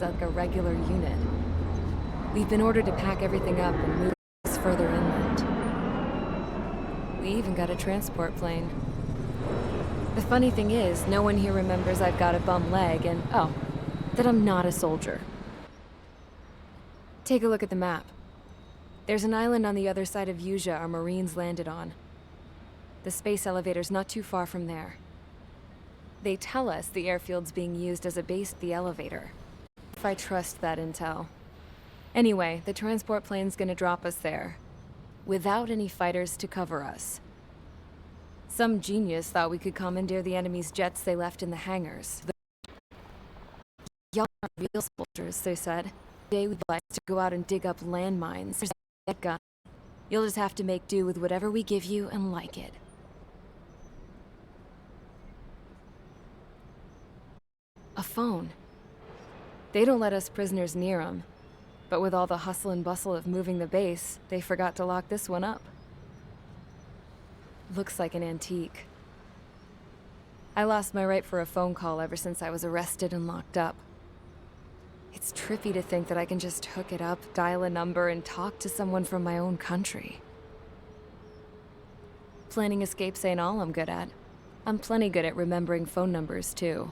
like a regular unit. We've been ordered to pack everything up and move further inland. We even got a transport plane. The funny thing is, no one here remembers I've got a bum leg and, oh, that I'm not a soldier. Take a look at the map. There's an island on the other side of Usea our Marines landed on. The space elevator's not too far from there. They tell us the airfield's being used as a base for the elevator. If I trust that intel. Anyway, the transport plane's gonna drop us there, without any fighters to cover us. Some genius thought we could commandeer the enemy's jets they left in the hangars. Y'all aren't real soldiers, they said. Today we'd like to go out and dig up landmines. There's a gun. You'll just have to make do with whatever we give you and like it. A phone. They don't let us prisoners near them. But with all the hustle and bustle of moving the base, they forgot to lock this one up. Looks like an antique. I lost my right for a phone call ever since I was arrested and locked up. It's trippy to think that I can just hook it up, dial a number, and talk to someone from my own country. Planning escapes ain't all I'm good at. I'm plenty good at remembering phone numbers, too.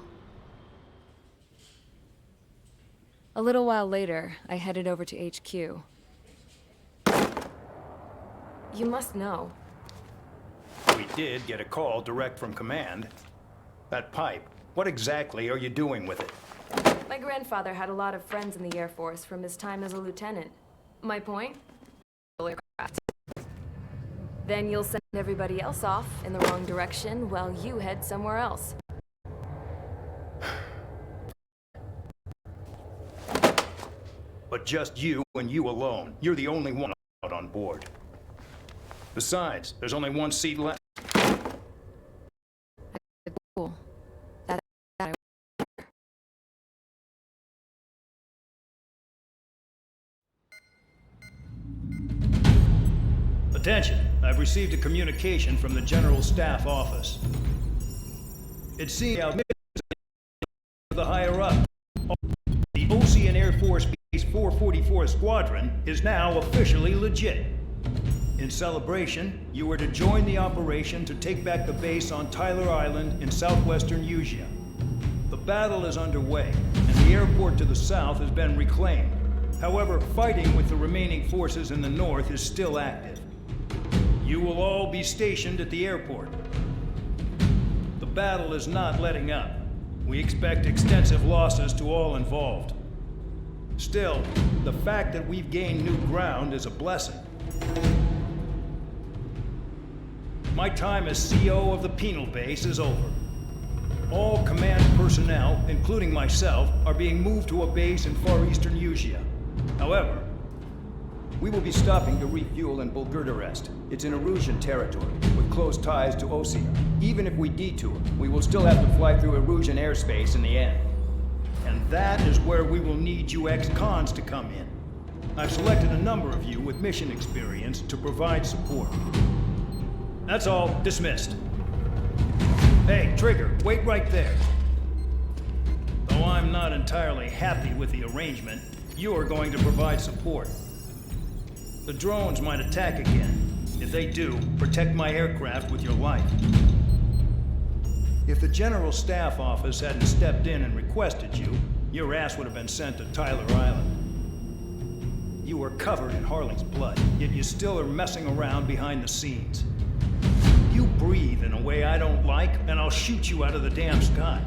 A little while later, I headed over to HQ. You must know. We did get a call direct from command. That pipe, what exactly are you doing with it? My grandfather had a lot of friends in the Air Force from his time as a lieutenant. My point? Then you'll send everybody else off in the wrong direction while you head somewhere else. But just you and you alone. You're the only one out on board. Besides, there's only one seat left. Cool. Attention, I've received a communication from the General Staff Office. It seems the higher up. The Osean Air Force Base 444 Squadron is now officially legit. In celebration, you are to join the operation to take back the base on Tyler Island in southwestern Usea. The battle is underway, and the airport to the south has been reclaimed. However, fighting with the remaining forces in the north is still active. You will all be stationed at the airport. The battle is not letting up. We expect extensive losses to all involved. Still, the fact that we've gained new ground is a blessing. My time as CO of the penal base is over. All command personnel, including myself, are being moved to a base in far eastern Usea. However, we will be stopping to refuel in Bulgurdarest. It's in Erusian territory, with close ties to Osea. Even if we detour, we will still have to fly through Erusian airspace in the end. And that is where we will need you ex-cons to come in. I've selected a number of you with mission experience to provide support. That's all. Dismissed. Hey, Trigger, wait right there. Though I'm not entirely happy with the arrangement, you are going to provide support. The drones might attack again. If they do, protect my aircraft with your life. If the General Staff Office hadn't stepped in and requested you, your ass would have been sent to Tyler Island. You are covered in Harling's blood, yet you still are messing around behind the scenes. You breathe in a way I don't like, and I'll shoot you out of the damn sky.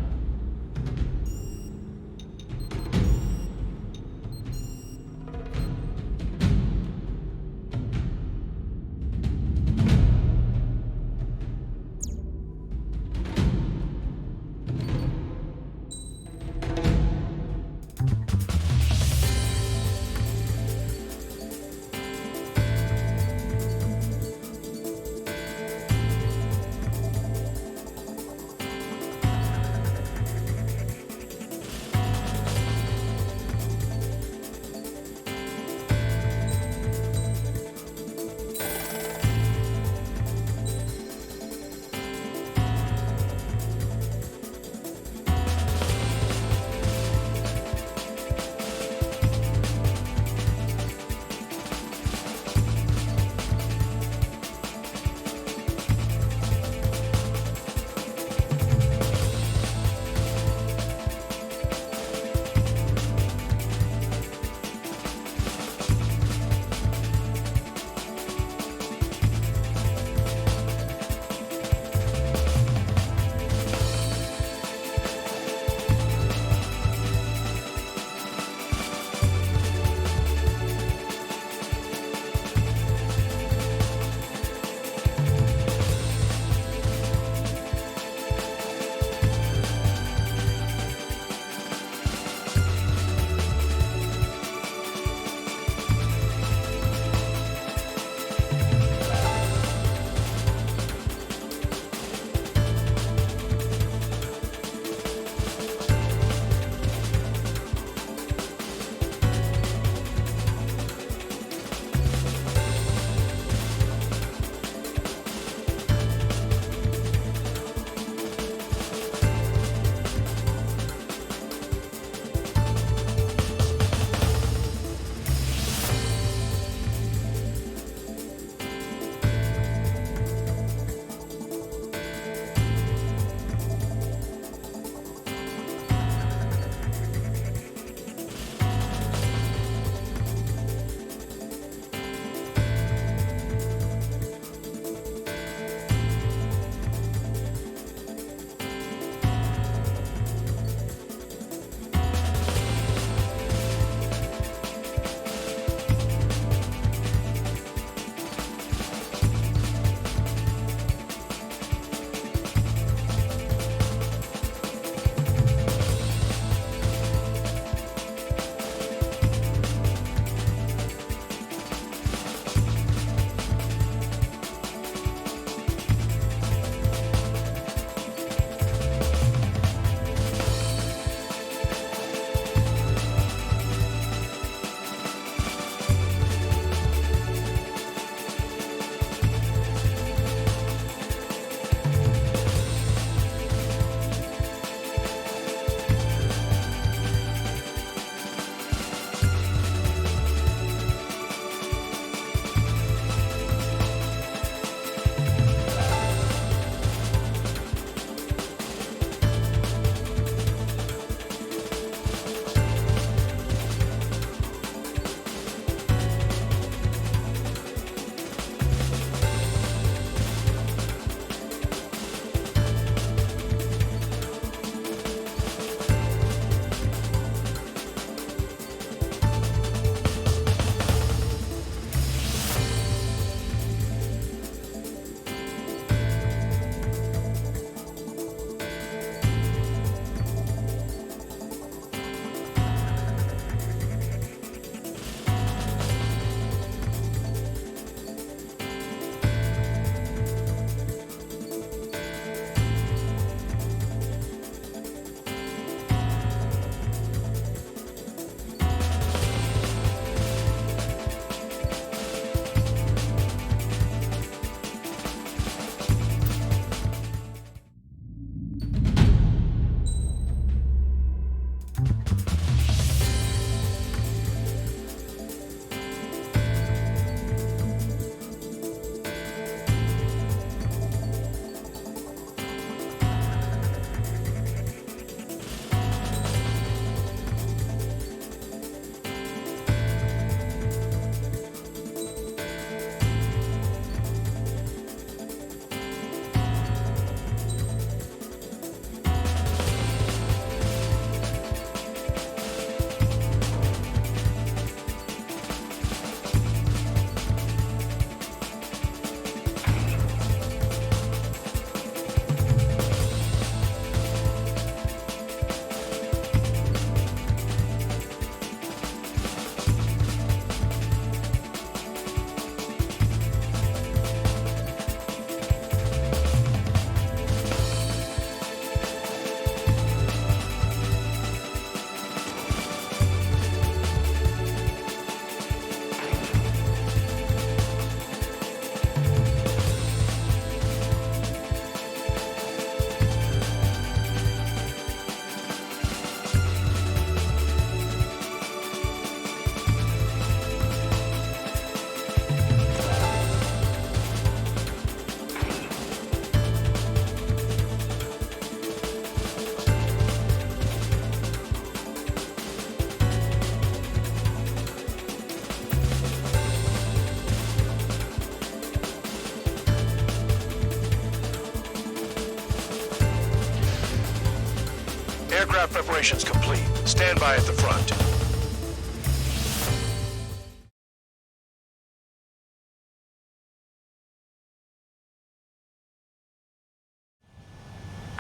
Aircraft preparations complete. Stand by at the front.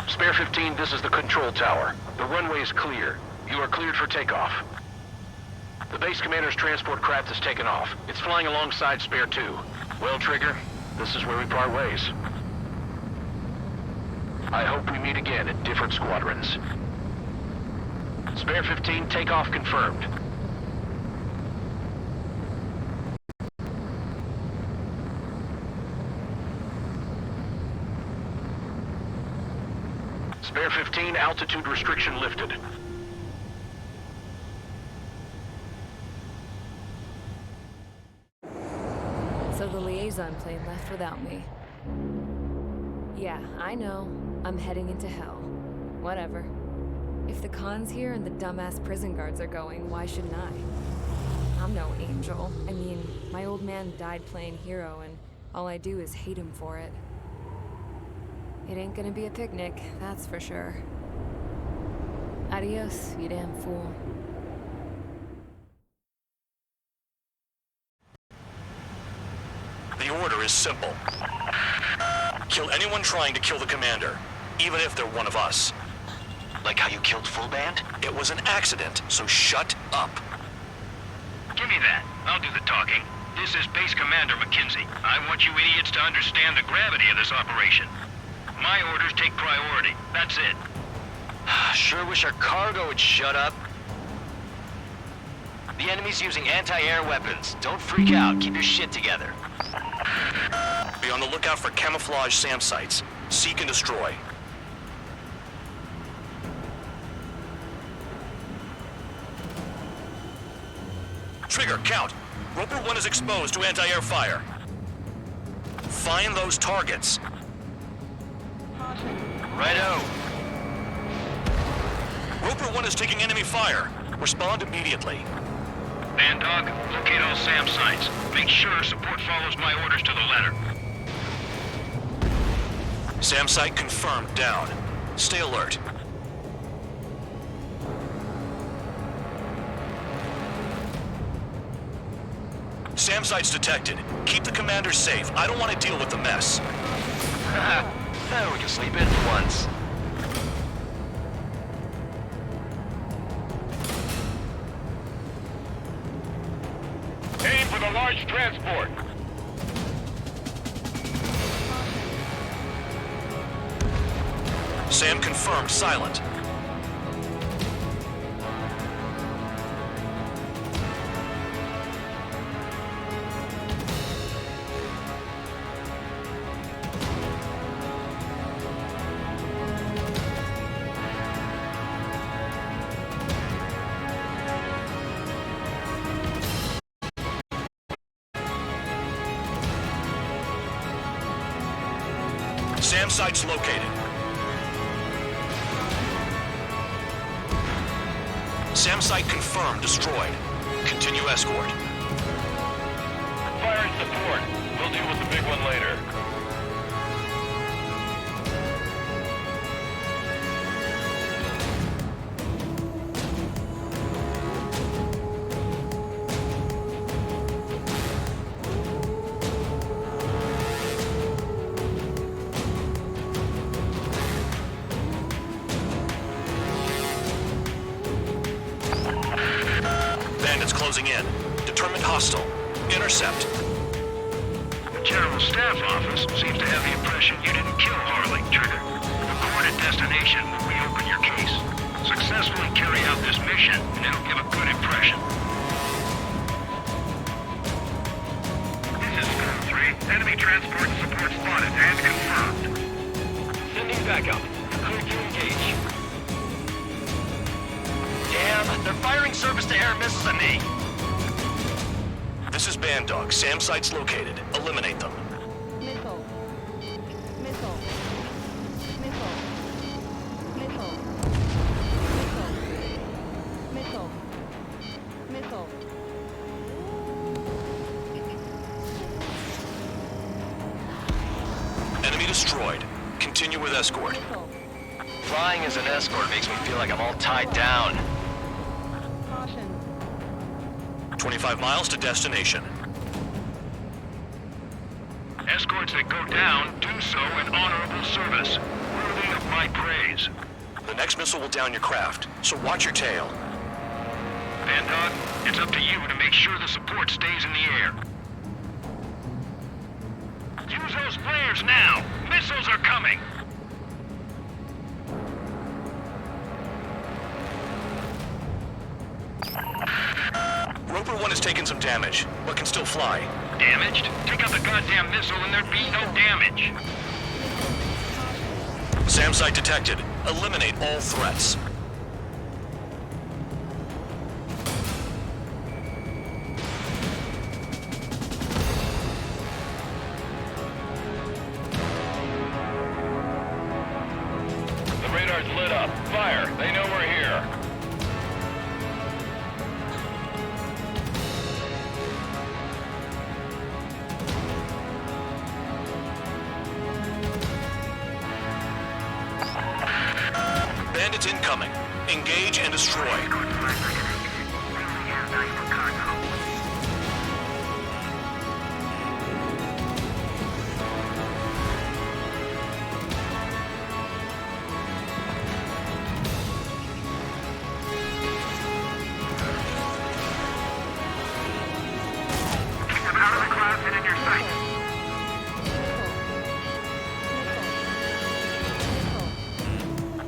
Spare 15, this is the control tower. The runway is clear. You are cleared for takeoff. The base commander's transport craft has taken off. It's flying alongside Spare 2. Well, Trigger, this is where we part ways. I hope we meet again at different squadrons. Spare 15, takeoff confirmed. Spare 15, altitude restriction lifted. So the liaison plane left without me. Yeah, I know. I'm heading into hell. Whatever. If the Khan's here and the dumbass prison guards are going, why shouldn't I? I'm no angel. I mean, my old man died playing hero, and all I do is hate him for it. It ain't gonna be a picnic, that's for sure. Adios, you damn fool. The order is simple. Kill anyone trying to kill the commander, even if they're one of us. Like how you killed Full Band? It was an accident, so shut up. Give me that. I'll do the talking. This is Base Commander McKenzie. I want you idiots to understand the gravity of this operation. My orders take priority. That's it. Sure wish our cargo would shut up. The enemy's using anti-air weapons. Don't freak out. Keep your shit together. Be on the lookout for camouflage SAM sites. Seek and destroy. Trigger, count. Roper 1 is exposed to anti-air fire. Find those targets. Righto. Roper 1 is taking enemy fire. Respond immediately. Bandog, locate all SAM sites. Make sure support follows my orders to the letter. SAM site confirmed down. Stay alert. SAM site's detected. Keep the commander safe. I don't want to deal with the mess. We can sleep in for once. Aim for the large transport. SAM confirmed silent. SAM site's located. SAM site confirmed destroyed. Continue escort. Fire and support. We'll deal with the big one later. Bandits closing in. Determined hostile. Intercept. The General Staff Office seems to have the impression you didn't kill Harley, Trigger. Report at destination will reopen your case. Successfully carry out this mission, and it'll give a good impression. This is Storm 3. Enemy transport support spotted and confirmed. Sending backup. Clear to engage. Damn, they're firing surface-to-air missiles at me. This is Bandog. SAM site's located. Eliminate them. Missile. Missile. Missile. Missile. Missile. Missile. Missile. Enemy destroyed. Continue with escort. Missile. Flying as an escort makes me feel like I'm all tied down. Caution. 25 miles to destination. Escorts that go down do so in honorable service, worthy of my praise. The next missile will down your craft, so watch your tail. Bandog, it's up to you to make sure the support stays in the air. Use those flares now! Missiles are coming! Roper 1 has taken some damage, but can still fly. Damaged? Take out the goddamn missile and there'd be no damage. SAM site detected. Eliminate all threats. The radar's lit up. Fire. They know we're here. Bandits incoming. Engage and destroy.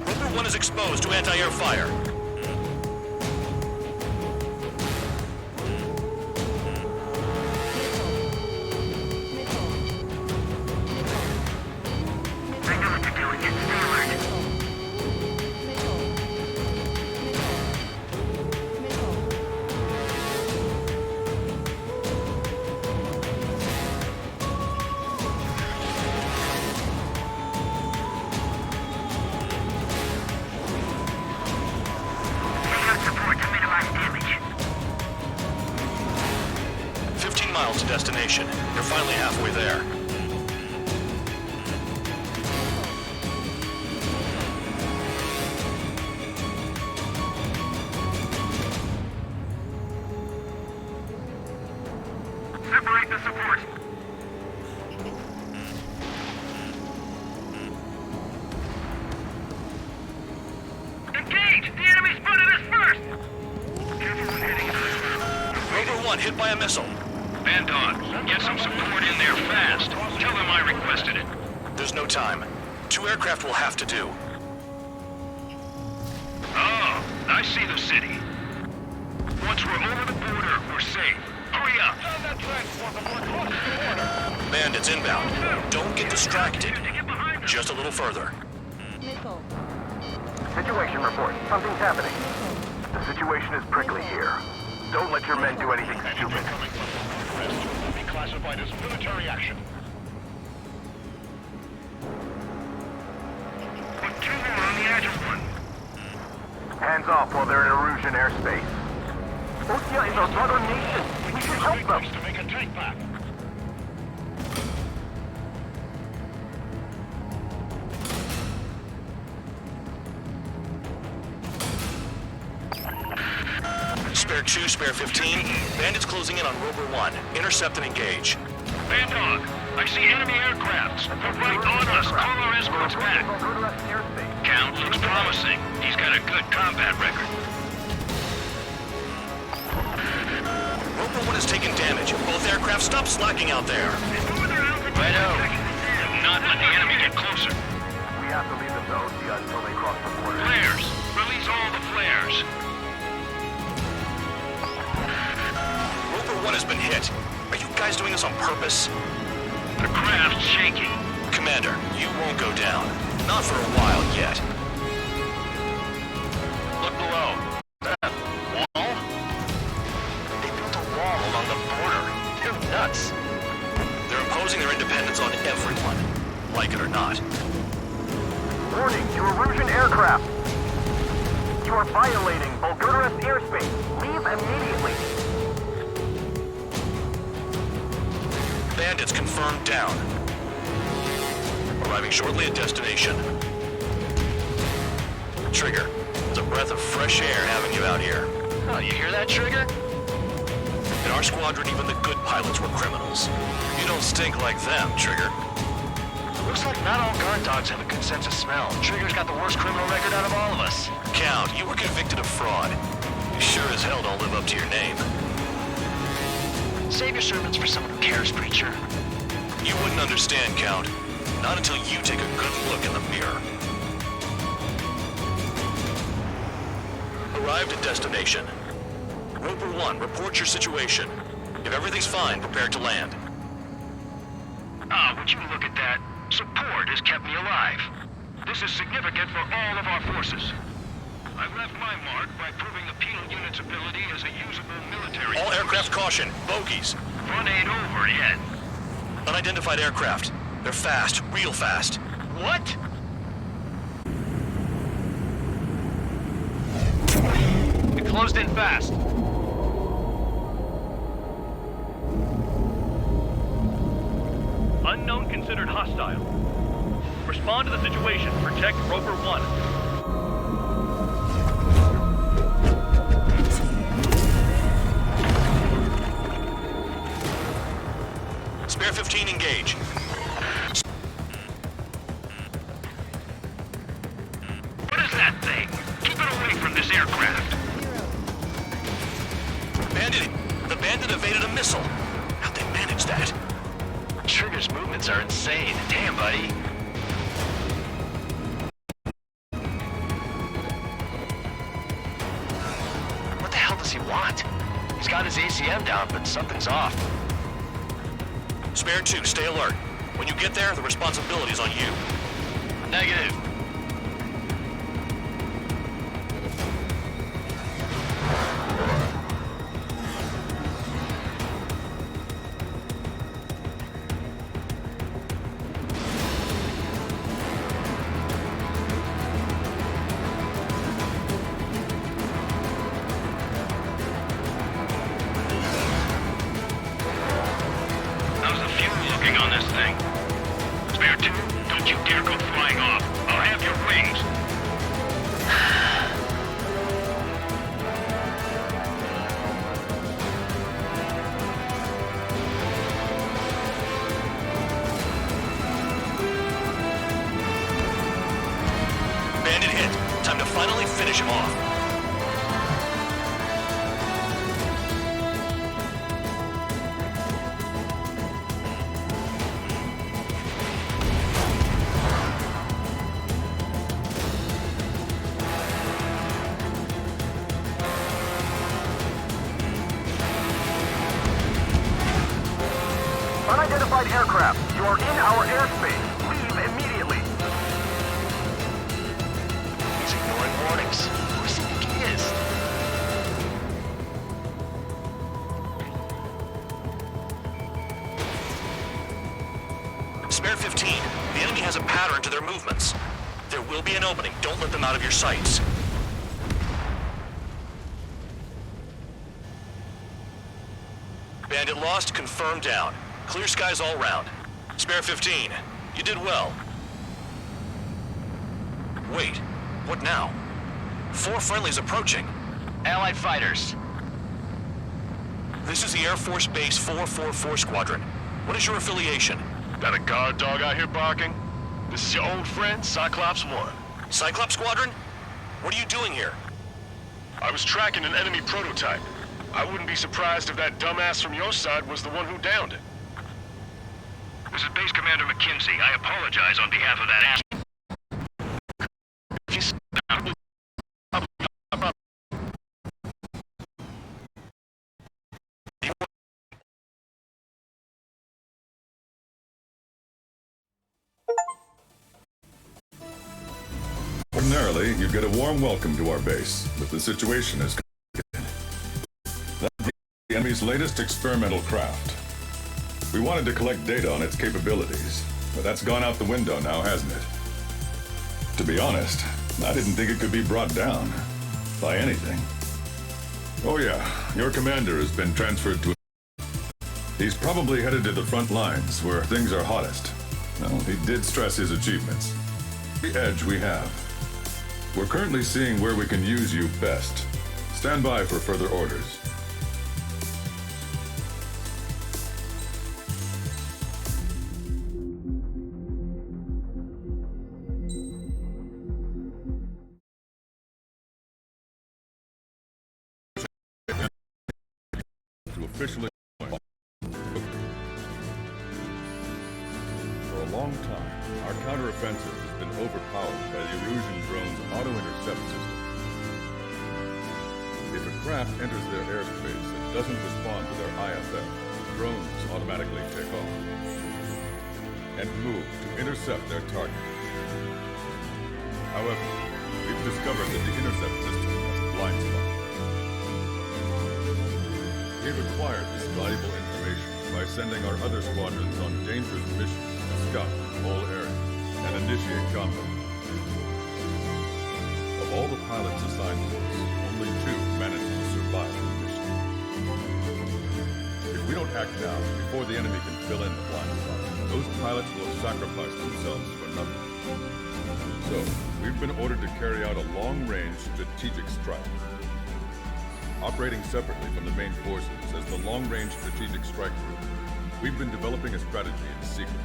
Roper 1 is exposed to anti-air fire. Support to minimize damage. 15 miles to destination. You're finally halfway there. Separate the support. Engage! The enemy spotted us first! Roper 1 hit by a missile. Bandog, get some support in there fast. Tell them I requested it. There's no time. 2 aircraft will have to do. Oh, I see the city. Once we're over the border, we're safe. Hurry up! Bandits inbound. Don't get distracted. Get behind us! Just a little further. Missile. Situation report. Something's happening. The situation is prickly here. Don't let your men do anything stupid. Be classified as military action. Put 2 more on the Agile one. Hands off while they're in Erusian airspace. Ostia is a brother nation. We should help them. To make a take back. Spare 2, spare 15. Bandits closing in on Roper 1. Intercept and engage. Bandog, I see enemy aircrafts. They're right on us. Call our escorts back. Count looks promising. He's got a good combat record. Roper 1 has taken damage. Both aircraft stop slacking out there. Righto. Do not let the enemy get closer. We have to leave them to Ostia until they cross the border. Flares. Release all the flares. Roper 1 has been hit. Are you guys doing this on purpose? The craft's shaking. Commander, you won't go down. Not for a while yet. Look below. That wall? They built a wall along the border. They're nuts. They're imposing their independence on everyone, like it or not. Warning to Erusian aircraft. You are violating Bulgaria's airspace. Leave immediately. Bandits confirmed down. Arriving shortly at destination. Trigger, it's a breath of fresh air having you out here. Oh, you hear that, Trigger? In our squadron, even the good pilots were criminals. You don't stink like them, Trigger. Looks like not all guard dogs have a good sense of smell. Trigger's got the worst criminal record out of all of us. Count, you were convicted of fraud. You sure as hell don't live up to your name. Save your sermons for someone who cares, preacher. You wouldn't understand, Count. Not until you take a good look in the mirror. Arrived at destination. Roper 1, report your situation. If everything's fine, prepare to land. Ah, would you look at that? Support has kept me alive. This is significant for all of our forces. I've left my mark by proving the penal unit's ability as a usable military. All aircraft caution, bogies. Fun ain't over yet. Unidentified aircraft. They're fast, real fast. What? It closed in fast. Unknown considered hostile. Respond to the situation. Protect Roper 1. Spare 15 engage. What is that thing? Keep it away from this aircraft. Bandit! The bandit evaded a missile. How'd they manage that? Trigger's movements are insane. Damn, buddy. What the hell does he want? He's got his ACM down, but something's off. Spare 2, stay alert. When you get there, the responsibility's on you. Negative. How's the fuel looking on this thing? Spare 2, don't you dare go flying off. I'll have your wings. Bandit hit. Time to finally finish him off. Unidentified aircraft, you are in our airspace. Leave immediately. He's ignoring warnings. Who does he think he is? Spare 15. The enemy has a pattern to their movements. There will be an opening. Don't let them out of your sights. Bandit lost, confirmed down. Clear skies all round. Spare 15. You did well. Wait, what now? 4 friendlies approaching. Allied fighters. This is the Air Force Base 444 Squadron. What is your affiliation? Got a guard dog out here barking? This is your old friend, Cyclops 1. Cyclops Squadron? What are you doing here? I was tracking an enemy prototype. I wouldn't be surprised if that dumbass from your side was the one who downed it. This is Base Commander McKinsey. I apologize on behalf of that ass. Ordinarily, you'd get a warm welcome to our base, but the situation is complicated. That's the enemy's latest experimental craft. We wanted to collect data on its capabilities, but that's gone out the window now, hasn't it? To be honest, I didn't think it could be brought down by anything. Oh yeah, your commander has been transferred to... He's probably headed to the front lines, where things are hottest. Well, he did stress his achievements. The edge we have. We're currently seeing where we can use you best. Stand by for further orders. To officially for a long time, our counteroffensive has been overpowered by the Erusian drone's auto-intercept system. If a craft enters their airspace and doesn't respond to their IFF, the drones automatically take off and move to intercept their target. However, we've discovered that the intercept system has a blind spot. We've acquired this valuable information by sending our other squadrons on dangerous missions to scout the whole area and initiate combat. Of all the pilots assigned to us, only 2 managed to survive the mission. If we don't act now, before the enemy can fill in the blind spot, those pilots will have sacrificed themselves for nothing. So, we've been ordered to carry out a long-range strategic strike. Operating separately from the main forces as the Long-Range Strategic Strike Group, we've been developing a strategy in secret.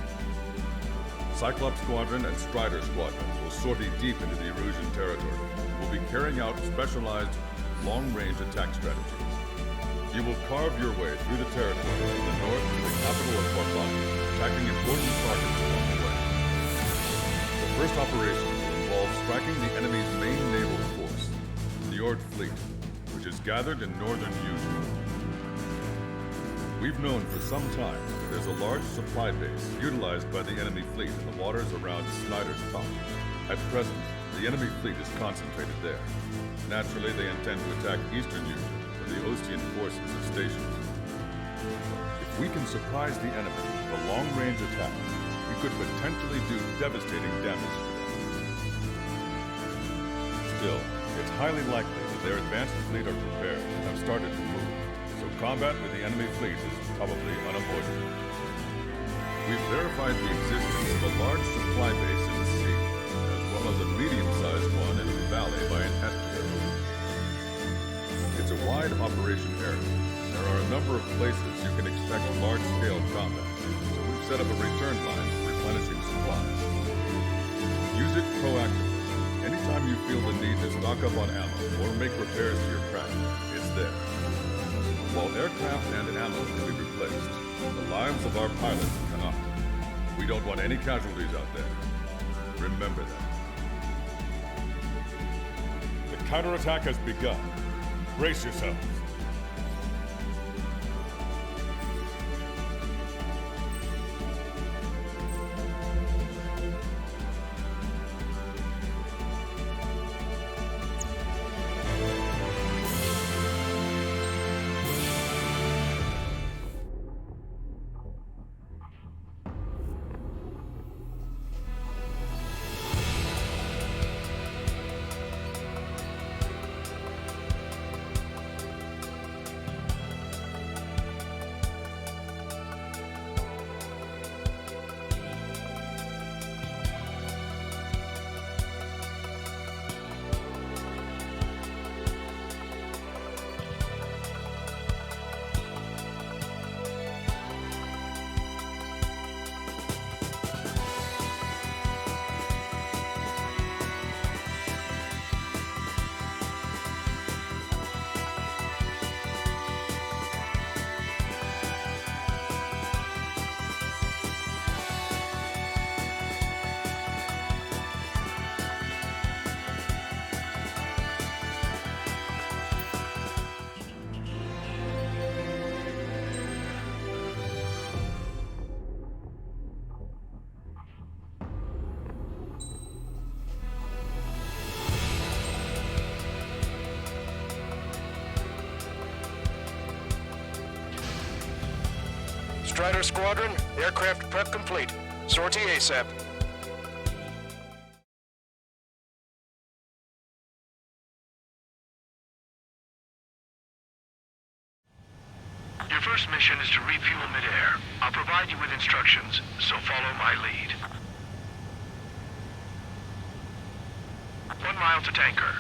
Cyclops Squadron and Strider Squadron will sortie deep into the Erusian territory and will be carrying out specialized long-range attack strategies. You will carve your way through the territory to the north to the capital of Cortlandia, attacking important targets along the way. The first operation will involve striking the enemy's main naval force, the Ord Fleet, which is gathered in northern Usea. We've known for some time that there's a large supply base utilized by the enemy fleet in the waters around Snyder's Top. At present, the enemy fleet is concentrated there. Naturally, they intend to attack eastern Usea, where the Ostian forces are stationed. If we can surprise the enemy with a long-range attack, we could potentially do devastating damage to them. Still, it's highly likely that their advanced fleet are prepared and have started to move, so combat with the enemy fleet is probably unavoidable. We've verified the existence of a large supply base in the sea, as well as a medium-sized one in the valley by an estuary. It's a wide operation area. There are a number of places you can expect large-scale combat, so we've set up a return line for replenishing supplies. Use it proactively. Anytime you feel the need to stock up on ammo or make repairs to your craft, it's there. While aircraft and ammo can be replaced, the lives of our pilots cannot. We don't want any casualties out there. Remember that. The counterattack has begun. Brace yourselves. Strider Squadron, aircraft prep complete. Sortie ASAP. Your first mission is to refuel midair. I'll provide you with instructions, so follow my lead. 1 mile to tanker.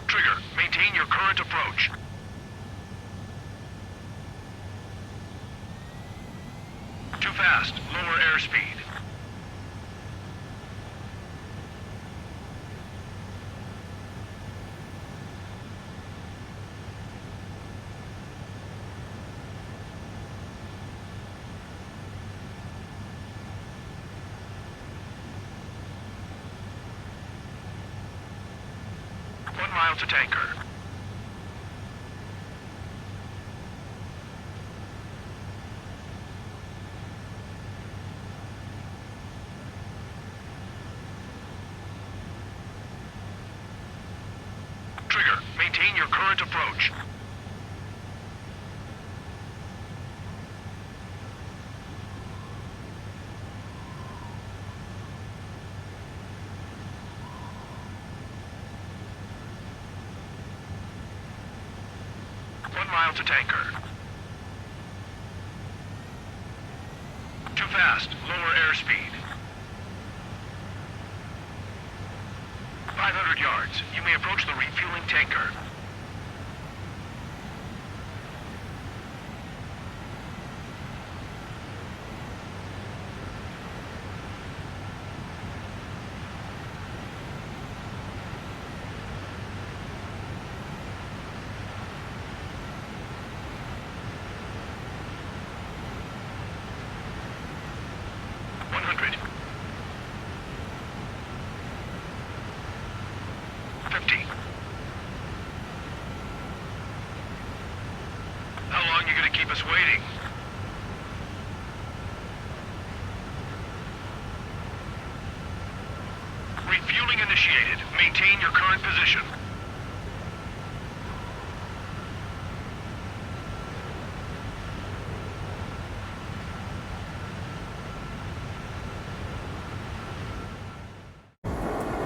Trigger, maintain your current approach. Too fast. Lower airspeed. To tanker. Trigger, maintain your current approach. To tanker. Too fast. Lower airspeed. 500 yards. You may approach the refueling tanker. Keep us waiting. Refueling initiated. Maintain your current position.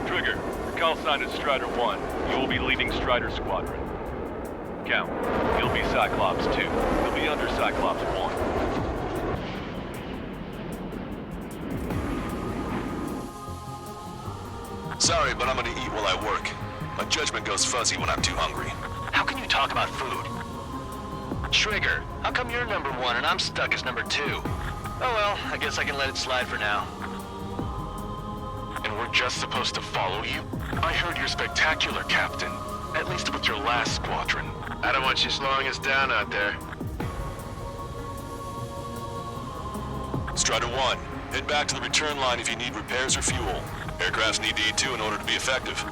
Trigger, your call sign is Strider 1. You will be leading Strider Squadron. Count. You'll be Cyclops 2. You'll be under Cyclops 1. Sorry, but I'm gonna eat while I work. My judgment goes fuzzy when I'm too hungry. How can you talk about food? Trigger, how come you're number 1 and I'm stuck as number 2? Oh well, I guess I can let it slide for now. And we're just supposed to follow you? I heard you're spectacular, Captain. At least with your last squadron. I don't want you slowing us down out there. Strider 1, head back to the return line if you need repairs or fuel. Aircrafts need to eat too in order to be effective.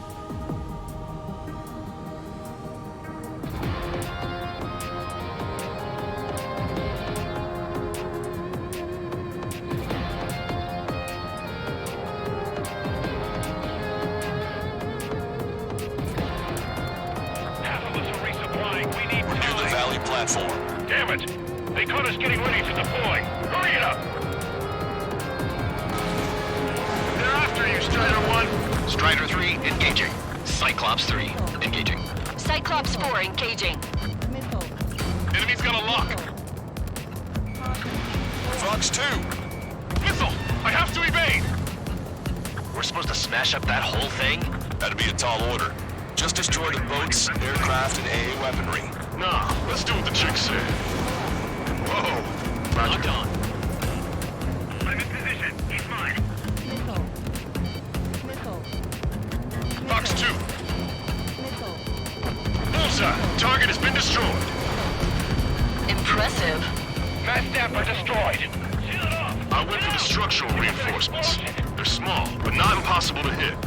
Platform. Damn it! They caught us getting ready to deploy. Hurry it up! They're after you, Strider 1. Strider 3, engaging. Cyclops 3, engaging. Cyclops 4, engaging. Missile. Enemy's got a lock. Fox 2. Missile! I have to evade! We're supposed to smash up that whole thing? That'd be a tall order. Just destroy the boats, aircraft, and AA weaponry. Nah, let's do what the chick said. Whoa! Locked on. I'm in position. He's mine. Missile. Missile. Fox 2. Missile. Bullseye! Target has been destroyed. Impressive. Mass Dapper destroyed. Seal it off! I went for the structural reinforcements. They're small, but not impossible to hit.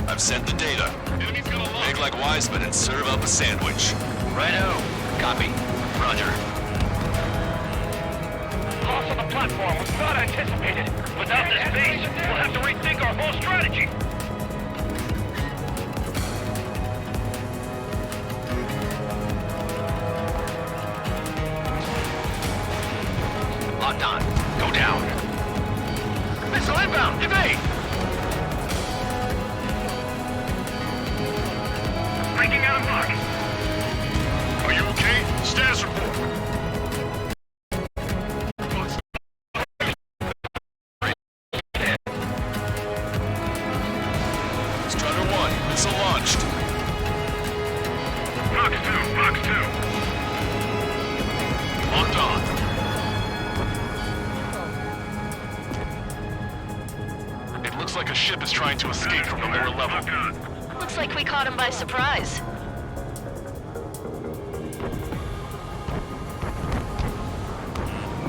I've sent the data. Enemy's got a lock. Make like Wiseman and serve up a sandwich. Righto. Copy. Roger. Loss of the platform was not anticipated. Without this base, we'll have to rethink our whole strategy. Locked on. Go down. Missile inbound. Evade. Breaking out of lock. Are you okay? Status report. Looks like a ship is trying to escape from the lower level. Looks like we caught him by surprise.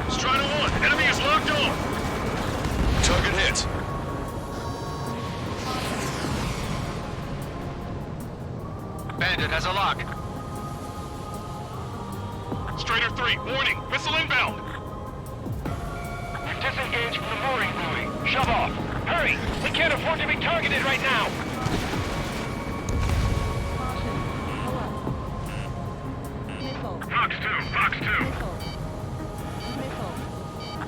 Strider 1, enemy is locked on! Target hit. Bandit has a lock. Strider 3, warning, missile inbound! We've disengaged from the mooring buoy. Shove off. Hurry! We can't afford to be targeted right now! Missile. Fox 2, Fox 2. Missile. Missile.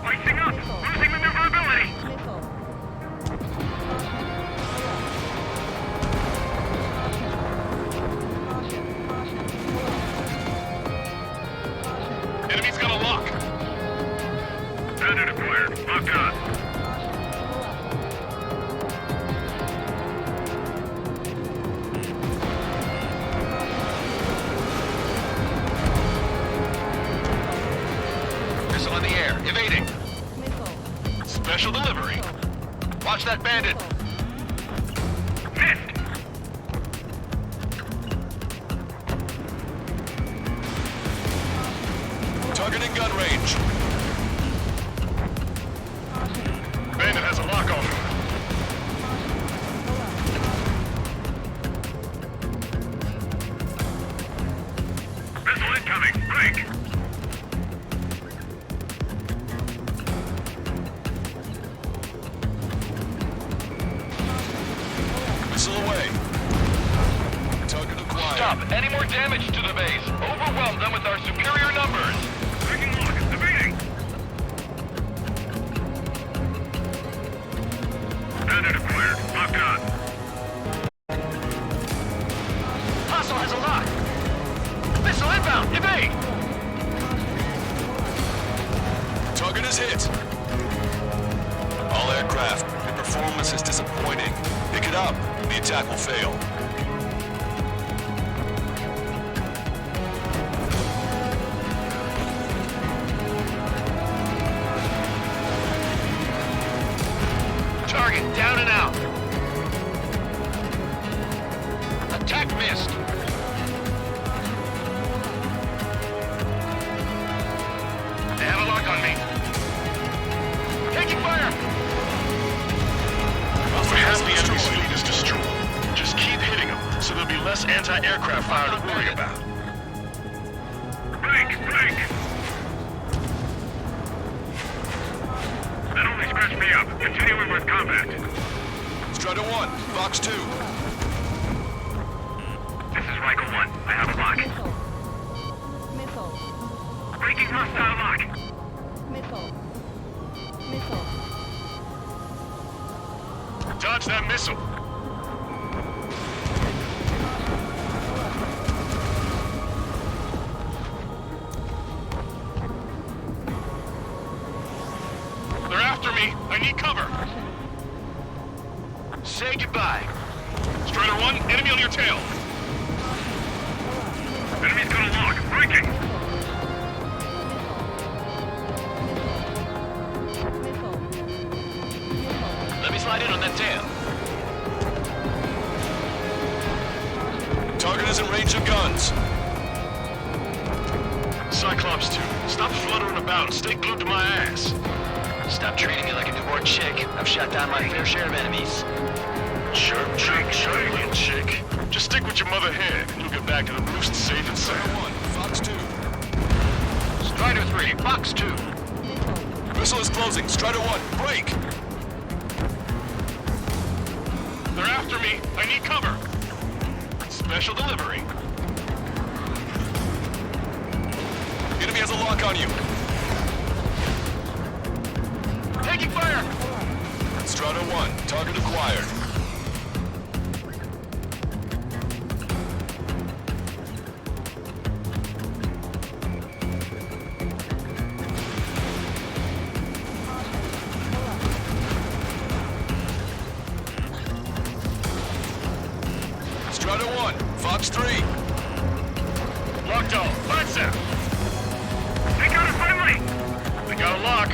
Icing up! Losing maneuverability! Missile. Enemy's got a lock. Bandit acquired. Locked on. Missile in the air, evading. Missile. Special delivery. Watch that bandit. Missed! Targeting gun range. Bandit has a lock on him. Missile incoming! Break! Missile away. Target acquired. Stop! Any more damage to the base? Overwhelm them with our superior numbers! Taking lock! Evading! Bandit acquired. Locked on. Hostile has a lock. Missile inbound. Evade. Target is hit. All aircraft. Your performance is disappointing. Pick it up. The attack will fail. Target down and out. Attack missed. They have a lock on me. Taking fire. Alpha has the enemy's fleet is destroyed. Just keep hitting them, so there'll be less anti-aircraft fire to worry about. Break! Break! That only scratched me up. Continuing with combat. Strider 1, Fox 2. This is Rifle 1. I have a lock. Missile. Missile. Breaking hostile lock. Missile. Missile. Dodge that missile. They're after me. I need cover. Say goodbye. Strider 1, enemy on your tail. Enemy's got a lock. Breaking. Missile. Missile. Let me slide in on that tail. Target is in range of guns. Cyclops 2, stop fluttering about and stay glued to my ass. Stop treating me like a newborn chick. I've shot down my fair share of enemies. Chirp, chirp, chirp, little chick. Just stick with your mother hen, and you'll get back to the roost safe and sound. Strider 1, Fox 2. Strider 3, Fox 2. Missile is closing. Strider 1, break! They're after me. I need cover. Special delivery. Enemy has a lock on you. Taking fire! Strider 1, target acquired. Strider 1, Fox 3. Locked on. Lights out. They got a friendly! They got a lock.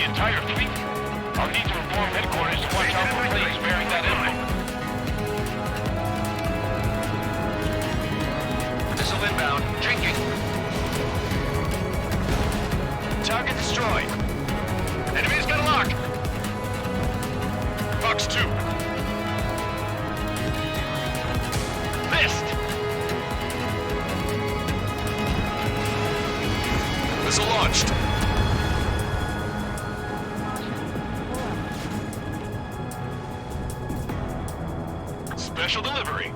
The entire fleet? I'll need to inform headquarters to watch out for planes bearing that emblem. Missile inbound. Drinking. Target destroyed. Enemy's got a lock. Fox 2. Missed. Missile launched. Special delivery.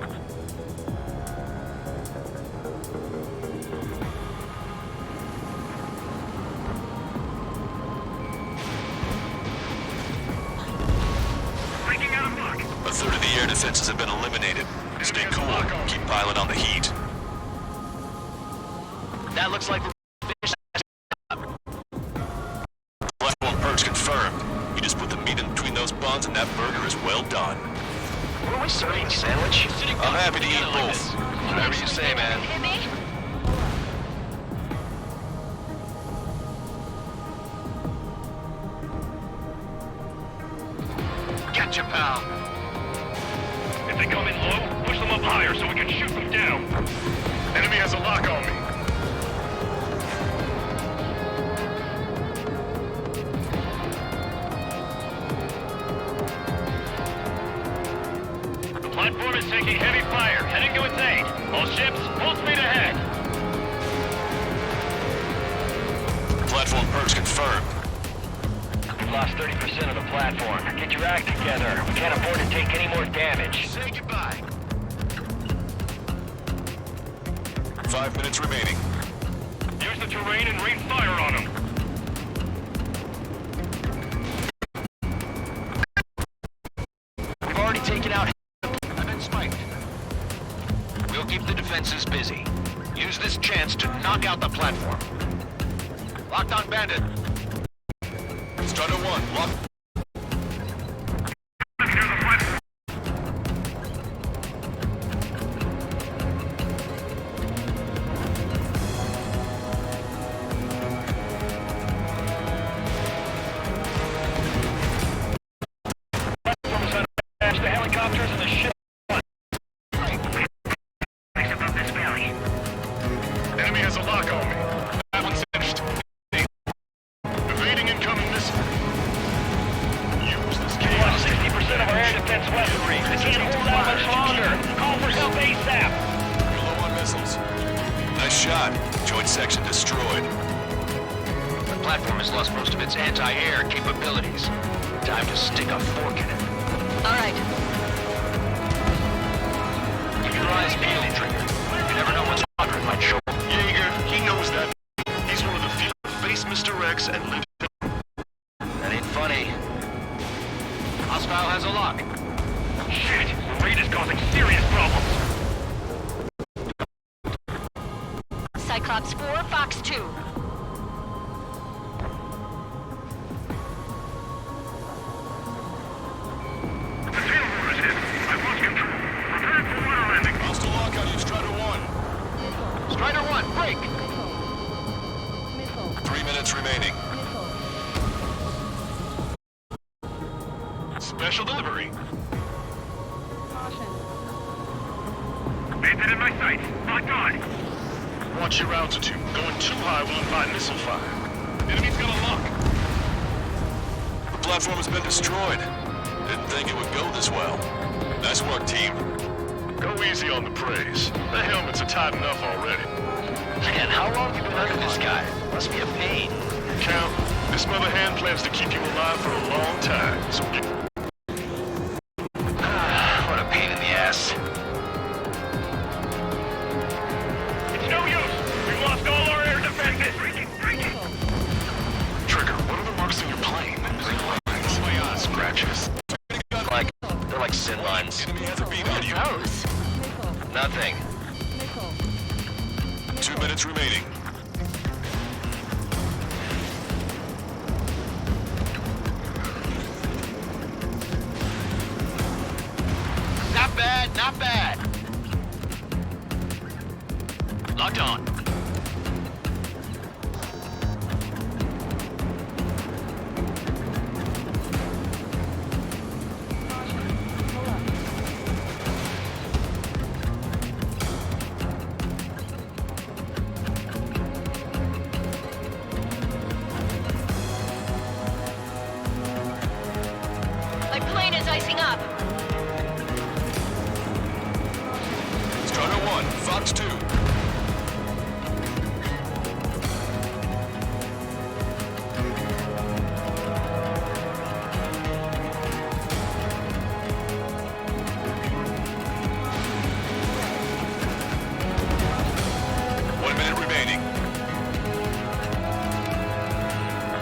Breaking out of luck. A third of the air defenses have been eliminated. Stay cool. Keep piling on the heat. That looks like we're finished. Platform perks confirmed. You just put the meat in between those buns and that burger is well done. What are we serving, sandwich? I'm happy to eat both. Whatever you say, man. Hit me? Gotcha, pal. If they come in low, push them up higher so we can shoot them down. Enemy has a lock on me. The platform is taking heavy fire, heading to its aid. All ships, full speed ahead. Platform perks confirmed. We've lost 30% of the platform. Get your act together. We can't afford to take any more damage. Say goodbye. 5 minutes remaining. Use the terrain and rain fire on them. We've already taken out. I've been spiked. We'll keep the defenses busy. Use this chance to knock out the platform. Locked on bandit. Strider 1, lock. The helicopters and the ship. Above this valley. Enemy has a lock on me. That one's finished. Evading incoming missile. Use this We lost 60% of our air defense weaponry. They can't hold out much longer. Call for help ASAP. You're low on missiles. Nice shot. Joint section destroyed. The platform has lost most of its anti-air capabilities. Time to stick a fork in it. All right. Keep your eyes peeled, Trigger. You never know what squadron might show up. Jaeger, he knows that. He's one of the few to face Mr. X and live. That ain't funny. Hostile has a lock. Shit! The raid is causing serious problems. Cyclops 4, Fox 2. The tail rotor is hit. I've lost control. Prepare for water landing. Hostile lock on you, Strider 1. Strider 1, break! Missile. 3 minutes remaining. Missile. Special delivery. Caution. Bandit in my sight. Locked on. Watch your altitude. Going too high will invite missile fire. Enemy's got a lock. The platform has been destroyed. Didn't think it would go this well. Nice work, team. Go easy on the praise. The helmets are tight enough already. Man, how long have you been under this guy? Must be a pain. Count, this mother hen plans to keep you alive for a long time, so get... What a pain in the ass. It's no use! We've lost all our air defenses! Trigger, what are the marks on your plane? Lines. Scratches. They're like sin lines. Enemy has a beat on you. Those. Missile. Nothing. Missile. 2 minutes remaining. Not bad, not bad. Locked on. Splicing up. Strider 1, Fox 2.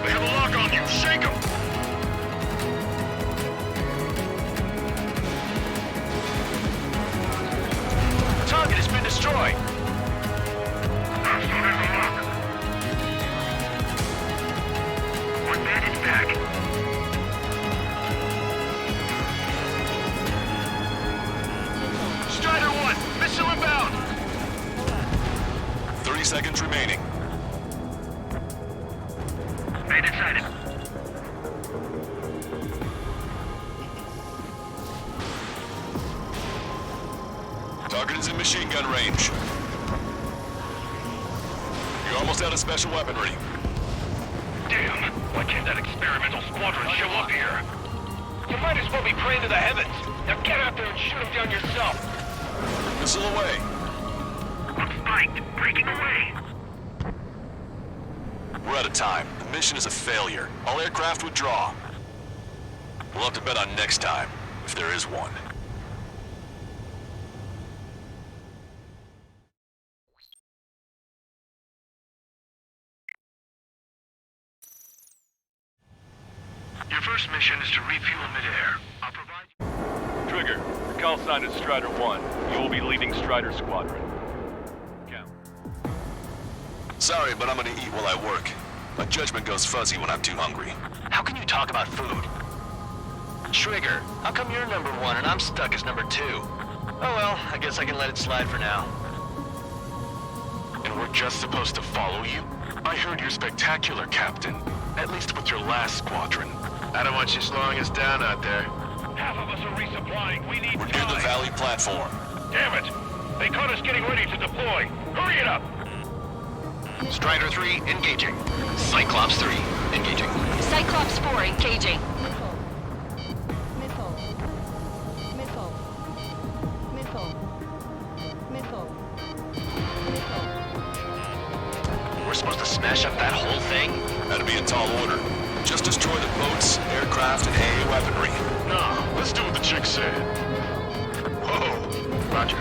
They have a lock on you. Shake them. The target has been destroyed. Hostile has a lock. One bandit back. Strider 1, missile inbound. 30 seconds remaining. Bandit sighted. Target is in machine gun range. You're almost out of special weaponry. Damn. Why can't that experimental squadron show up here? You might as well be praying to the heavens. Now get out there and shoot him down yourself. Missile away. I'm spiked. Breaking away. We're out of time. The mission is a failure. All aircraft withdraw. We'll have to bet on next time, if there is one. Your first mission is to refuel midair. I'll provide you... Trigger, your call sign is Strider 1. You will be leading Strider Squadron. Count. Sorry, but I'm gonna eat while I work. My judgment goes fuzzy when I'm too hungry. How can you talk about food? Trigger, how come you're number 1 and I'm stuck as number 2? Oh well, I guess I can let it slide for now. And we're just supposed to follow you? I heard you're spectacular, Captain. At least with your last squadron. I don't want you slowing us down out there. Half of us are resupplying. We need We're near the time. Valley platform. Damn it! They caught us getting ready to deploy. Hurry it up! Strider 3, engaging. Cyclops 3, engaging. Cyclops 4 engaging. Missile. Missile. Missile. Missile. Missile. We're supposed to smash up that whole thing? That'd be a tall order. Just destroy the boats, aircraft, and AA weaponry. Nah, let's do what the chick said. Whoa! Roger.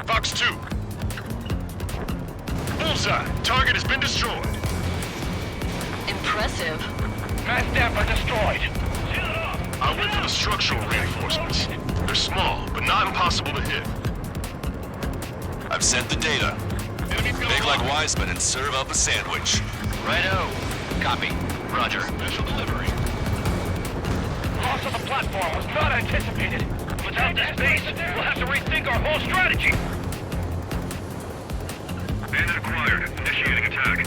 Fox 2. Bullseye. Target has been destroyed. Impressive. Mass staff are destroyed. I went for the structural reinforcements. They're small, but not impossible to hit. I've sent the data. Make like Wiseman and serve up a sandwich. Righto. Copy. Roger. Special delivery. Loss of the platform was not anticipated. Without this base, we'll have to rethink our whole strategy. Bandit acquired. Initiating attack.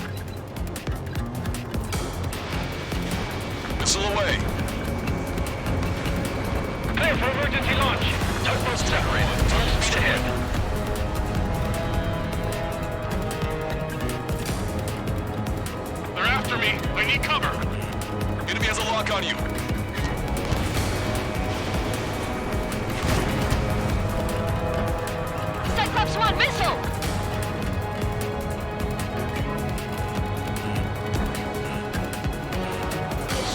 Missile away. Clear for emergency launch. Tugboat separated. Full speed ahead. They're after me. I need cover. Enemy has a lock on you. Cyclops 1 missile.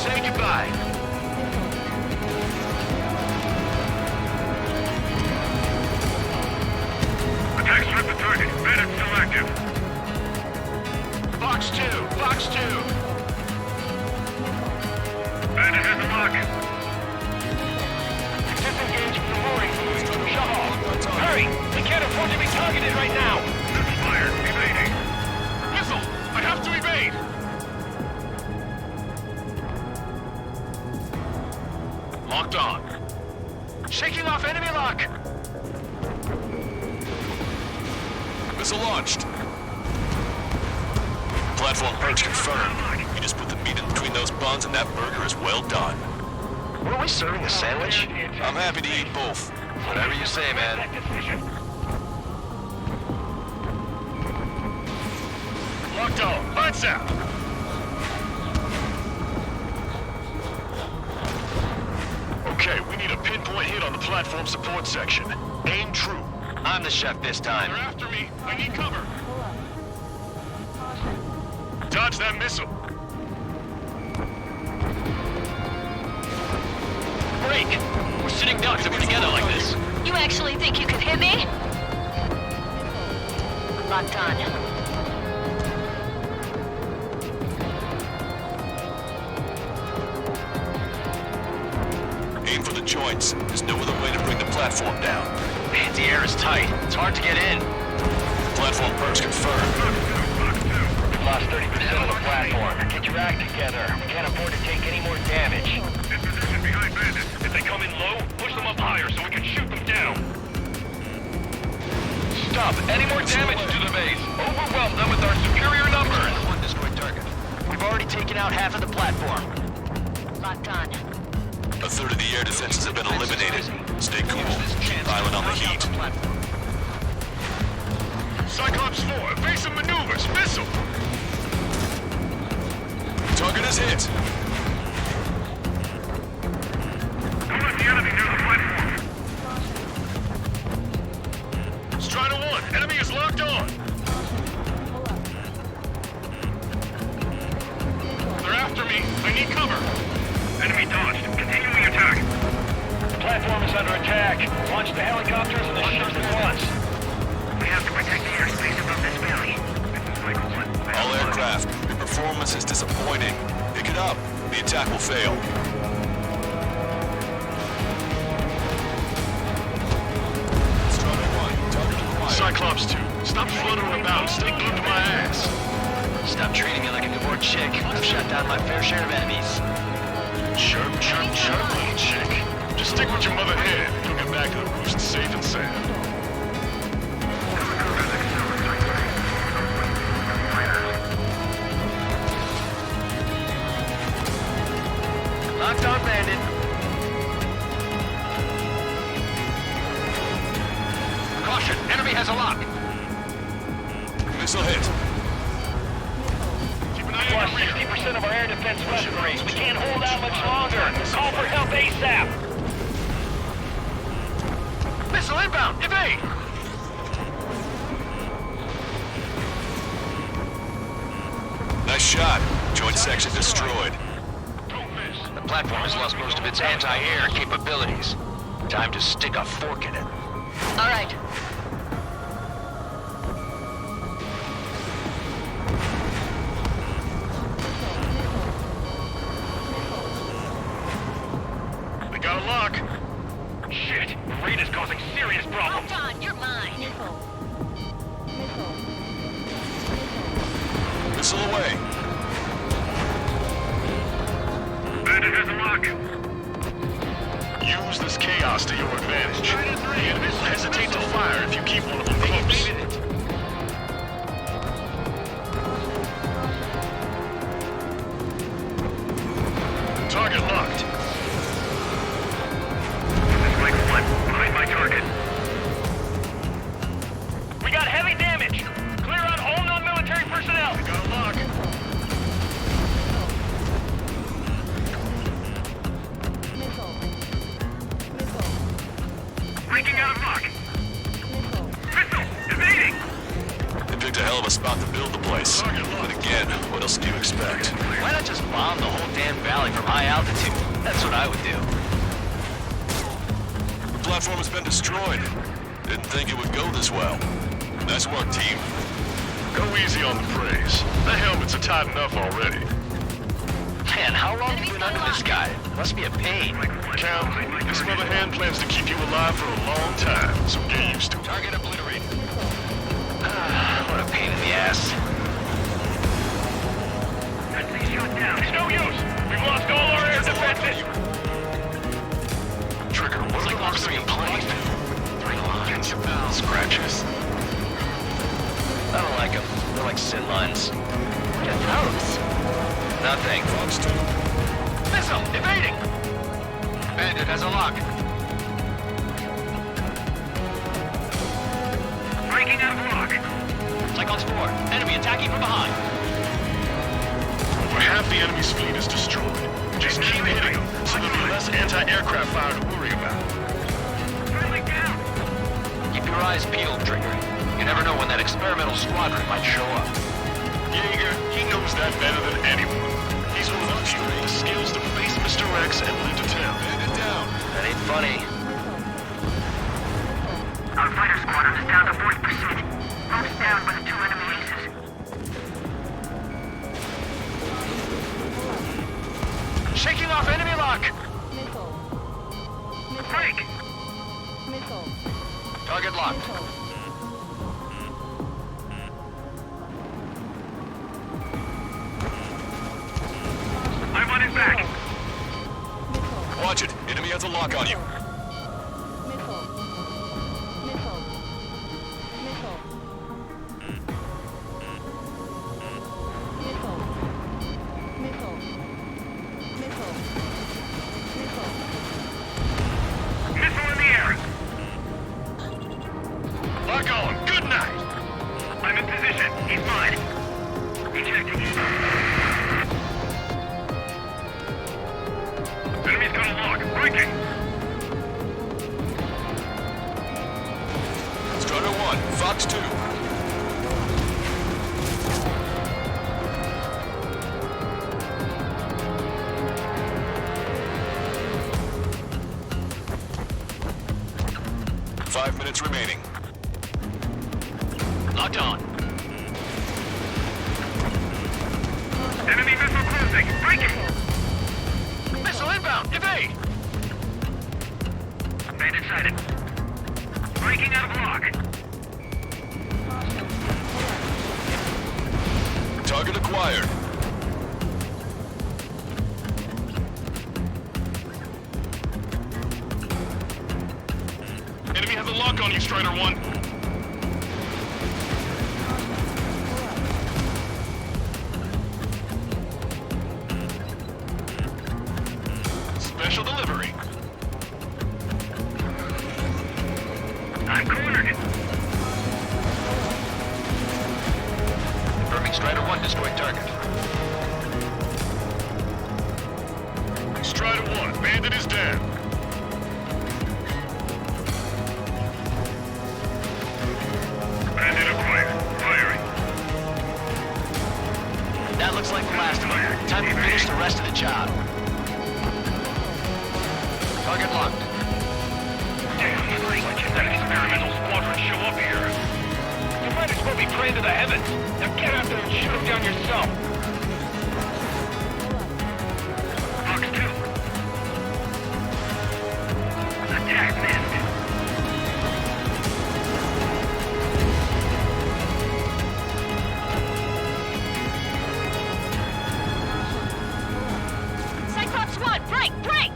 Say goodbye. Attack strip the target. Bandit still active. Fox 2! Fox 2! Bandit has a lock. Disengage from the mooring buoy. Shut off. Hurry! They can't afford to be targeted right now. Missile fired. Evading. Missile! I have to evade. Locked on. Shaking off enemy lock. Missile launched. Platform perch confirmed. You just put the meat in between those buns and that burger is well done. Were we serving a sandwich? I'm happy to eat both. Whatever you say, man. Locked on. Lights out. Okay, we need a pinpoint hit on the platform support section. Aim true. I'm the chef this time. They're after me. I need cover. Dodge that missile. Break! We're sitting ducks if we're together like this. You actually think you could hit me? Locked on. Aim for the joints. There's no other way to bring the platform down. Man, the air is tight. It's hard to get in. Platform perks confirmed. We've lost 30% of the platform. Get your act together. We can't afford to take any more damage. In position behind bandits. If they come in low, push them up higher so we can shoot them down. Stop. Any more damage to the base. Overwhelm them with our superior numbers. One destroyed target. We've already taken out half of the platform. Locked on. A third of the air defenses have been eliminated. Stay cool. Keep piling on the heat. Cyclops 4, evasive maneuvers. Missile. Target is hit. Don't let the enemy near the platform. Strider 1, enemy is locked on. They're after me. I need cover. Enemy dodged. Continuing attack. The platform is under attack. Launch the helicopters and the ships at once. We have to protect the airspace above this valley. All aircraft, your performance is disappointing. Pick it up. The attack will fail. Strider 1, target acquired. Cyclops 2, stop fluttering about and stay glued to my ass. Stop treating me like a newborn chick. I've shot down my fair share of enemies. Chirp, chirp, chirp, little chick. Just stick with your mother head. You'll get back to the roost safe and sound. Locked on, bandit. Caution, enemy has a lock. Missile hit. Keep an eye We've on lost your rear. 60% of our air defense weaponry. We can't hold out much longer. Call for help ASAP. Missile inbound. Evade. Nice shot. Joint section destroyed. The platform has lost most of its anti-air capabilities. Time to stick a fork in it. All right. They got a lock. Shit, the raid is causing serious problems. Locked on. You're mine. Missile away. Bandit has a lock. Use this chaos to your advantage. The enemy will hesitate to fire if you keep one of them close. Target locked. This is Mike 1, behind my target. We got heavy damage. Clear out all non-military personnel. Got a lock. Breaking out of lock. Missile! Evading! They picked a hell of a spot to build the place. But again, what else do you expect? Why not just bomb the whole damn valley from high altitude? That's what I would do. The platform has been destroyed. Didn't think it would go this well. Nice work, team. Go easy on the praise. The helmets are tight enough already. Man, how long have you been under this guy? Must be a pain. Count, this mother hand plans to keep you alive for a long time, so get used to it. Target obliterated. What a pain in the ass. Bentley shot down. It's no use! We've lost all our air defenses! Trigger, what are the marks being played? 3 lines. Scratches. I don't like them. They're like sin lines. What are those? Nothing. Fox 2. Missile! Evading! Bandit has a lock. Breaking out of lock. Cyclops 4. Enemy attacking from behind. Over half the enemy's fleet is destroyed. Just keep hitting them, so there'll be less anti-aircraft fire to worry about. Friendly down. Keep your eyes peeled, Trigger. You never know when that experimental squadron might show up. Jaeger, he knows that better than anyone. He's one of the few with the skills to face Mr. X and live to tell. Bandit down. That ain't funny. Our fighter squadron is down to 40%. Most down by the 2 enemy aces. Shaking off enemy lock! Missile. Break! Missile. Target locked. Missile. I'm on his back. Missile. Watch it. Enemy has a lock on you. Missile. Missile. Missile. Missile. Missile. Missile. Missile. Missile in the air. Lock on. Good night. I'm in position. He's mine. Ejecting. Enemy's got a lock. Breaking. Strider 1. Fox 2. Five minutes remaining. Locked on. Enemy missile closing. Breaking. Missile inbound! Evade! Bandit sighted. Breaking out of lock. Target acquired. Enemy has a lock on you, Strider 1. Special delivery. I'm cornered. Confirming Strider 1 destroyed target. Strider 1, Bandit is down. Bandit acquired. Firing. That looks like the last of them. Time to finish the rest of the job. Target locked. Damn, like if that experimental squadron show up here. You might as well be praying to the heavens. Now get out there and shoot them down yourself. Fox 2. Attack missed. Cyclops 1, break! Break!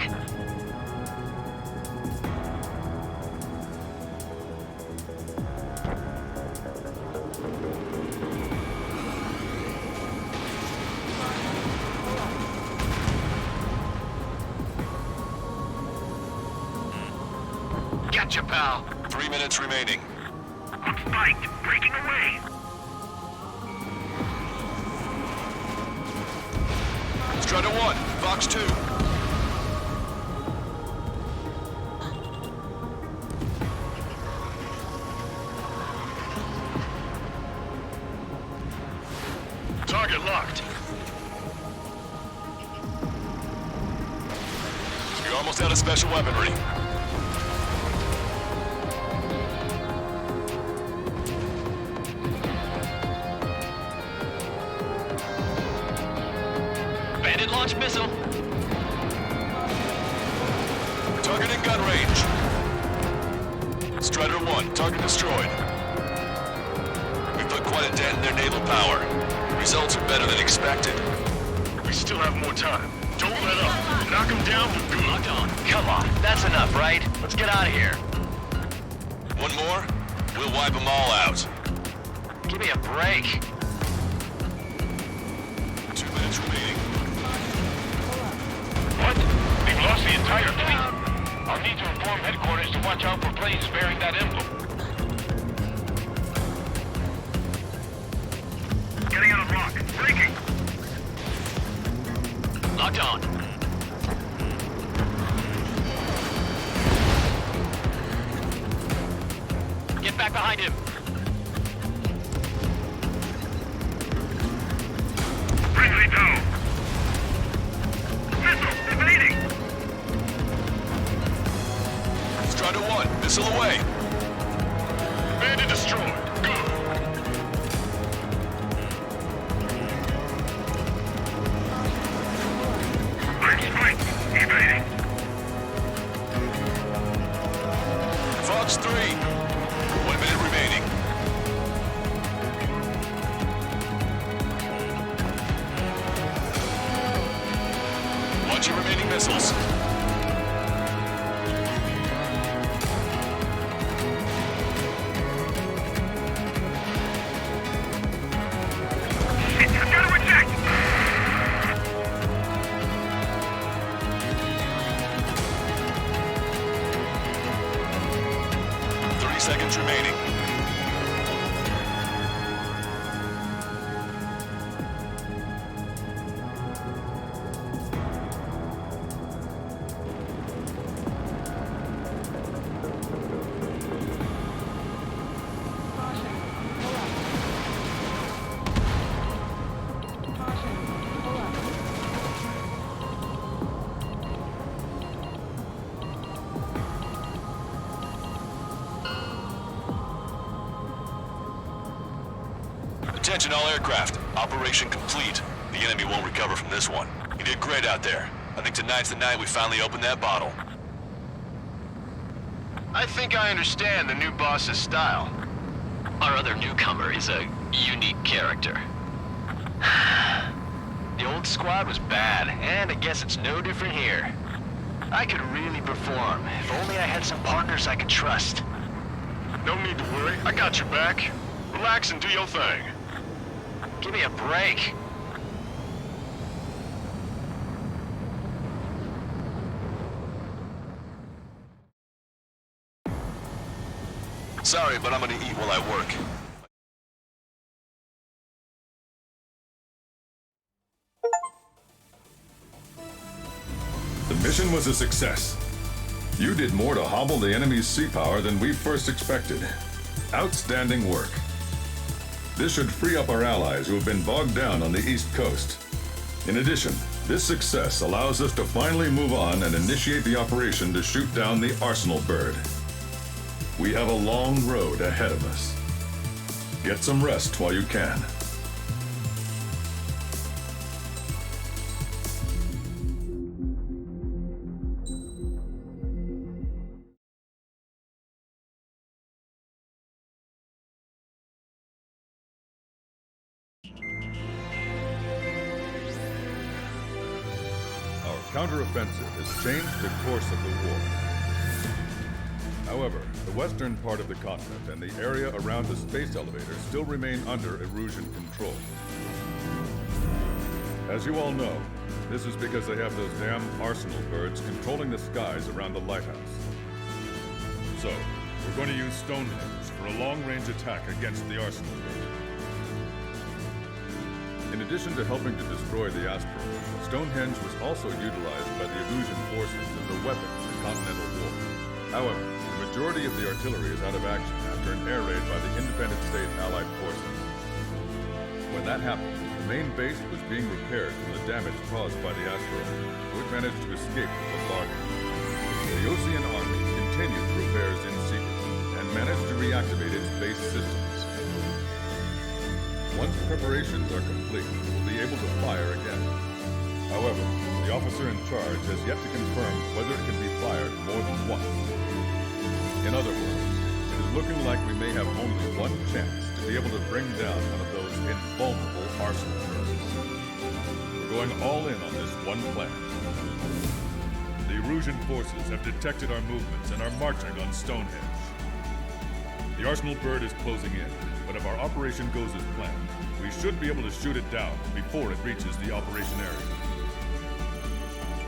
Gotcha, pal. 3 minutes remaining. I'm spiked. Breaking away. Strider 1, Fox 2. Target locked. You're almost out of special weaponry. Bandit launch missile. Target in gun range. Strider 1, target destroyed. We put quite a dent in their naval power. Results are better than expected. We still have more time. Don't let up. Knock them down for good. Locked on. Come on, that's enough, right? Let's get out of here. One more, we'll wipe them all out. Give me a break. 2 minutes remaining. What? We've lost the entire fleet? I'll need to inform headquarters to watch out for planes bearing that emblem. Getting out of lock. Breaking. Locked on. Get back behind him. Friendly down. Missile evading. Strider 1, missile away. Bandit destroyed. Good. I'm spiked. Evading. Fox 3. 1 minute remaining. Watch your remaining missiles. Shit, I've got to eject. 30 seconds remaining. Caution. Pull up. Caution. Pull up. Attention all aircraft. Operation complete. The enemy won't recover from this one. You did great out there. I think tonight's the night we finally open that bottle. I think I understand the new boss's style. Our other newcomer is a unique character. The old squad was bad, and I guess it's no different here. I could really perform, if only I had some partners I could trust. No need to worry. I got your back. Relax and do your thing. Give me a break. Sorry, but I'm gonna eat while I work. The mission was a success. You did more to hobble the enemy's sea power than we first expected. Outstanding work. This should free up our allies who have been bogged down on the East Coast. In addition, this success allows us to finally move on and initiate the operation to shoot down the Arsenal bird. We have a long road ahead of us. Get some rest while you can. Our counteroffensive has changed the course of the war. However, the western part of the continent and the area around the space elevator still remain under Erusian control. As you all know, this is because they have those damn Arsenal birds controlling the skies around the lighthouse. So, we're going to use Stonehenge for a long-range attack against the Arsenal bird. In addition to helping to destroy the asteroid, Stonehenge was also utilized by the Erusian forces as a weapon in the Continental War. However, the majority of the artillery is out of action after an air raid by the Independent State Allied forces. When that happened, the main base was being repaired from the damage caused by the asteroid, so it managed to escape with the large. The Osean Army continued repairs in secret and managed to reactivate its base systems. Once preparations are complete, we'll be able to fire again. However, the officer in charge has yet to confirm whether it can be fired more than once. In other words, it is looking like we may have only one chance to be able to bring down one of those invulnerable Arsenal birds. We're going all in on this one plan. The Erusian forces have detected our movements and are marching on Stonehenge. The Arsenal bird is closing in, but if our operation goes as planned, we should be able to shoot it down before it reaches the operation area.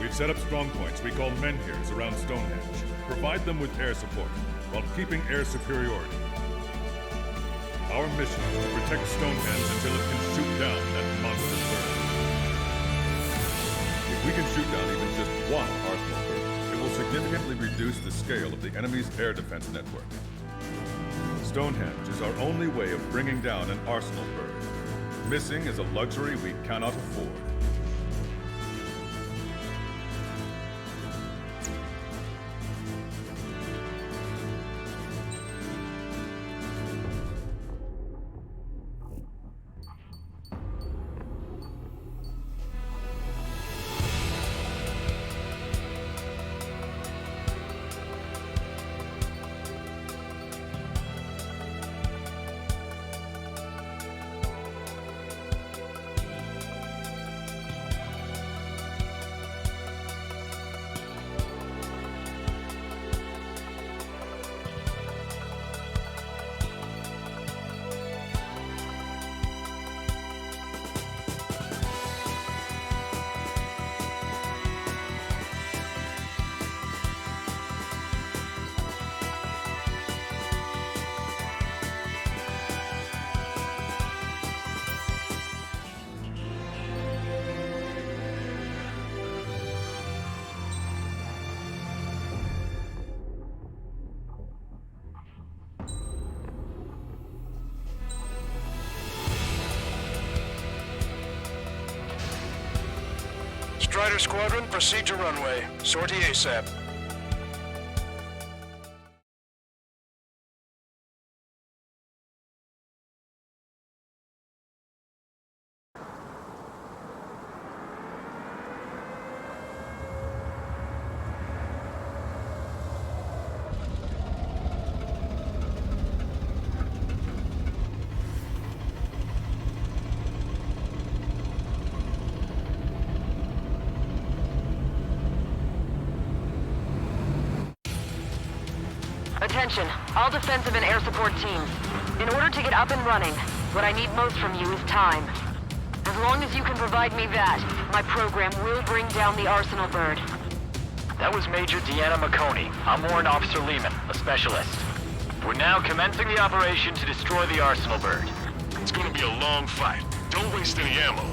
We've set up strong points we call menhirs around Stonehenge. Provide them with air support while keeping air superiority. Our mission is to protect Stonehenge until it can shoot down that monster bird. If we can shoot down even just one Arsenal bird, it will significantly reduce the scale of the enemy's air defense network. Stonehenge is our only way of bringing down an Arsenal bird. Missing is a luxury we cannot afford. Strider Squadron, proceed to runway. Sortie ASAP. Attention, all defensive and air support teams. In order to get up and running, what I need most from you is time. As long as you can provide me that, my program will bring down the Arsenal bird. That was Major Deanna McConey. I'm Warrant Officer Lehman, a specialist. We're now commencing the operation to destroy the Arsenal bird. It's gonna be a long fight. Don't waste any ammo.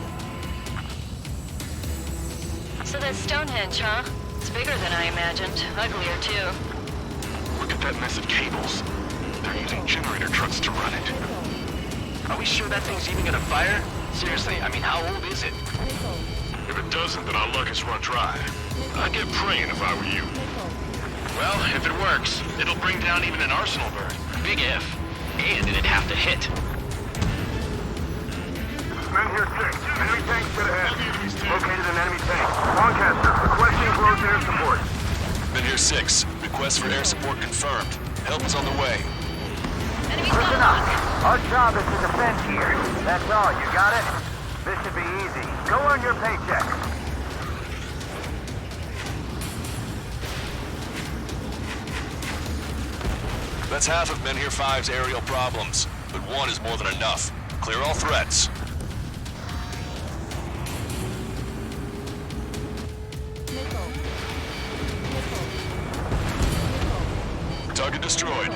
So that's Stonehenge, huh? It's bigger than I imagined. Uglier, too. Look at that mess of cables. They're using generator trucks to run it. Are we sure that thing's even gonna fire? Seriously, I mean, how old is it? If it doesn't, then our luck has run dry. I'd get praying if I were you. Well, if it works, it'll bring down even an Arsenal bird. Big if. And it'd have to hit. Menhir 6, enemy tanks to the head. Located an enemy tank. Lancaster, requesting close air support. Menhir 6, request for air support confirmed. Help is on the way. Listen up. Our job is to defend here. That's all, you got it? This should be easy. Go on your paycheck. That's half of Menhir 5's aerial problems, but one is more than enough. Clear all threats. Target destroyed.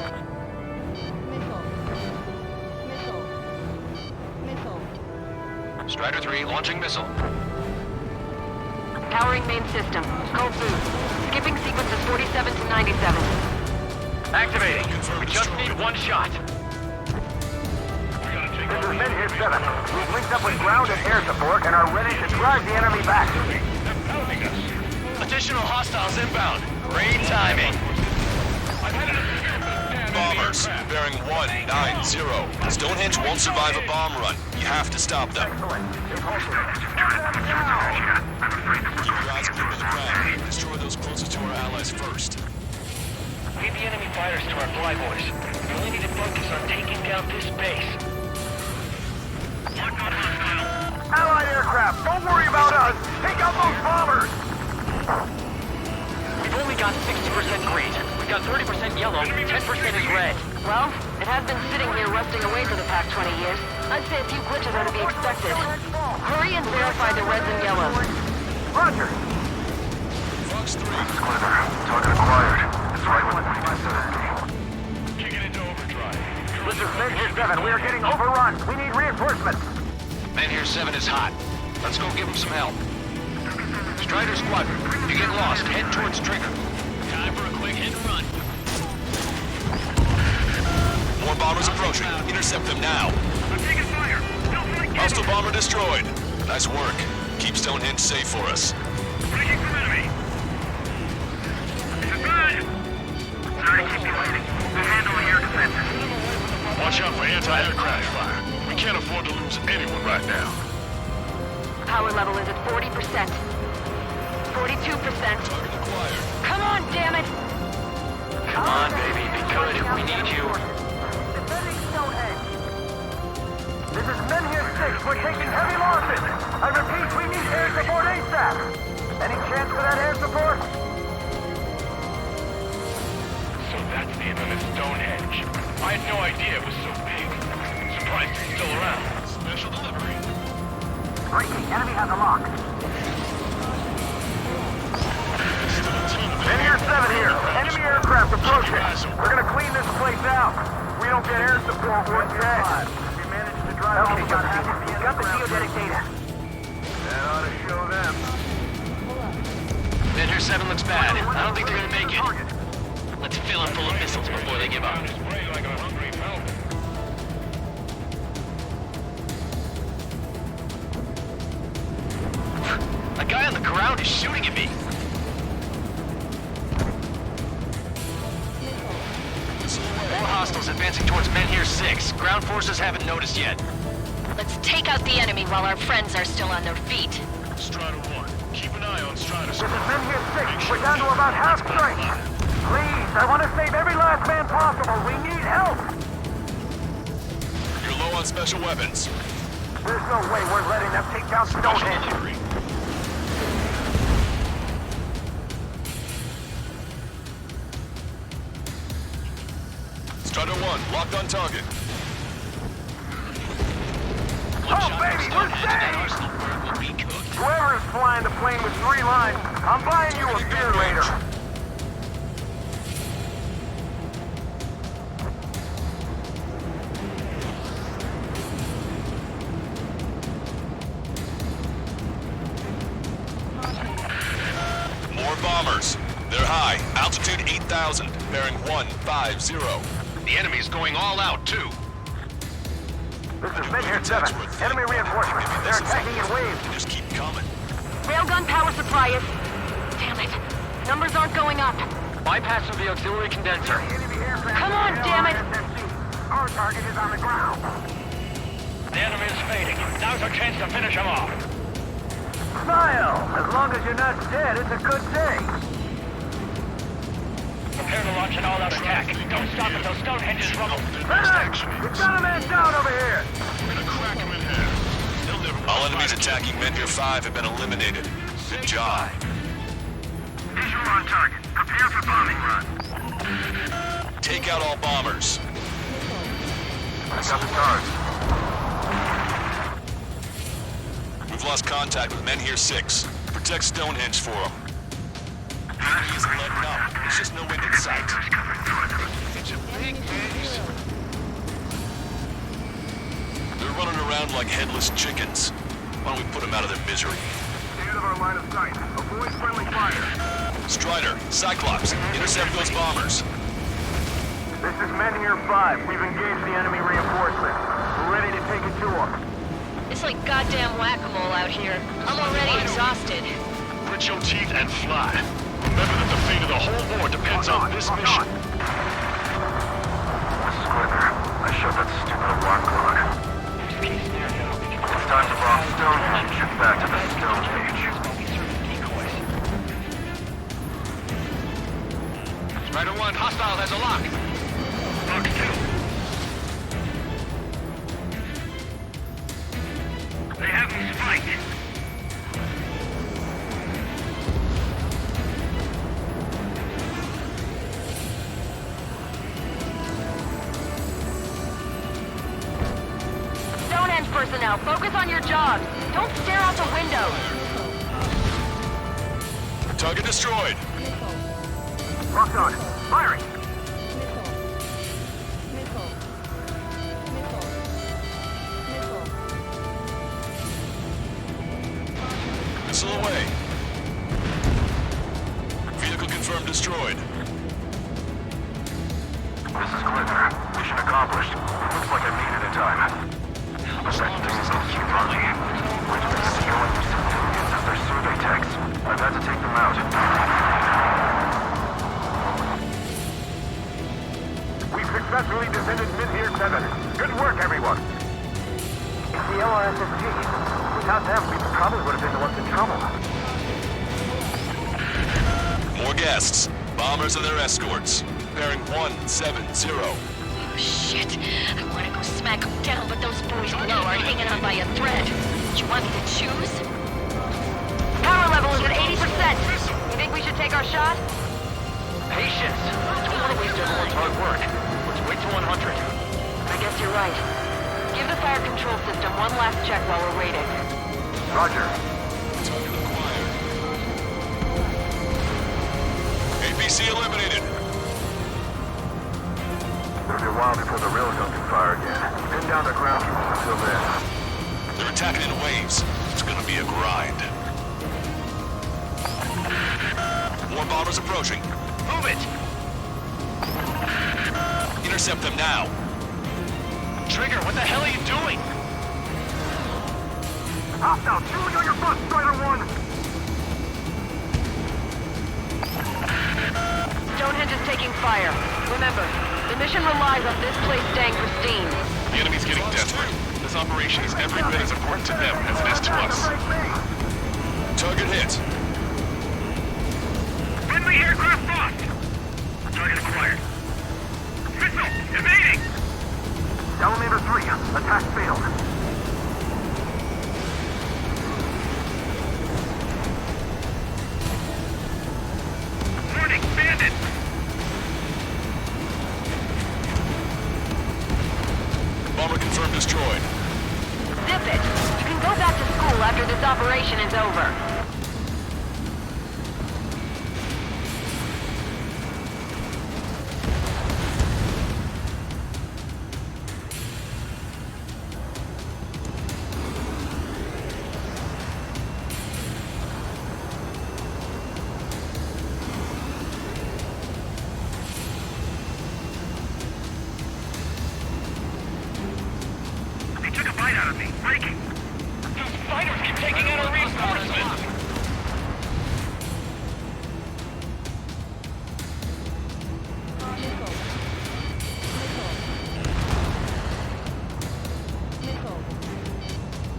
Strider 3, launching missile. Powering main system. Cold boot. Skipping sequences 47 to 97. Activating. We just need one shot. This is Menhir 7. We've linked up with ground and air support and are ready to drive the enemy back. Additional hostiles inbound. Great timing. Bombers, bearing 190. Stonehenge won't survive a bomb run. You have to stop them. Keep your eyes clear to the ground. Destroy those closest to our allies first. Lead the enemy fighters to our flyboys. We only need to focus on taking down this base. Allied aircraft, don't worry about us. Take out those bombers. We've only got 60% green. We've got 30% yellow, 10% is red. Well, it has been sitting here rusting away for the past 20 years. I'd say a few glitches are to be expected. Hurry and verify the reds and yellows. Roger. Bronx 3. Squadron, target acquired. It's right within the vicinity. Kicking into overdrive. This is Men here 7. We are getting overrun. We need reinforcements. Man here 7 is hot. Let's go give him some help. Strider Squadron, you get lost, head towards Trigger. Time for a quick hit and run. More bombers approaching. Intercept them now. I'm taking fire. Still flanking. Hostile bomber destroyed. Nice work. Keep Stonehenge safe for us. Breaking from enemy. This is good. Sorry to keep you waiting. We'll handle the air defenses. Watch out for anti-aircraft fire. We can't afford to lose anyone right now. Power level is at 40%. 42%. Come on, damn it! Come on, baby, be good. We need you. Defending Stonehenge. This is Men here 6. We're taking heavy losses. I repeat, we need air support ASAP. Any chance for that air support? So that's the infamous Stonehenge. I had no idea it was so big. Surprised it's still around. Special delivery. Breaking. Enemy has a lock. Men here 7 here. Enemy aircraft approaching. We're gonna clean this place out. We don't get air support, we're dead. We managed to drive over got the geodetic data. That ought to show them. Man here 7 looks bad. I don't think they're gonna make it. Let's fill them full of missiles before they give up. Like a hungry falcon. A guy on the ground is shooting at me. More hostiles advancing towards Men here 6. Ground forces haven't noticed yet. Let's take out the enemy while our friends are still on their feet. Strider 1, keep an eye on Strider This is Squad. Men here 6. We're down to about half strength. Please, I want to save every last man possible. We need help. You're low on special weapons. There's no way we're letting them take down Stonehenge. Strider 1, locked on target. Oh, baby, we're saved! Whoever is flying the plane with 3 lines, I'm buying you a beer later. More bombers. They're high. Altitude 8,000. Bearing 150. The enemy's going all out, too. This is Men here 7. Enemy reinforcements. They're attacking in waves. Just keep coming. Railgun power supply is... Damn it. Numbers aren't going up. Bypassing the auxiliary condenser. Come on, damn it! Our target is on the ground. The enemy is fading. Now's our chance to finish him off. Smile! As long as you're not dead, it's a good thing. Prepare to launch an all-out attack. Don't stop until Stonehenge is rubble. Max! We've got a man down over here! We're gonna crack him in half. They'll never All enemies attacking Men here 5 have been eliminated. Good job. Visual on target. Prepare for bombing run. Take out all bombers. I got the charge. We've lost contact with Men here 6. Protect Stonehenge for them. The enemy isn't letting up. There's just no end in sight. It's a big base. They're running around like headless chickens. Why don't we put them out of their misery? Stay out of our line of sight. Avoid friendly fire. Strider, Cyclops, intercept those bombers. This is Men here 5. We've engaged the enemy reinforcements. We're ready to take it to them. It's like goddamn whack-a-mole out here. I'm already exhausted. Grit your teeth and fly. Remember that the fate of the whole war depends on this mission. Squidder, I showed that stupid alarm clock. It's time to bomb Stonehenge and shift back to the Stone Age. Strider 1, hostile has a lock. Lock 2. They have me spiked. Stonehenge personnel, focus on your jobs. Don't stare out the window. Target destroyed. Missile. Locked on. Firing. Missile. Missile. Missile. Missile. Missile away. Vehicle confirmed destroyed. This is Glitter. Mission accomplished. Looks like I made it in time. But that thing is gonna keep launching. Where do they see all of these civilians as their survey techs? I've had to take them out. We successfully defended Mid-Here 7. Good work, everyone. If the LRSSG, without them, we probably would have been the ones in trouble. More guests. Bombers and their escorts. Bearing 170. Oh, shit. I want to go smack them down, but those boys below are hanging on by a thread. You want me to choose? Power level is at 80%. You think we should take our shot? Patience. Don't want to waste everyone's hard work. Let's wait till 100. I guess you're right. Give the fire control system one last check while we're waiting. Roger. Target acquired. APC eliminated. It'll be a while before the railgun can fire again. Pin down the ground troops until then. They're attacking in waves. It's gonna be a grind. More bombers approaching. Move it! Intercept them now. Trigger, what the hell are you doing? Hostile shooting on your bus, Strider 1! Stonehenge is taking fire. Remember, the mission relies on this place staying pristine. The enemy's getting desperate. This operation is every bit as important to them as it is to us. Target hit. Friendly aircraft lost. Target acquired. Missile evading. Salamander 3, attack failed. Warning, bandit. Bomber confirmed destroyed. Zip it! You can go back to school after this operation is over. They took a bite out of me. Breaking. Those fighters keep taking out our reinforcements! Missile.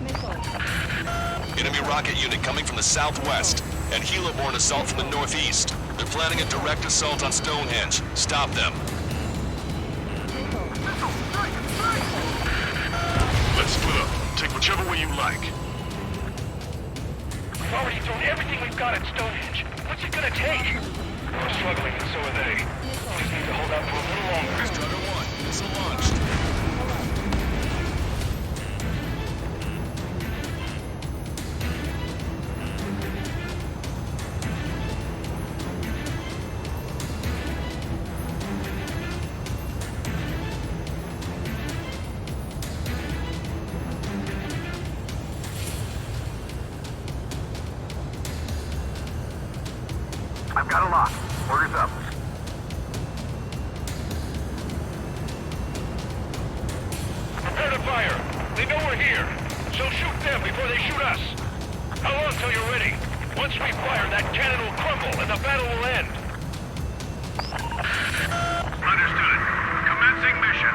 Missile. Missile. Enemy rocket unit coming from the southwest, and helo-borne assault from the northeast. They're planning a direct assault on Stonehenge. Stop them. Let's split up. Take whichever way you like. We've already thrown everything we've got at Stonehenge. What's it gonna take? We're struggling, and so are they. Just need to hold out for a little longer. Strider 1, missile launched. I've got a lock. Orders up. Prepare to fire. They know we're here, so shoot them before they shoot us. How long till you're ready? Once we fire, that cannon will crumble and the battle will end. Understood. Commencing mission.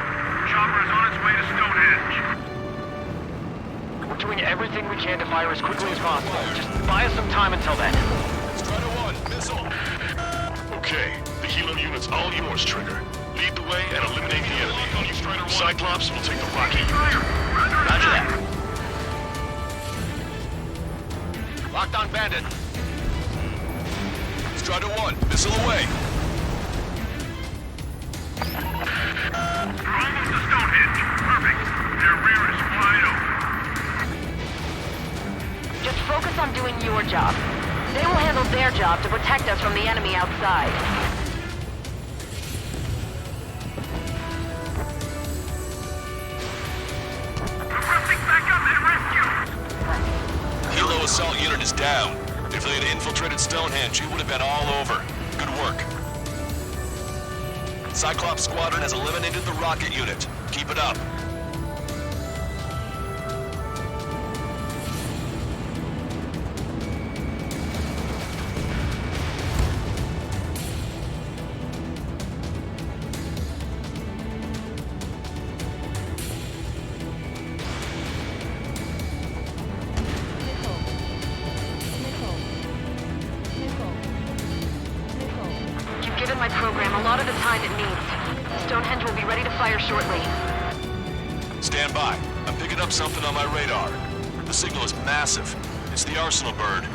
Chopper is on its way to Stonehenge. We're doing everything we can to fire as quickly as possible. Just buy us some time until then. Strider 1, missile. Okay, the helo unit's all yours, Trigger. Lead the way and eliminate the enemy. Cyclops will take the rocket unit. Roger that. Locked on bandit. Strider 1, missile away. They're almost to Stonehenge. Perfect. Their rear is wide open. Just focus on doing your job. They will handle their job to protect us from the enemy outside. Requesting backup and rescue! Hilo assault unit is down. If they had infiltrated Stonehenge, it would have been all over. Good work. Cyclops Squadron has eliminated the rocket unit. Keep it up. You've given my program a lot of the time it needs. Stonehenge will be ready to fire shortly. Stand by. I'm picking up something on my radar. The signal is massive. It's the Arsenal bird.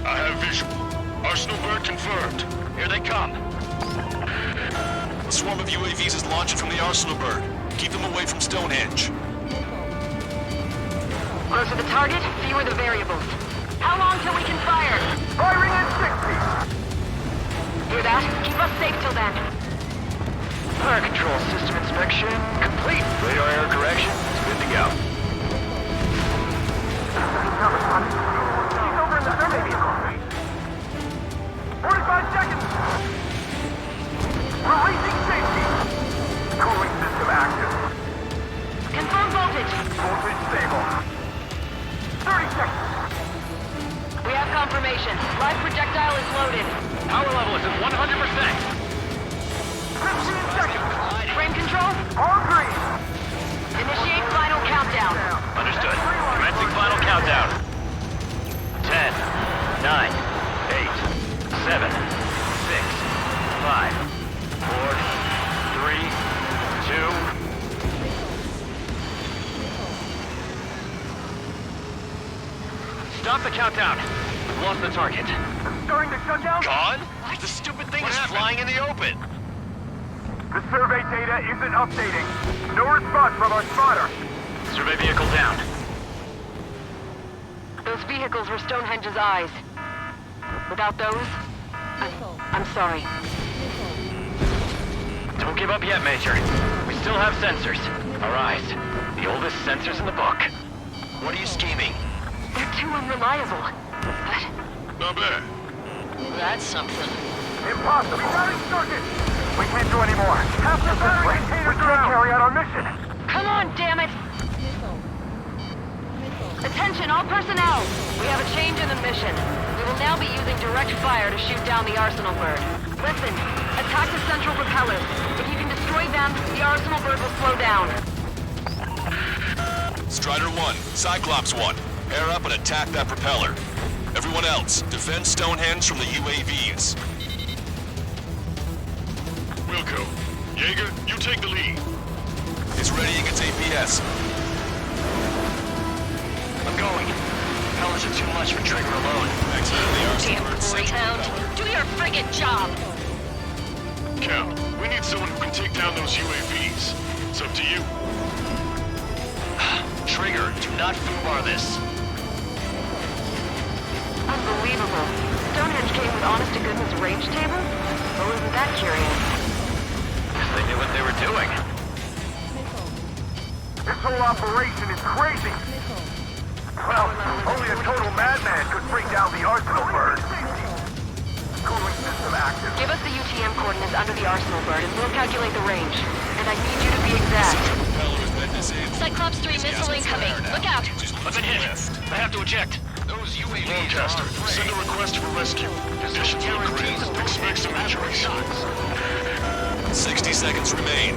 I have visual. Arsenal bird confirmed. Here they come. A swarm of UAVs is launching from the Arsenal bird. Keep them away from Stonehenge. Closer the target, fewer the variables. How long till we can fire? Firing at 60! Hear that? Keep us safe till then. Fire control system inspection complete. Radar error correction is good to go. He's over in the survey vehicle. 45 seconds! Releasing safety! Cooling system active. Confirm voltage. Voltage stable. 30 seconds! We have confirmation. Live projectile is loaded. Power level is at 100%. 15 seconds! Frame control? All green! Initiate final countdown. Understood. Commencing final countdown. 10, 9, 8, 7, 6, 5, 4, 3, 2. Stop the countdown. We've lost the target. Starting to shut down? Gone? The stupid thing is flying in the open. The survey data isn't updating. No response from our spotter. Survey vehicle down. Those vehicles were Stonehenge's eyes. Without those, I'm sorry. Don't give up yet, Major. We still have sensors. Our eyes. The oldest sensors in the book. What are you scheming? They're too unreliable. But Not bad. That's something. Impossible. Rerouting circuit. We can't do any more. Half the battery containers are out. Carry out our mission. come on, damn it! Attention, all personnel! We have a change in the mission. We will now be using direct fire to shoot down the Arsenal bird. Listen, attack the central propellers. If you can destroy them, the Arsenal bird will slow down. Strider 1, Cyclops 1, pair up and attack that propeller. Everyone else, defend Stonehenge from the UAVs. Wilco. Jaeger, you take the lead. It's readying its APS. I'm going. Propellers are too much for Trigger alone. Accidentally Damn Arsenal bird central Greyhound. propeller. Do your friggin' job! Cal, we need someone who can take down those UAVs. It's up to you. Trigger, do not foobar this. Unbelievable. Stonehenge came with honest-to-goodness range table? Well, isn't that curious? Guess they knew what they were doing. This whole operation is crazy. Well, only a total madman could bring down the Arsenal bird. Cooling system active. Give us the UTM coordinates under the Arsenal bird and we'll calculate the range. And I need you to be exact. Central propeller has been disabled. Cyclops 3 It's missile gasping for incoming. air now. Look out! She's I've been hit. I have to eject. Those UAVs Lancaster, are send a request for rescue. Conditions look grim. Expect some injuries. 60 seconds remain.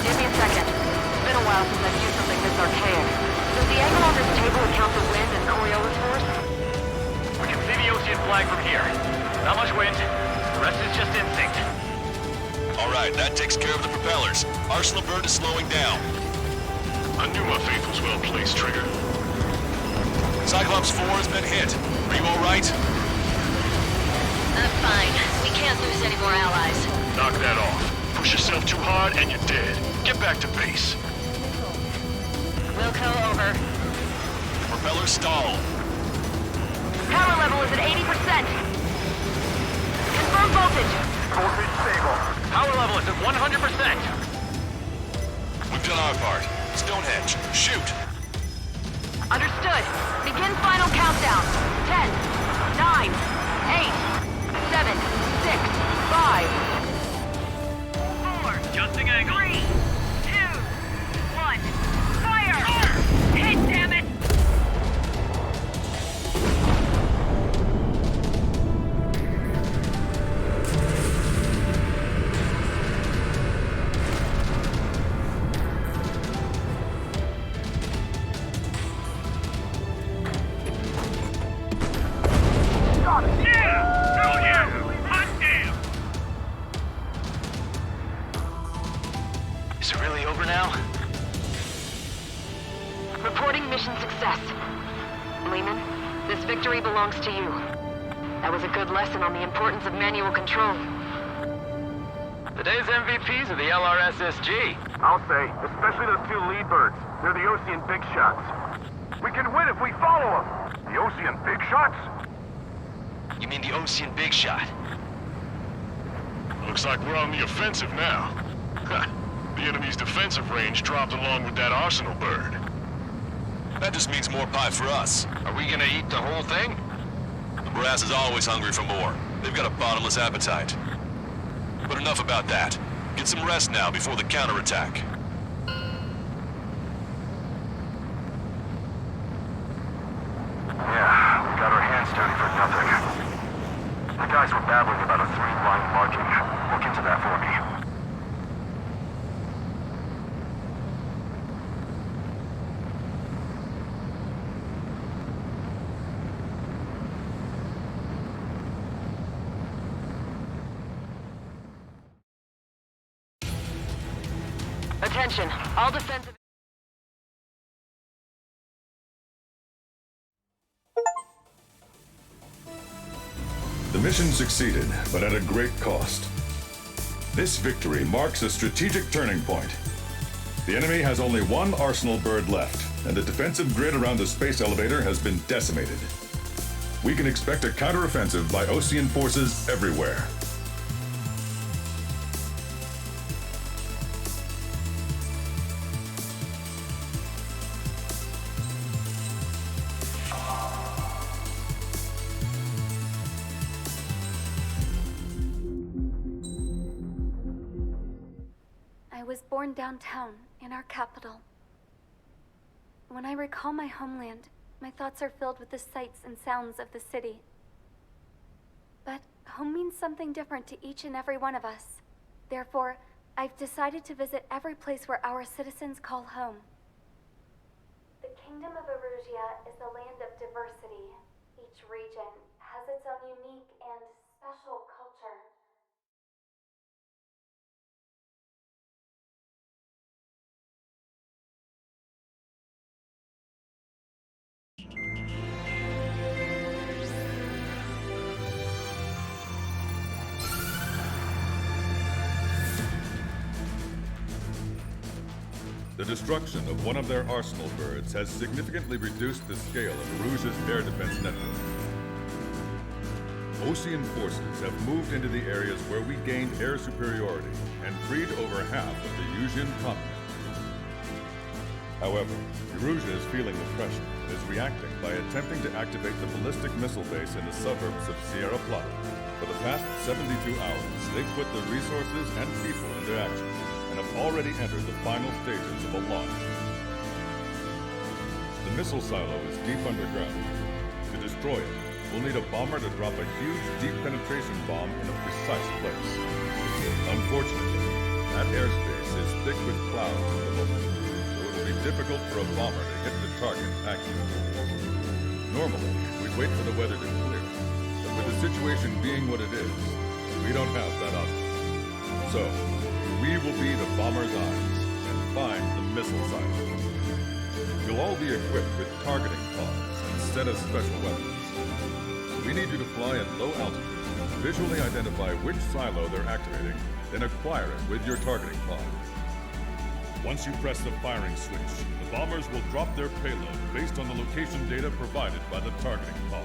Give me a second. It's been a while since I've used something this archaic. Does the angle on this table account for wind and Coriolis force? We can see the ocean flag from here. Not much wind. The rest is just instinct. All right, that takes care of the propellers. Arsenal bird is slowing down. I knew my faith was well placed, Trigger. Cyclops 4 has been hit. Are you all right? I'm fine. We can't lose any more allies. Knock that off. Push yourself too hard and you're dead. Get back to base. Wilco, over. Propeller stalled. Power level is at 80%. Confirm voltage. Voltage stable. Power level is at 100%. We've done our part. Stonehenge, shoot! Understood. Begin final countdown. 10, 9, 8, 7, 6, 5, 4, Adjusting angle. 3, 2, 1. Fire! Hit, damn it! Yeah! Oh yeah! Hot damn! Is it really over now? Reporting mission success. Lehman, this victory belongs to you. That was a good lesson on the importance of manual control. Today's MVPs are the LRSSG. I'll say, especially those two lead birds. They're the Ocean big shots. We can win if we follow them. The Ocean big shots? You mean the Ocean Big Shot? Looks like we're on the offensive now. The enemy's defensive range dropped along with that Arsenal bird. That just means more pie for us. Are we gonna eat the whole thing? The brass is always hungry for more. They've got a bottomless appetite. But enough about that. Get some rest now before the counterattack. Yeah, we got our hands dirty for nothing. The guys were babbling about a 3-line marking. Look into that for me. Attention, all defensive... The mission succeeded, but at a great cost. This victory marks a strategic turning point. The enemy has only one Arsenal bird left, and the defensive grid around the space elevator has been decimated. We can expect a counteroffensive by Ocean forces everywhere. I was born downtown, in our capital. When I recall my homeland, my thoughts are filled with the sights and sounds of the city. But home means something different to each and every one of us. Therefore, I've decided to visit every place where our citizens call home. The Kingdom of Erusia is a land of diversity. Each region has its own unique and special culture. The destruction of one of their Arsenal birds has significantly reduced the scale of Rouge's air defense network. Ocean forces have moved into the areas where we gained air superiority and freed over half of the Yuuzhan continent. However, Rouge is feeling the pressure and is reacting by attempting to activate the ballistic missile base in the suburbs of Sierra Plata. For the past 72 hours, they've put the resources and people into action and have already entered the final stages of a launch. The missile silo is deep underground. To destroy it, we'll need a bomber to drop a huge deep penetration bomb in a precise place. Unfortunately, that airspace is thick with clouds at the moment, so it will be difficult for a bomber to hit the target accurately. Normally, we'd wait for the weather to clear, but with the situation being what it is, we don't have that option. So, we will be the bomber's eyes and find the missile silo. You'll all be equipped with targeting pods and a set of special weapons. We need you to fly at low altitude, visually identify which silo they're activating, then acquire it with your targeting pod. Once you press the firing switch, the bombers will drop their payload based on the location data provided by the targeting pod.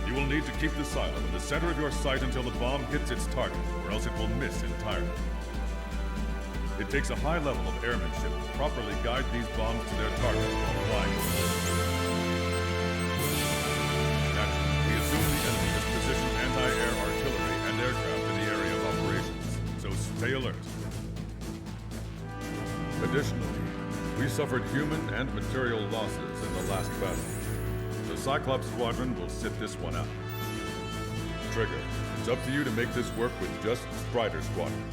You will need to keep the silo in the center of your sight until the bomb hits its target, or else it will miss entirely. It takes a high level of airmanship to properly guide these bombs to their target while flying. Naturally, we assume the enemy has positioned anti-air artillery and aircraft in the area of operations, so stay alert. Additionally, we suffered human and material losses in the last battle. The Cyclops Squadron will sit this one out. Trigger, it's up to you to make this work with just Strider Squadron.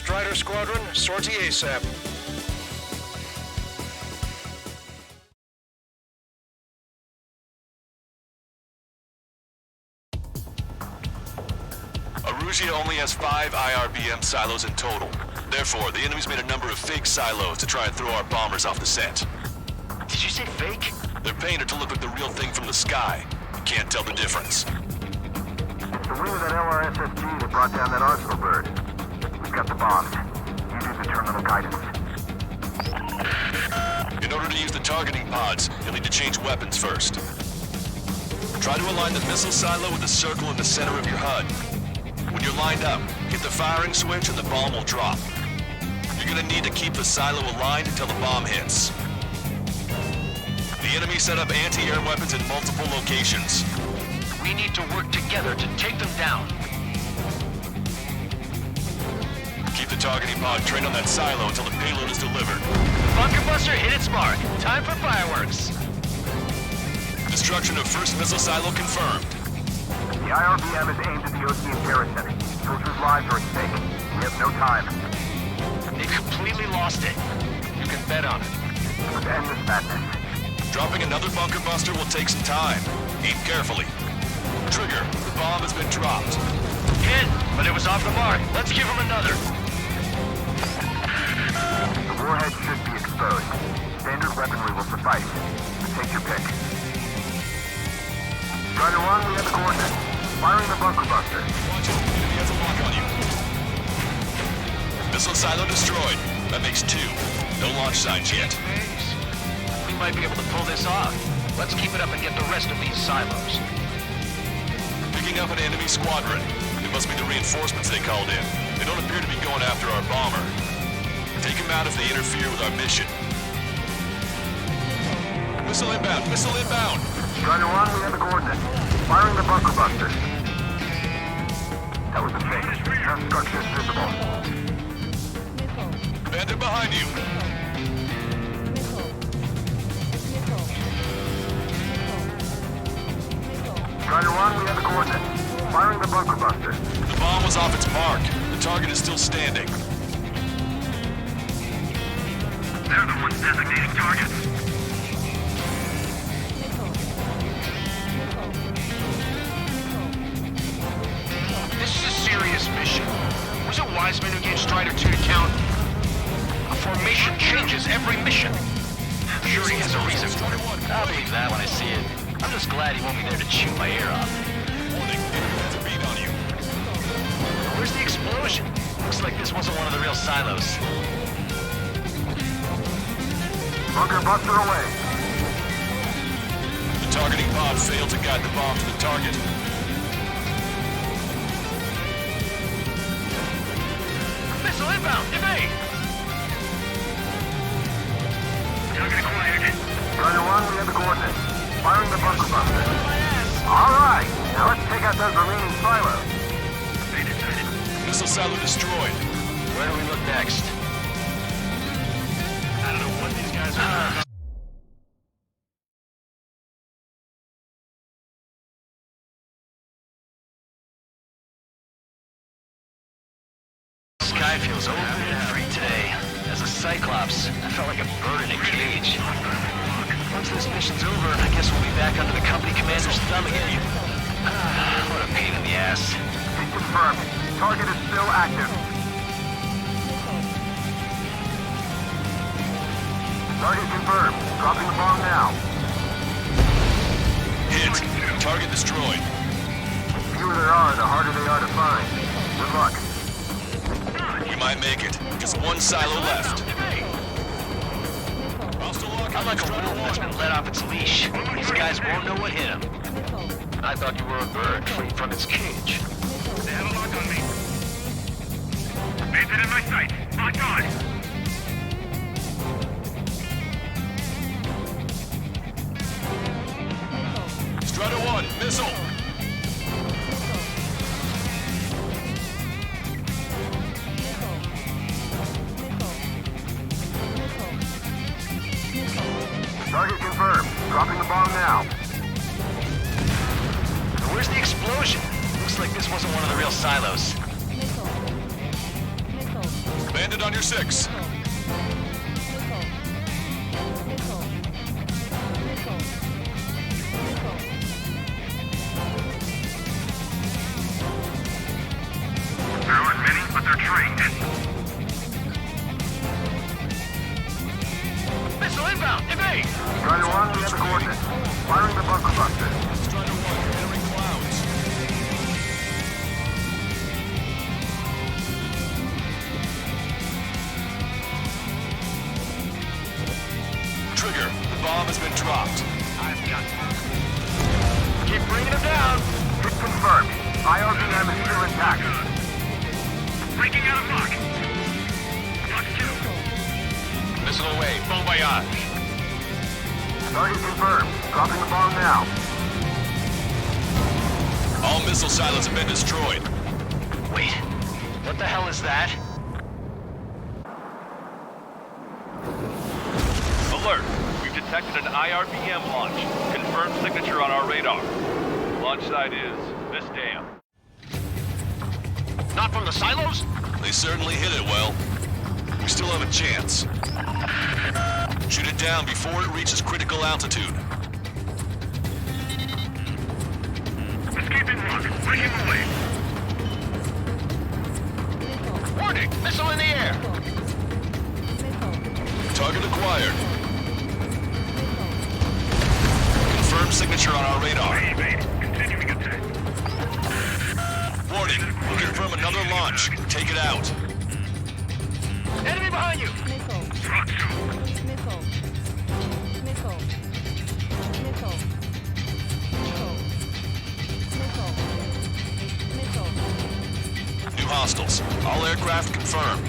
Strider Squadron, sortie ASAP. Arusia only has 5 IRBM silos in total. Therefore, the enemy's made a number of fake silos to try and throw our bombers off the scent. Did you say fake? They're painted to look like the real thing from the sky. You can't tell the difference. It's the wing of that LRSSG that brought down that Arsenal bird. We've got the bombs. You do the terminal guidance. In order to use the targeting pods, you'll need to change weapons first. Try to align the missile silo with the circle in the center of your HUD. When you're lined up, hit the firing switch and the bomb will drop. You're gonna need to keep the silo aligned until the bomb hits. The enemy set up anti-air weapons in multiple locations. We need to work together to take them down. Keep the targeting pod trained on that silo until the payload is delivered. Bunker buster hit its mark. Time for fireworks. Destruction of first missile silo confirmed. The IRBM is aimed at the Ocean Terror Center. Soldiers' lives are at stake. We have no time. They completely lost it. You can bet on it. Let's end this madness. Dropping another bunker buster will take some time. Aim carefully. Trigger, the bomb has been dropped. Hit, but it was off the mark. Let's give him another. The warhead should be exposed. Standard weaponry will suffice. Take your pick. Strider 1, we have the coordinates. Firing the bunker buster. Watch it. Enemy has a lock on you. Missile silo destroyed. That makes 2. No launch signs yet. We might be able to pull this off. Let's keep it up and get the rest of these silos. Picking up an enemy squadron. It must be the reinforcements they called in. They don't appear to be going after our bomber. Take them out if they interfere with our mission. Missile inbound! Missile inbound! Strider 1, we have the coordinates. Firing the bunker buster. That was a fake. No structures visible. Bandit behind you! Strider 1, we have the coordinates. Firing the bunker buster. The bomb was off its mark. The target is still standing. They're the ones designating targets. This is a serious mission. Was it Wiseman who gave Strider 2 to count? A formation changes every mission. I'm sure he has a reason for it. I'll believe that when I see it. I'm just glad he won't be there to chew my ear off. Warning, enemy has a beat on you. Where's the explosion? Looks like this wasn't one of the real silos. Bunker buster away. The targeting pod failed to guide the bomb to the target. Missile inbound! Evade! Target acquired. Strider 1, we have the coordinates. Firing the bunker buster. All right, now let's take out those remaining silos. Missile silo destroyed. Where do we look next? I don't know what these guys are. Sky feels open and free today. As a Cyclops, I felt like a bird in a cage. Once this mission's over, I guess we'll be back under the company commander's thumb again. What a pain in the ass. Confirmed. Target is still active. Target confirmed. Dropping the bomb now. Hit. Target destroyed. The fewer there are, the harder they are to find. Good luck. We might make it. Just one silo left. I'm like a wolf that's been let off its leash. These guys won't know what hit them. I thought you were a bird free from its cage. They have a lock on me. Bandit in my sight. Locked on. Strider 1, missile! Target confirmed. Dropping the bomb now. Where's the explosion? Looks like this wasn't one of the real silos. Put on your 6. Missile. Missile. Missile. Missile. There aren't many, but they're trained. Missile inbound! Evade! Strider 1, we have the coordinates. Firing the bunker buster. Strider 1, you're entering clouds. Trigger, the bomb has been dropped. I've got it. Keep bringing them down! Hit confirmed. IRBM is still intact. Breaking out of lock. Lock 2. Missile away. Bon voyage. Target confirmed. Dropping the bomb now. All missile silos have been destroyed. Wait. What the hell is that? Alert! We've detected an IRBM launch. Confirmed signature on our radar. Launch site is this dam. Not from the silos? They certainly hit it well. We still have a chance. Shoot it down before it reaches critical altitude. Escaping lock. Bring him away. Warning! Missile in the air! Target acquired. Confirmed signature on our radar. Evade. Continuing attack. Warning, we'll confirm another launch. Take it out. Enemy behind you! Missile. Lock 2. Missile. Missile. Missile. Missile. Missile. New hostiles. All aircraft confirmed.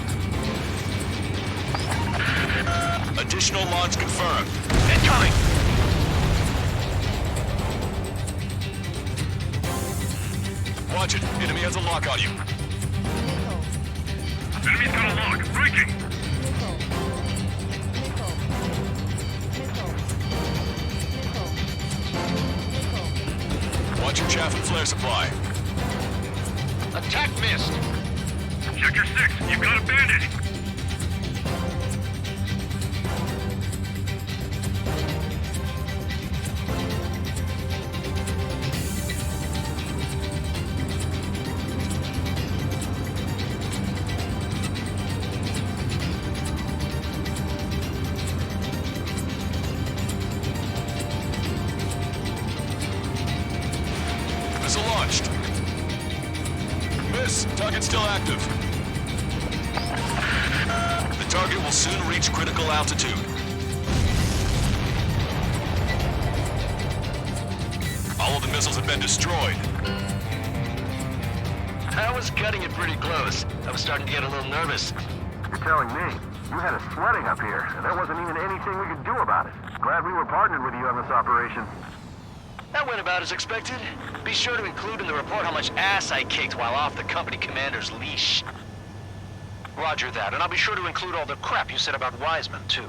Additional launch confirmed. Incoming! Watch it. Enemy has a lock on you. Enemy's got a lock. Breaking. Missile. Missile. Missile. Missile. Watch your chaff and flare supply. Attack missed! Sector 6, you've got a bandit. Missile launched. Miss, target still active. The target will soon reach critical altitude. All of the missiles have been destroyed. I was cutting it pretty close. I was starting to get a little nervous. You're telling me you had us sweating up here, and there wasn't even anything we could do about it. Glad we were partnered with you on this operation. That went about as expected. Be sure to include in the report how much ass I kicked while off the company commander's leash. Roger that, and I'll be sure to include all the crap you said about Wiseman, too.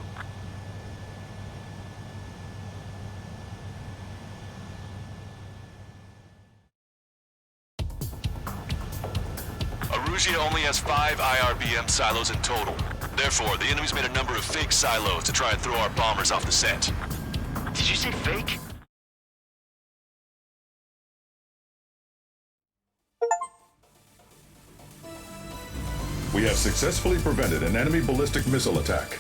Arusia only has 5 IRBM silos in total. Therefore, the enemy's made a number of fake silos to try and throw our bombers off the scent. Did you say fake? We have successfully prevented an enemy ballistic missile attack.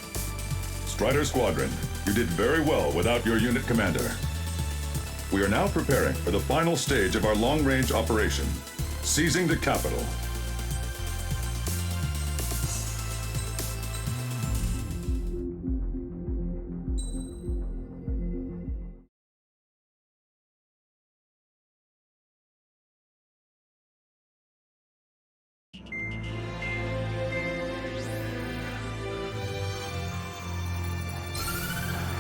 Strider Squadron, you did very well without your unit commander. We are now preparing for the final stage of our long-range operation, seizing the capital.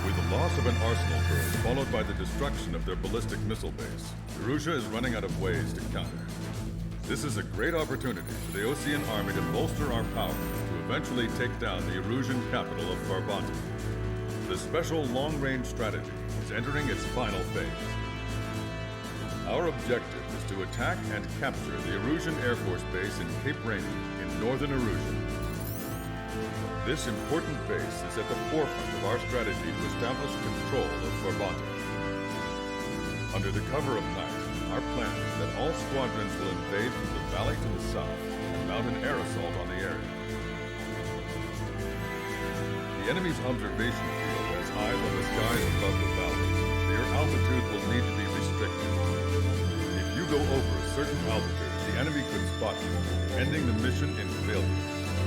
With the loss of an arsenal bird followed by the destruction of their ballistic missile base, Erusia is running out of ways to counter. This is a great opportunity for the Osean army to bolster our power to eventually take down the Erusian capital of Farbanti. The special long-range strategy is entering its final phase. Our objective is to attack and capture the Erusian Air Force Base in Cape Rainy in northern Erusia. This important base is at the forefront of our strategy to establish control of Forbanta. Under the cover of night, our plan is that all squadrons will invade from the valley to the south and mount an air assault on the area. The enemy's observation field has eyes on the skies above the valley, so your altitude will need to be restricted. If you go over a certain altitude, the enemy could spot you, ending the mission in failure.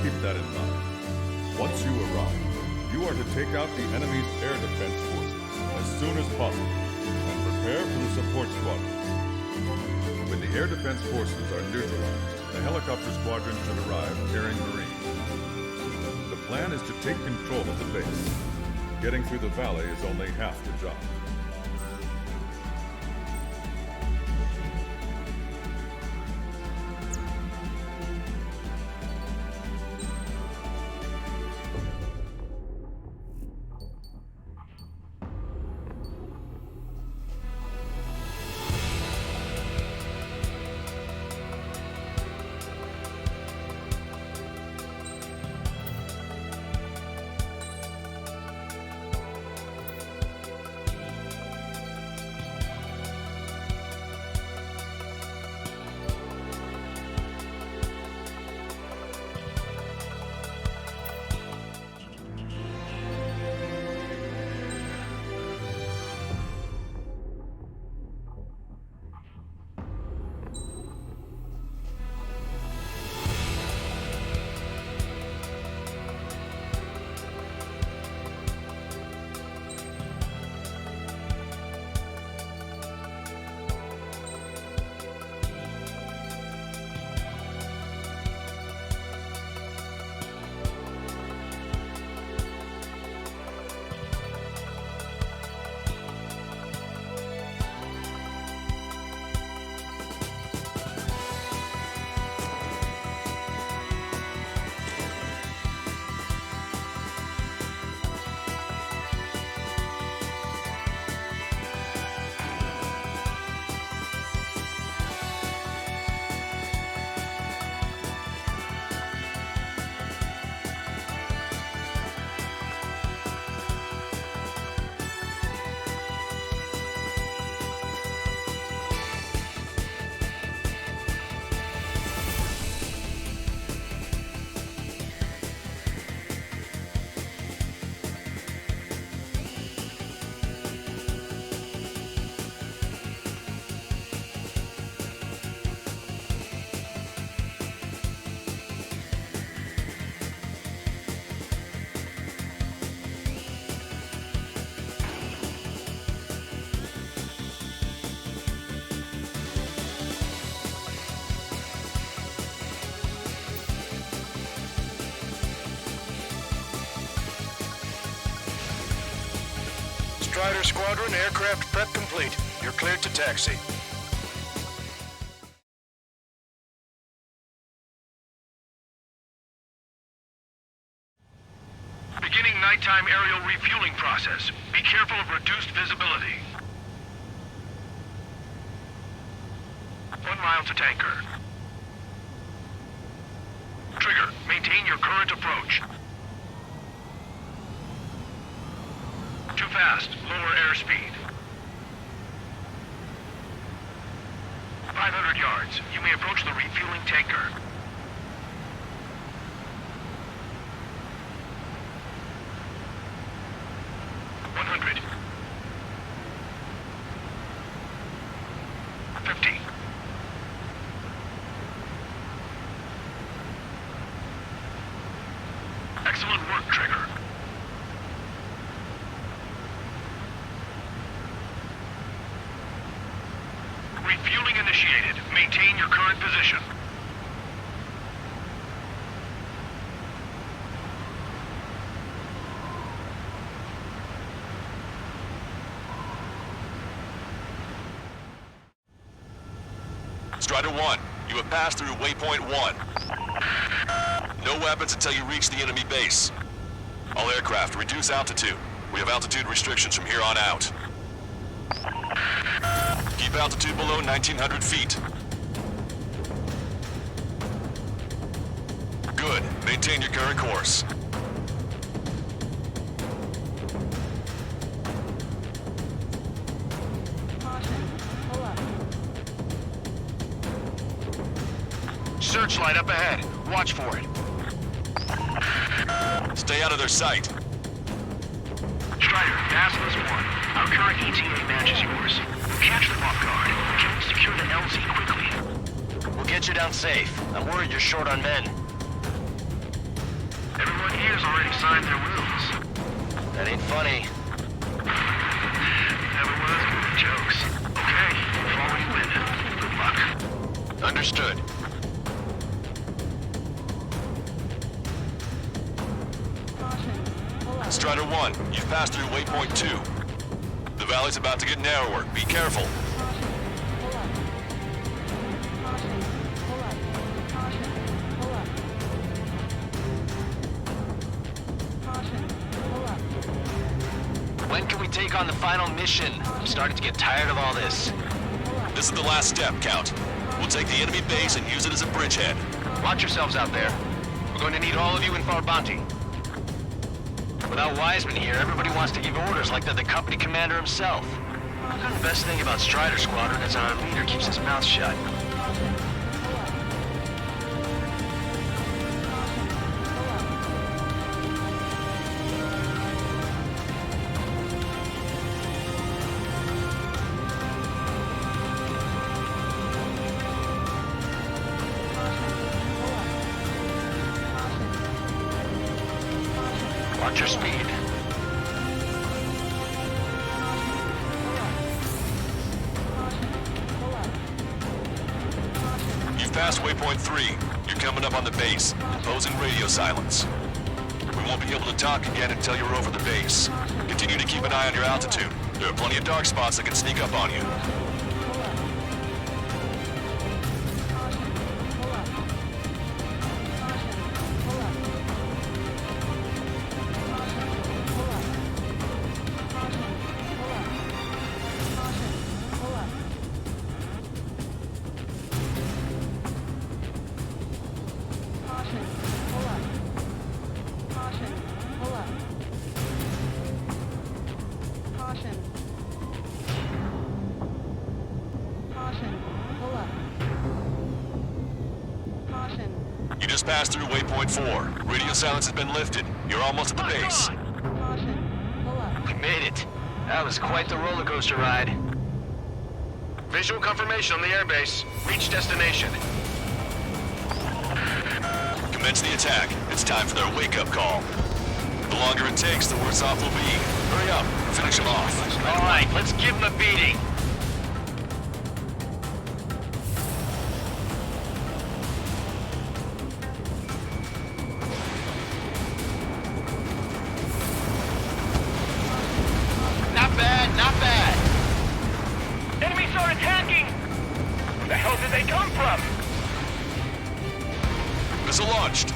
Keep that in mind. Once you arrive, you are to take out the enemy's air defense forces as soon as possible and prepare for the support squadrons. When the air defense forces are neutralized, the helicopter squadron should arrive carrying Marines. The plan is to take control of the base. Getting through the valley is only half the job. Strider Squadron, aircraft prep complete. You're cleared to taxi. Beginning nighttime aerial refueling process. Be careful of reduced visibility. 1 mile to tanker. Trigger, maintain your current approach. Too fast. Lower airspeed. 500 yards. You may approach the refueling tanker. $100. 50. Excellent work, Trigger. Refueling initiated. Maintain your current position. Strider 1, you have passed through waypoint 1. No weapons until you reach the enemy base. All aircraft, reduce altitude. We have altitude restrictions from here on out. Keep altitude below 1,900 feet. Good. Maintain your current course. Searchlight up ahead. Watch for it. Stay out of their sight. Strider, Basilisk 1. Our current ETA matches yours. We'll catch them off guard. Can we secure the LZ quickly? We'll get you down safe. I'm worried you're short on men. Everyone here's already signed their wills. That ain't funny. Never was good at jokes. Okay, we'll follow you in. Good luck. Understood. Strider 1, you've passed through waypoint 2. The valley's about to get narrower. Be careful. When can we take on the final mission? I'm starting to get tired of all this. This is the last step, Count. We'll take the enemy base and use it as a bridgehead. Watch yourselves out there. We're going to need all of you in Farbanti. Without Wiseman here, everybody wants to give orders like they're the company commander himself. The best thing about Strider Squadron is our leader keeps his mouth shut. Watch your speed. You've passed waypoint 3. You're coming up on the base, imposing radio silence. We won't be able to talk again until you're over the base. Continue to keep an eye on your altitude. There are plenty of dark spots that can sneak up on you. You just passed through waypoint 4. Radio silence has been lifted. You're almost at the base. We made it. That was quite the roller coaster ride. Visual confirmation on the airbase. Reach destination. Commence the attack. It's time for their wake-up call. The longer it takes, the worse off we'll be. Hurry up. Finish them off. All right, let's give them a beating. Not bad, not bad. Enemies are attacking! Where the hell did they come from? Missile launched.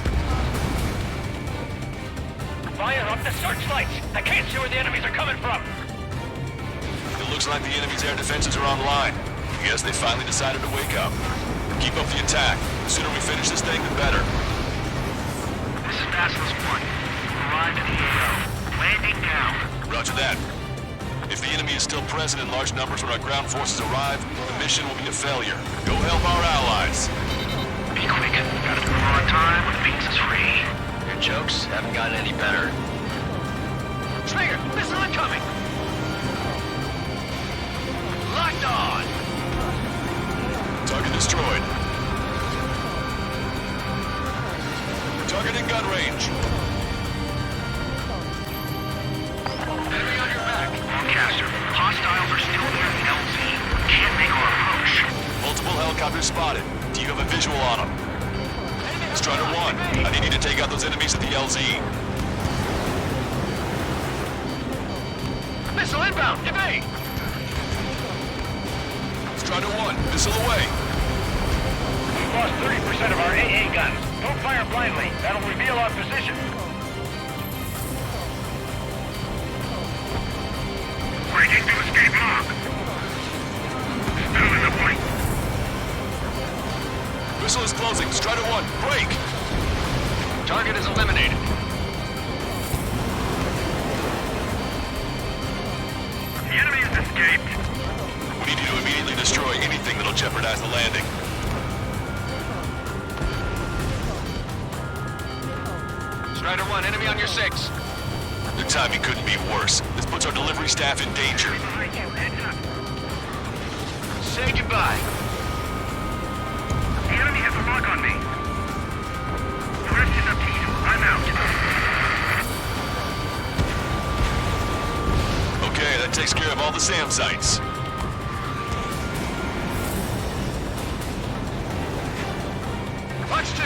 Fire up the searchlights! I can't see where the enemies are coming from! It looks like the enemy's air defenses are online. Guess they finally decided to wake up. Keep up the attack. The sooner we finish this thing, the better. This is Basilisk 1. Arrived at the AO. Landing now. Roger that. If the enemy is still present in large numbers when our ground forces arrive, the mission will be a failure. Go help our allies. Be quick. Gotta move on time when the beast is free. Your jokes haven't gotten any better. Trigger! Missile incoming! Locked on! Target destroyed. Target in gun range. Enemy on your back. Broadcaster, hostiles are still near the LZ. Can't make our approach. Multiple helicopters spotted. Do you have a visual on them? Strider 1, I need you to take out those enemies at the LZ. Missile inbound! Evade! Strider 1, missile away. We've lost 30% of our AA guns. Don't fire blindly. That'll reveal our position. Breaking to escape lock. Still in the point. Missile is closing. Strider 1, break. Target is eliminated. The enemy has escaped. We need you to immediately destroy anything that'll jeopardize the landing. Strider 1, enemy on your 6. The timing couldn't be worse. This puts our delivery staff in danger. Behind you, heads up. Say goodbye. The enemy has a lock on me. The rest is up to you. I'm out. Okay, that takes care of all the SAM sites. Watch 2.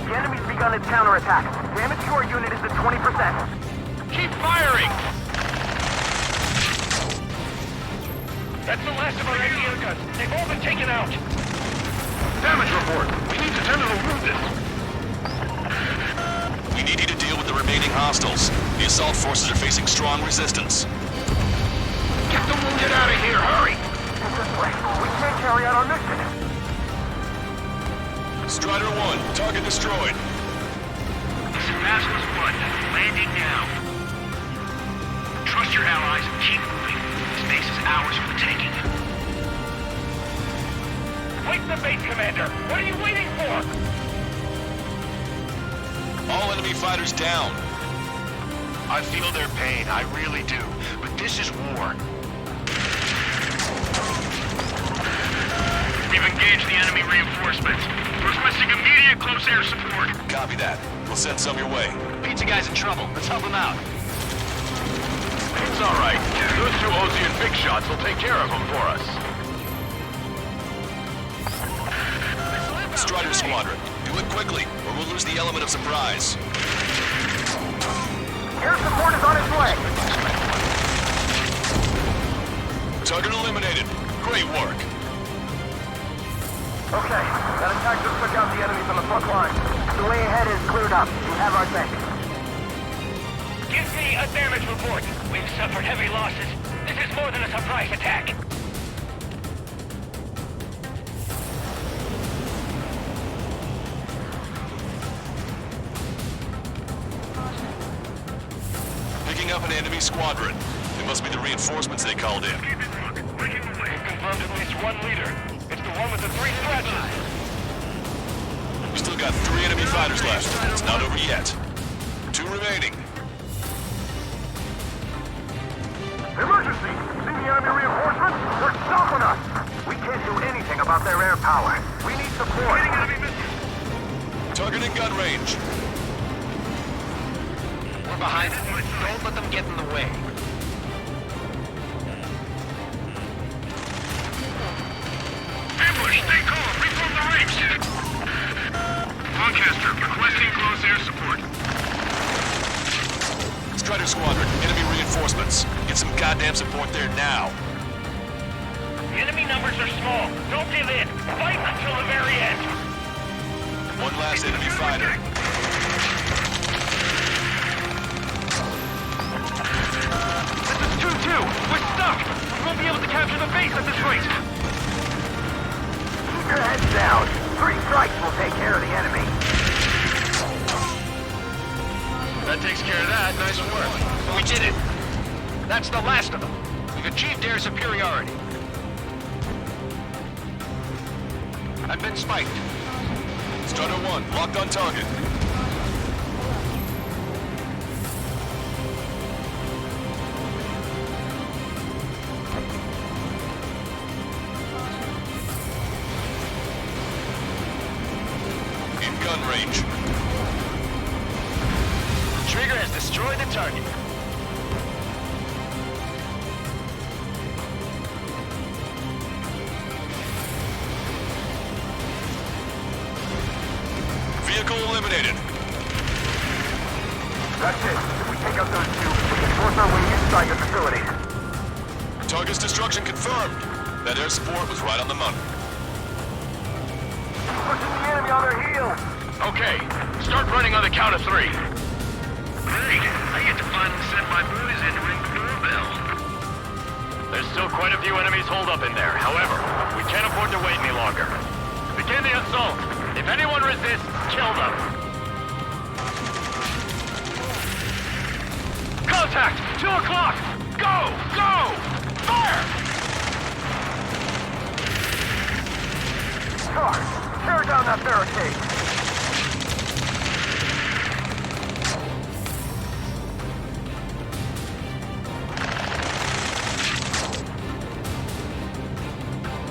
The enemy's begun its counterattack. Damage to our unit is at 20%. Keep firing! That's the last of our ADR guns. They've all been taken out. Damage report. We need to turn to remove this. We need you to deal with the remaining hostiles. The assault forces are facing strong resistance. Get the wounded out of here, hurry! This way. We can't carry out our mission. Strider 1, target destroyed. Vasquez 1, landing now. Trust your allies and keep moving. This base is ours for the taking. Wake the base commander! What are you waiting for? All enemy fighters down. I feel their pain, I really do. But this is war. We've engaged the enemy reinforcements. Requesting immediate close air support. Copy that. We'll send some your way. Pizza guy's in trouble. Let's help him out. It's all right. Those 2 Ozzy and Big Shots will take care of him for us. Strider Squadron, do it quickly, or we'll lose the element of surprise. Air support is on its way. Target eliminated. Great work. Okay, that attack just took out the enemies on the front line. The way ahead is cleared up. You have our thanks. Give me a damage report. We've suffered heavy losses. This is more than a surprise attack. Picking up an enemy squadron. It must be the reinforcements they called in. Keep it locked. Breaking away. We've confirmed at least 1 leader. It's the one with the 3 scratches. We still got 3 enemy fighters left. It's not over yet. 2 remaining. Emergency! See the enemy reinforcements? They're stopping us! We can't do anything about their air power. We need support. Target in gun range. We're behind it. Don't let them get in the way. Ambush, stay calm. Reform the ranks. Lancaster, requesting close air support. Strider Squadron, enemy reinforcements. Get some goddamn support there now. The enemy numbers are small. Don't give in. Fight until the very end. 1 last enemy fighter. This is 2-2. We're stuck. We won't be able to capture the base at this rate. Keep your heads down. 3 strikes will take care of the enemy. That takes care of that. Nice work. We did it. That's the last of them. We've achieved air superiority. I've been spiked. Strider 1, locked on target. In gun range. Trigger has destroyed the target. Vehicle eliminated. That's it. If we take out those 2, we can force our way inside the facility. Target's destruction confirmed. That air support was right on the money. Pushing the enemy on their heels. Okay, start running on the count of 3. Great. I get to finally send my boys in to ring the doorbell. There's still quite a few enemies holed up in there. However, we can't assault. If anyone resists, kill them. Contact! 2 o'clock! Go! Go! Fire! Sarge, tear down that barricade.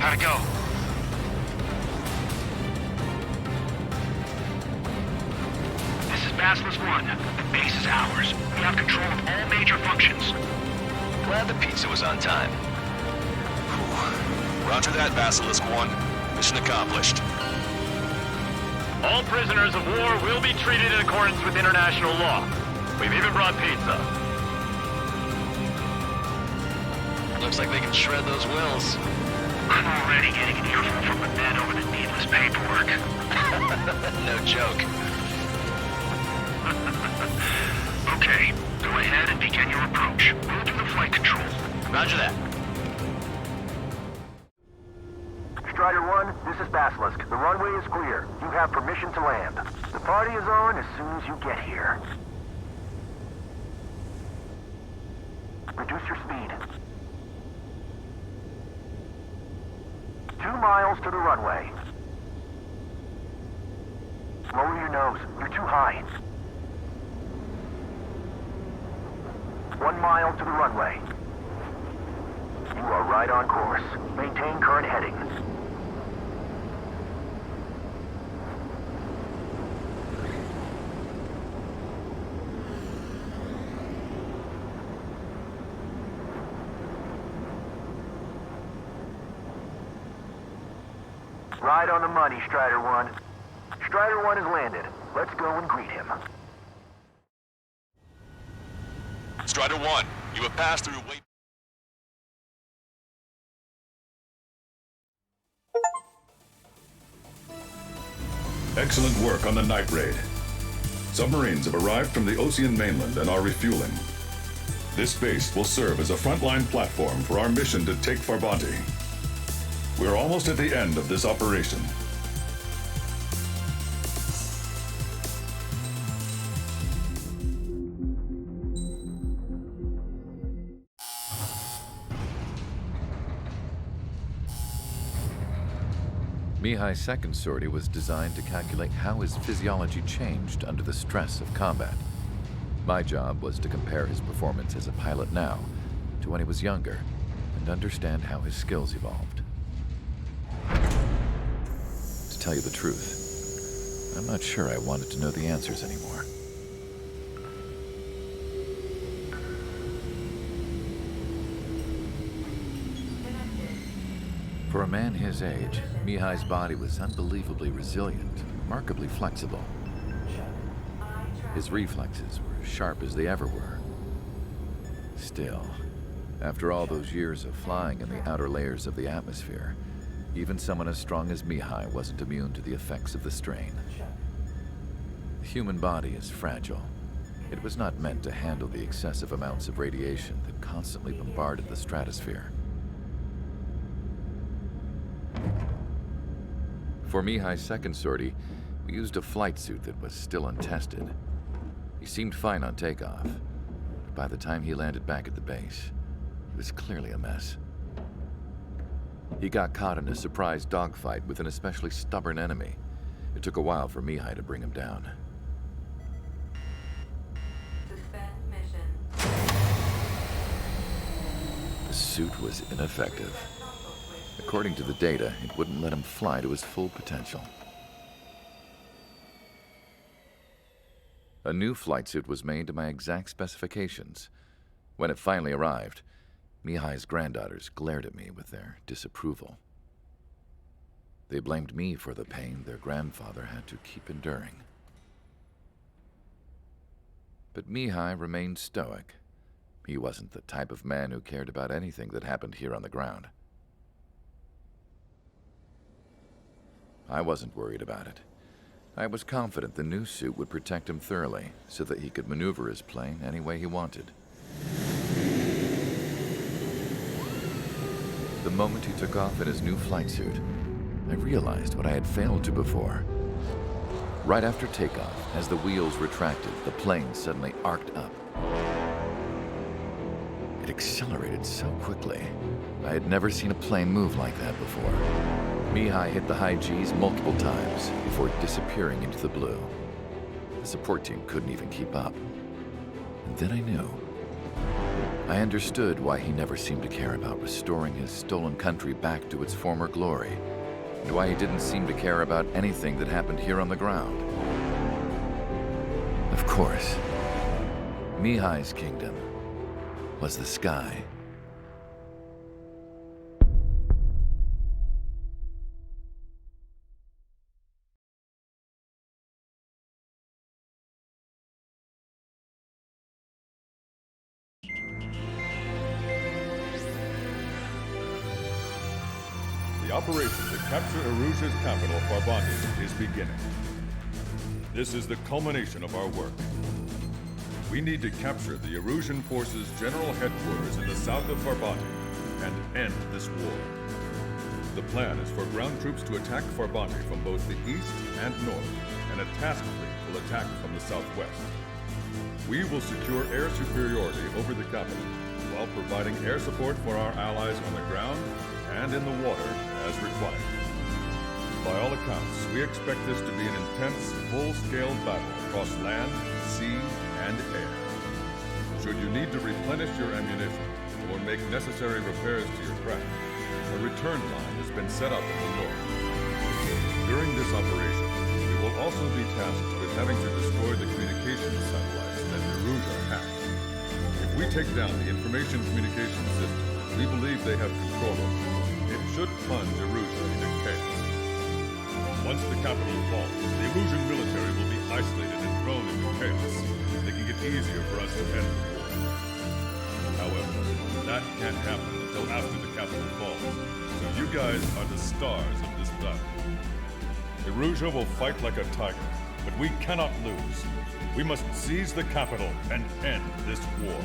How'd it go? This is Basilisk 1. The base is ours. We have control of all major functions. Glad the pizza was on time. Whew. Roger that, Basilisk 1. Mission accomplished. All prisoners of war will be treated in accordance with international law. We've even brought pizza. Looks like they can shred those wills. I'm already getting an earful from the men over the needless paperwork. No joke. Okay, go ahead and begin your approach. We'll do the flight control. Roger that. Strider 1, this is Basilisk. The runway is clear. You have permission to land. The party is on as soon as you get here. Reduce your speed. 2 miles to the runway. Lower your nose. You're too high. 1 mile to the runway. You are right on course. Maintain current heading. Right on the money, Strider 1. Strider 1 has landed. Let's go and greet him. Strider 1, you have passed through wait. Excellent work on the night raid. Submarines have arrived from the Ocean mainland and are refueling. This base will serve as a frontline platform for our mission to take Farbanti. We're almost at the end of this operation. Mihai's second sortie was designed to calculate how his physiology changed under the stress of combat. My job was to compare his performance as a pilot now to when he was younger and understand how his skills evolved. To tell you the truth, I'm not sure I wanted to know the answers anymore. For a man his age, Mihai's body was unbelievably resilient, remarkably flexible. His reflexes were as sharp as they ever were. Still, after all those years of flying in the outer layers of the atmosphere, even someone as strong as Mihai wasn't immune to the effects of the strain. The human body is fragile. It was not meant to handle the excessive amounts of radiation that constantly bombarded the stratosphere. For Mihai's second sortie, we used a flight suit that was still untested. He seemed fine on takeoff, but by the time he landed back at the base, he was clearly a mess. He got caught in a surprise dogfight with an especially stubborn enemy. It took a while for Mihai to bring him down. Suspend mission. The suit was ineffective. According to the data, it wouldn't let him fly to his full potential. A new flight suit was made to my exact specifications. When it finally arrived, Mihai's granddaughters glared at me with their disapproval. They blamed me for the pain their grandfather had to keep enduring. But Mihai remained stoic. He wasn't the type of man who cared about anything that happened here on the ground. I wasn't worried about it. I was confident the new suit would protect him thoroughly so that he could maneuver his plane any way he wanted. The moment he took off in his new flight suit, I realized what I had failed to before. Right after takeoff, as the wheels retracted, the plane suddenly arced up. It accelerated so quickly. I had never seen a plane move like that before. Mihai hit the high G's multiple times before disappearing into the blue. The support team couldn't even keep up. And then I knew. I understood why he never seemed to care about restoring his stolen country back to its former glory, and why he didn't seem to care about anything that happened here on the ground. Of course, Mihai's kingdom was the sky. The operation to capture Erusia's capital, Farbanti, is beginning. This is the culmination of our work. We need to capture the Erusian forces' general headquarters in the south of Farbanti and end this war. The plan is for ground troops to attack Farbanti from both the east and north, and a task fleet will attack from the southwest. We will secure air superiority over the capital, while providing air support for our allies on the ground and in the water as required. By all accounts, we expect this to be an intense, full-scale battle across land, sea, and air. Should you need to replenish your ammunition or make necessary repairs to your craft, a return line has been set up in the north. During this operation, we will also be tasked with having to destroy the communications satellites that Erusia hacked. If we take down the information communication system we believe they have control over, it should plunge Erusia into chaos. Once the capital falls, the Erusian military will be isolated and thrown into chaos, making it easier for us to end the war. However, that can't happen until after the capital falls, so you guys are the stars of this battle. Erusia will fight like a tiger, but we cannot lose. We must seize the capital and end this war.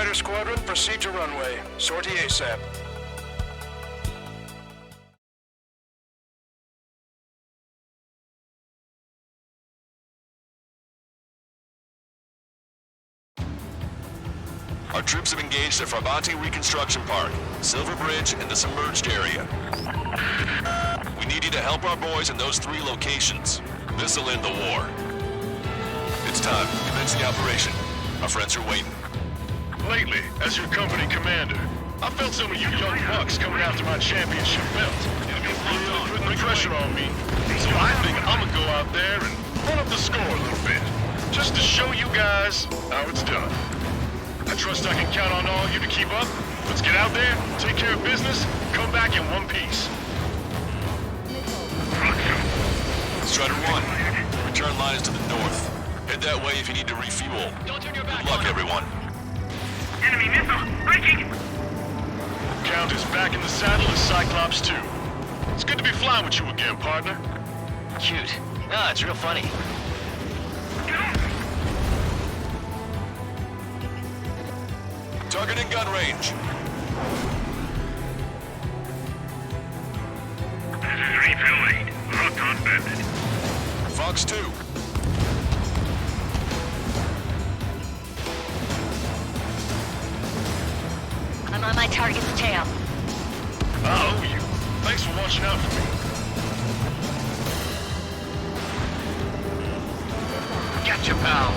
Strider Squadron, proceed to runway. Sortie ASAP. Our troops have engaged at Farbanti Reconstruction Park, Silver Bridge, and the submerged area. We need you to help our boys in those 3 locations. This'll end the war. It's time. Commence the operation. Our friends are waiting. Lately, as your company commander, I felt some of you young bucks coming after my championship belt. Really putting the pressure on me. So I think I'm gonna go out there and run up the score a little bit. Just to show you guys how it's done. I trust I can count on all you to keep up. Let's get out there, take care of business, come back in one piece. Strider 1, return line is to the north. Head that way if you need to refuel. Good luck, everyone. Enemy missile! Breaking! Count is back in the saddle as Cyclops 2. It's good to be flying with you again, partner. Cute. Ah, it's real funny. Target in gun range. This is refueling. Locked on bandit. Fox 2. I'm on my target's tail. I owe you. Thanks for watching out for me. Gotcha, pal.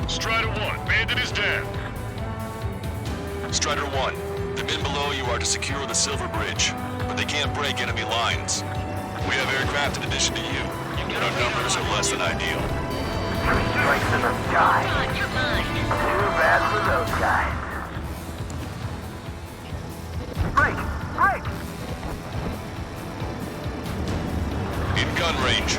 Strider 1, bandit is down. Strider 1, the men below you are to secure the Silver Bridge, but they can't break enemy lines. We have aircraft in addition to you, but our numbers are less than ideal. Strikes in the sky. You're mine. Too bad for those guys. Break! Break! In gun range.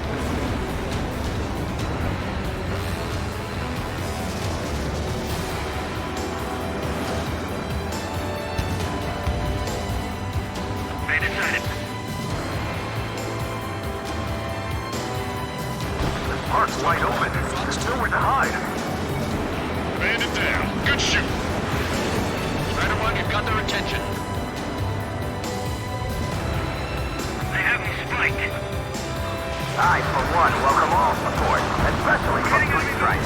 Bandit sighted. Park's wide open. There's nowhere to hide. Bandit down. Good shoot. Strider 1, you've got their attention. They have me spiked. I, for one, welcome all support, especially from Fleet Strike.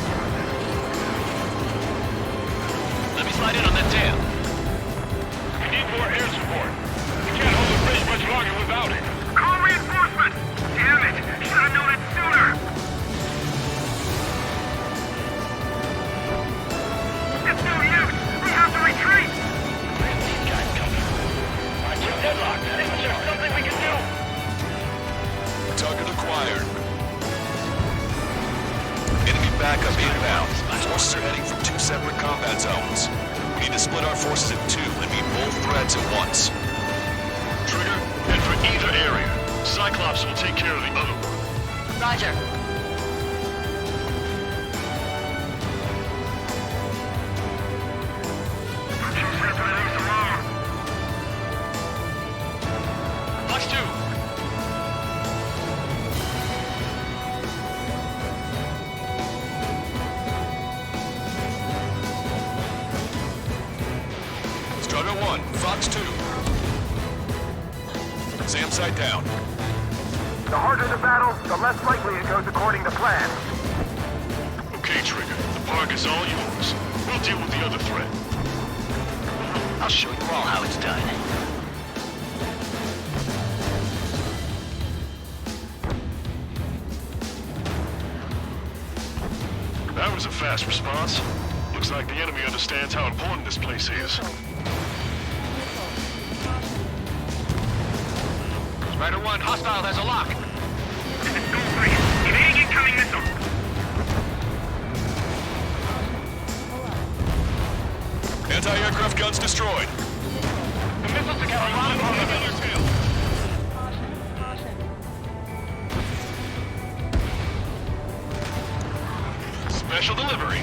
Let me slide in on that tail. We need more air support. We can't hold the bridge much longer without it. Call reinforcements! Damn it! Should have known it sooner! It's no use! We have to retreat! Where's these guys coming from? I kept deadlocked. Is there something we can do? Target acquired. Enemy backup inbound. Forces are heading from 2 separate combat zones. We need to split our forces in 2 and meet both threats at once. Trigger, head for either area. Cyclops will take care of the other one. Roger. Fox 2. Strider 1, Fox 2. SAM site down. The harder the battle, the less likely it goes according to plan. Okay, Trigger. The park is all yours. We'll deal with the other threat. I'll show you all how it's done. That was a fast response. Looks like the enemy understands how important this place is. Strider 1, hostile has a lock. Go for it! Evading incoming missile! Anti-aircraft guns destroyed. The missiles have got a lot of armament. Special delivery.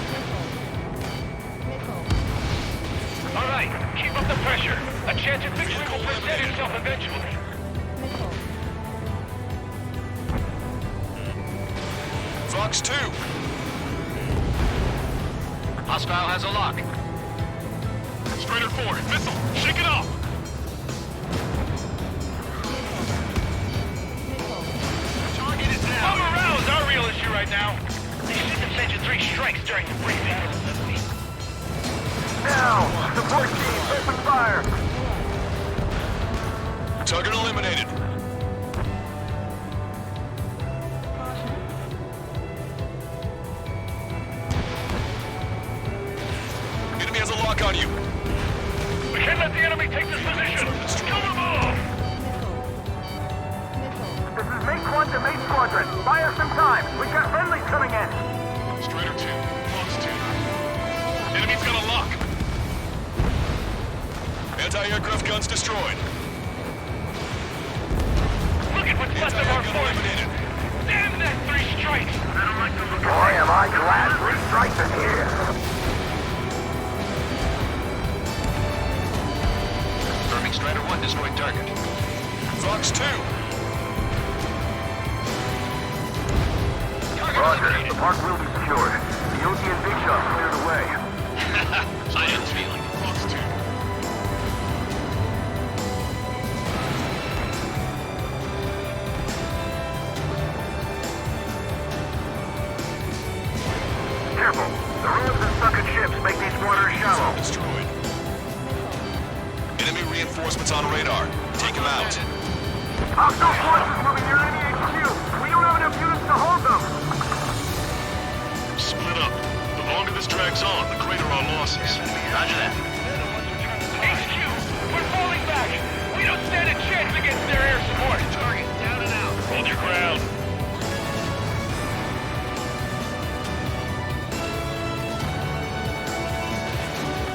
All right, keep up the pressure. A chance of victory will present itself eventually. Fox 2. Hostile has a lock. Strider 4, missile! Shake it off! Target is down. Our morale is our real issue right now. They shouldn't have sent you 3 strikes during the briefing. Now, support team, open fire. Target eliminated. Enemy has a lock on you. We can't let the enemy take this position. Kill them all. This is Mate Quad to Mate Squadron. Buy us some time. We've got friendlies coming in. Strider 2, Fox 2. Enemy's got a lock. Anti-aircraft guns destroyed. Look at what's left of our force. Damn that 3 strikes. I don't like the look. Boy, am I glad 3 strikes in here. Confirming Strider 1 destroyed target. Fox 2. Roger, the park will be secured. The OT and Big Shot clear the way. Silence feeling. Fox 2. Careful. The ruins and sunken ships make these waters shallow. Destroyed. Enemy reinforcements on radar. Take them out. Hostile forces moving near enemy HQ. We don't have enough units to hold them. Split up. The longer this drags on, the greater our losses. Roger that. HQ, we're falling back. We don't stand a chance against their air support. Target down and out. Hold your ground.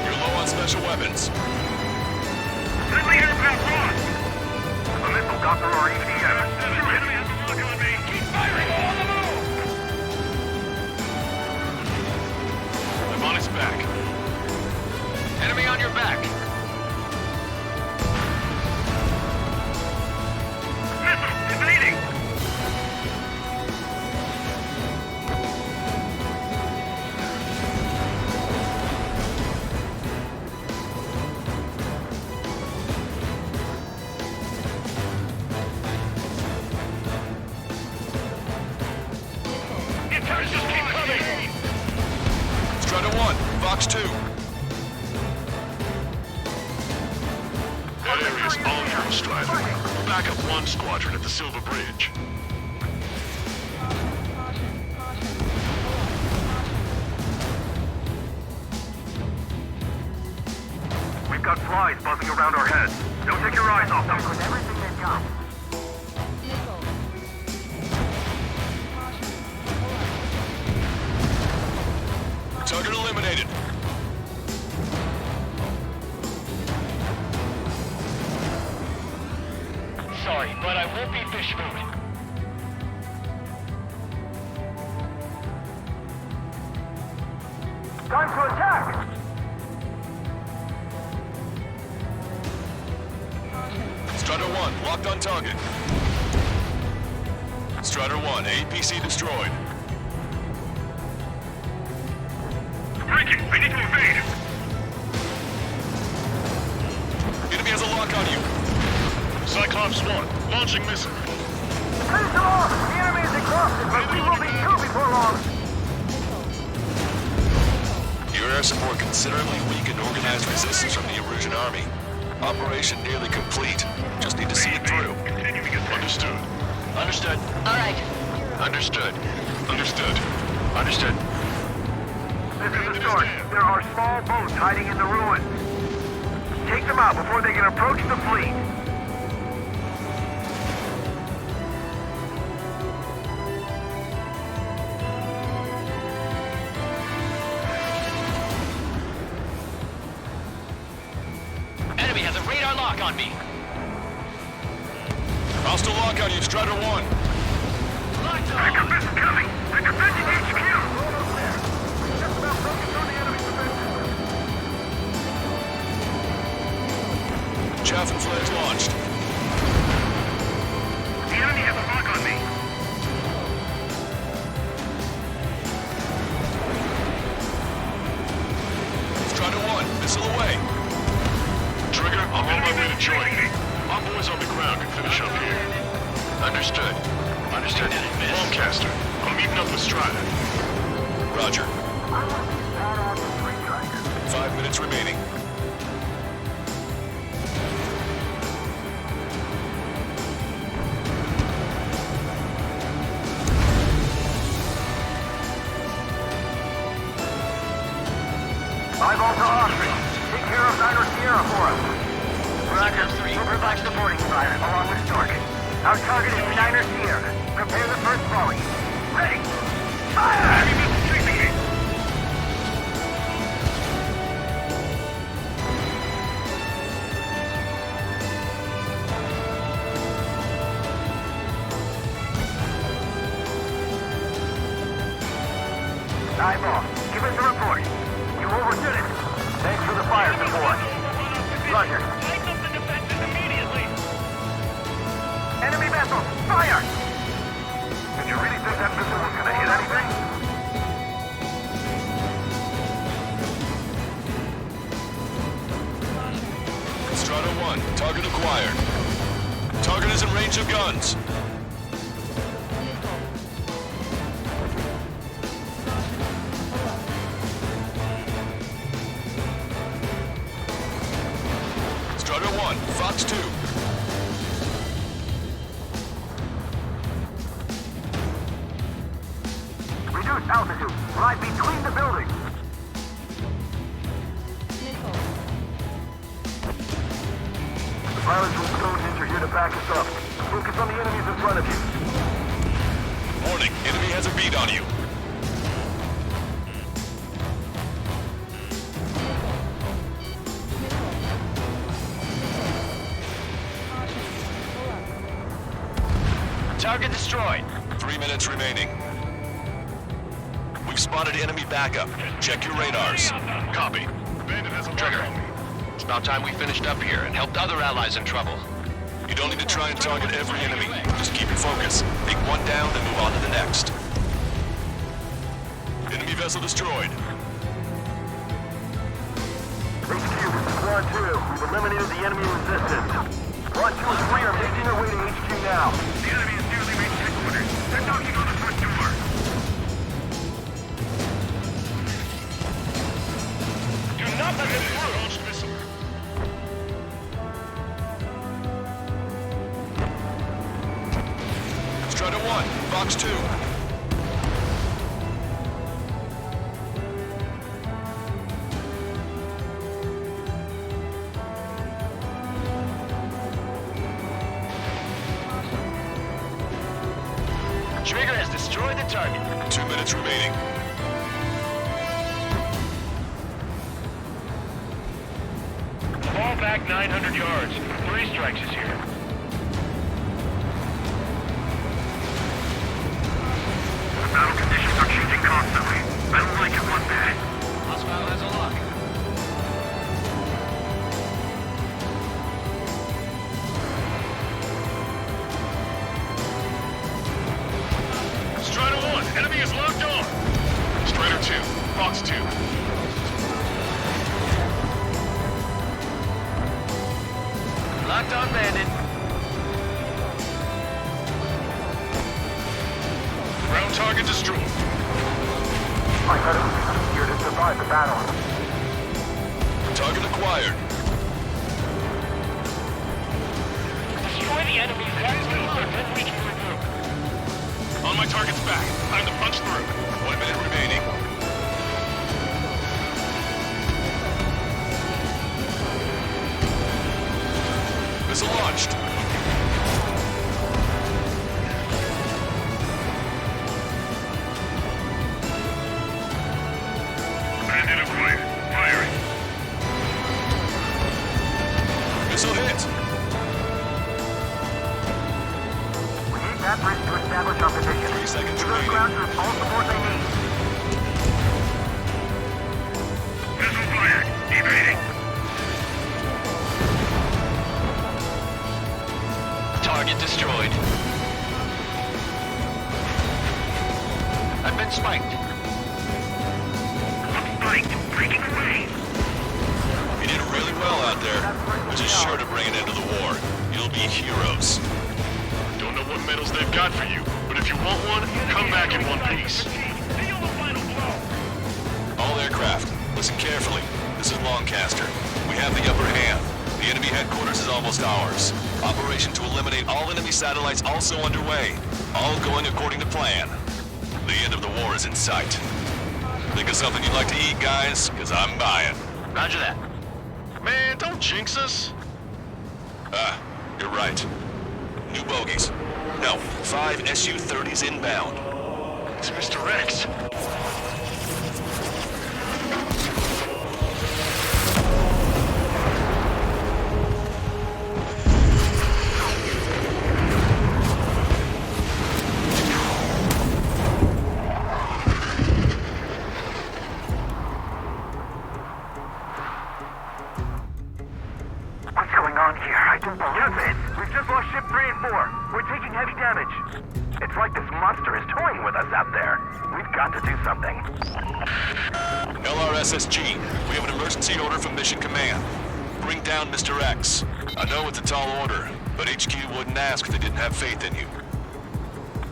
You're low on special weapons. Friendly aircraft lost. A missile got through our EPM. Enemy has a lock on me. Keep firing on the move. I'm on his back. Enemy on your back. Missile evading. The attacks just keep coming. Strider 1, Fox 2. That area's all yours, Strider. Back up 1 squadron at the Silver Bridge. We've got flies buzzing around our heads. Don't take your eyes off them. With everything they've got. Target eliminated. Sorry, but I won't be fish food. Time to attack! Strider 1, locked on target. Strider 1, APC destroyed. Breaking! I need to evade! Enemy has a lock on you. Cyclops 1, launching missile. Finish them off! The enemy is exhausted, but we will be too before long. Your air support considerably weakened organized resistance from the Erusian army. Operation nearly complete. Just need to see it through. Understood. Understood. All right. Understood. Understood. Understood. This is the start. There are small boats hiding in the ruins. Take them out before they can approach the fleet. Enemy has a radar lock on me. Hostile lock on you, Strider 1. Backup is coming! They're defending HQ! Chaff and flares launched. The enemy has a lock on me. Falcon finish up here. Understood. Understood. Lancaster, I'm meeting up with Strider. Roger. 5 minutes remaining. Eyeball to Osprey. Take care of Niner Sierra for us. Roger. We'll provide supporting fire along with Stork. Our target is Niner Sierra. Prepare the first volley. Ready! Fire! Heavy missile chasing me! Eyeball, give us a report. You overstood it. Thanks for the fire support. Roger. Take up the defenses immediately. Enemy vessel, fire! Did you really think that missile was gonna hit anything? Strider 1, target acquired. Target is in range of guns. Strider 1, Fox 2. Reduce altitude. Right between the buildings. The pilots from Stonehenge are here to back us up. Focus on the enemies in front of you. Warning, enemy has a bead on you. Target destroyed. 3 minutes remaining. We've spotted enemy backup. Check your radars. Copy. Bandit has a Trigger. It's about time we finished up here and helped other allies in trouble. You don't need to try and target every enemy. Just keep your focus. Take one down, then move on to the next. Enemy vessel destroyed. HQ, this is Squad 2. We've eliminated the enemy resistance. Squad 2 and 3 are making their way to HQ now. The enemy has nearly reached headquarters. They're knocking on the front door. Do not let them through. Launched missile. Strider 1, Fox 2. Trigger has destroyed the target. 2 minutes remaining. Fall back 900 yards. 3 strikes is here. The battle conditions are changing constantly. I don't like it one bit. Hostile has a lock. Strider 1, enemy is locked on. Strider 2, Fox 2. Locked on Bandit. Ground target destroyed. My enemies here to survive the battle. Target acquired. Destroy the enemy's vessel and then we can regroup. On my target's back. Time to punch through. 1 minute remaining. Missile launched. Bandit acquired. Firing. Missile hit. We need that bridge to establish our position. 3 seconds Give those remaining. grounders all support they need. Missile fired. Evading. Target destroyed. I've been spiked. Spiked. Breaking away. You did really well out there, which is sure to bring an end to the war. You'll be heroes. Don't know what medals they've got for you, but if you want one, come back in one piece. All aircraft, listen carefully. This is Lancaster. We have the upper hand. The enemy headquarters is almost ours. Operation to eliminate all enemy satellites also underway. All going according to plan. The end of the war is in sight. Think of something you'd like to eat, guys? Because I'm buying. Roger that. Man, don't jinx us. You're right. New bogies. No, 5 Su-30s inbound. It's Mr. X. What's going on here? I don't believe it. We've just lost ship 3 and 4. We're taking heavy damage. It's like this monster is toying with us out there. We've got to do something. LRSSG, we have an emergency order from Mission Command. Bring down Mr. X. I know it's a tall order, but HQ wouldn't ask if they didn't have faith in you.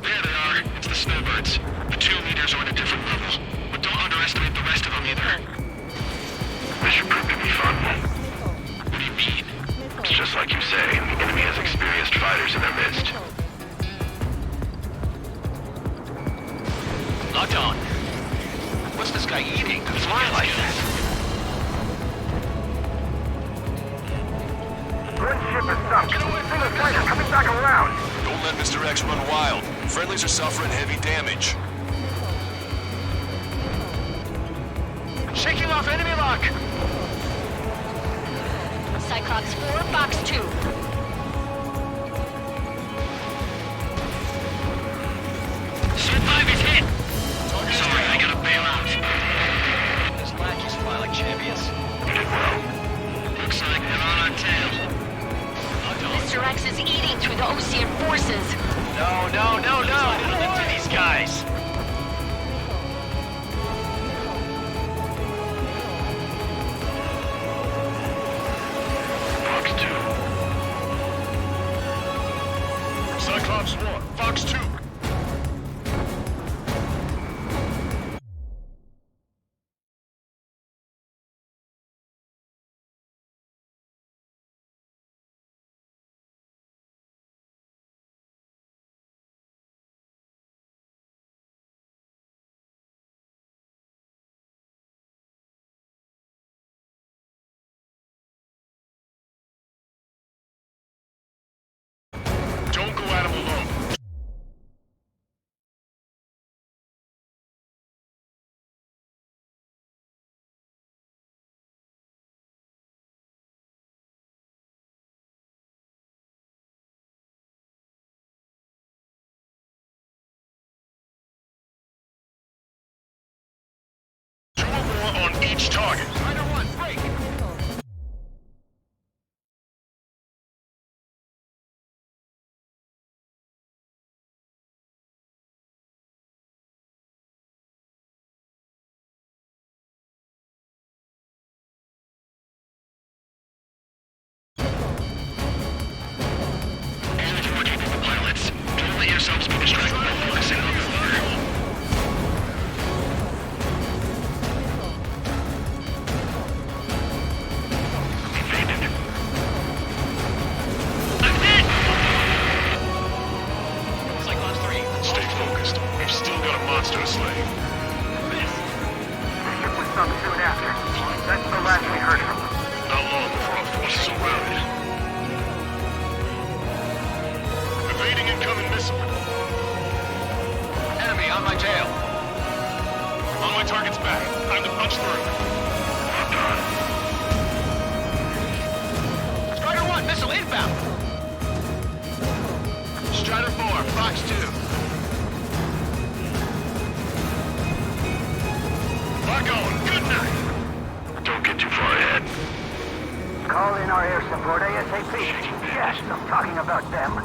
There they are. It's the Snowbirds. The 2 leaders are at a different level. But don't underestimate the rest of them either. This should prove to be fun. What do you mean? It's just like you say. The enemy has experienced fighters in their midst. Locked on. What's this guy eating? Fly like that. One ship is sunk. See the fighter coming back around. Don't let Mr. X run wild. Friendlies are suffering heavy damage. Shaking off enemy lock! Cyclops 4, Fox 2. Ship 5 is hit! Sorry, I gotta bail out. These lackeys fly like champions. You did well. Looks like they're on our tail. Mr. X is eating through the Osean forces. No, no, no, no! Look to these guys! Fox 2. Cyclops 1. Fox 2. Don't go at him alone. Two or more on each target. Rider 1, break! Pilots, don't let yourselves be distracted by focusing on the leader. Evaded. I'm hit! Cyclops 3. Stay focused. We've still got a monster to slay. The ship was sunk soon after. That's the last we heard from them. Not long before our forces are routed. Evading incoming missile. Enemy on my tail. On my target's back. Time to punch through. Locked on. Strider 1, missile inbound! Strider 4, Fox 2. Lock on. Good night. Don't get too far ahead. Call in our air support ASAP. Yes, I'm talking about them.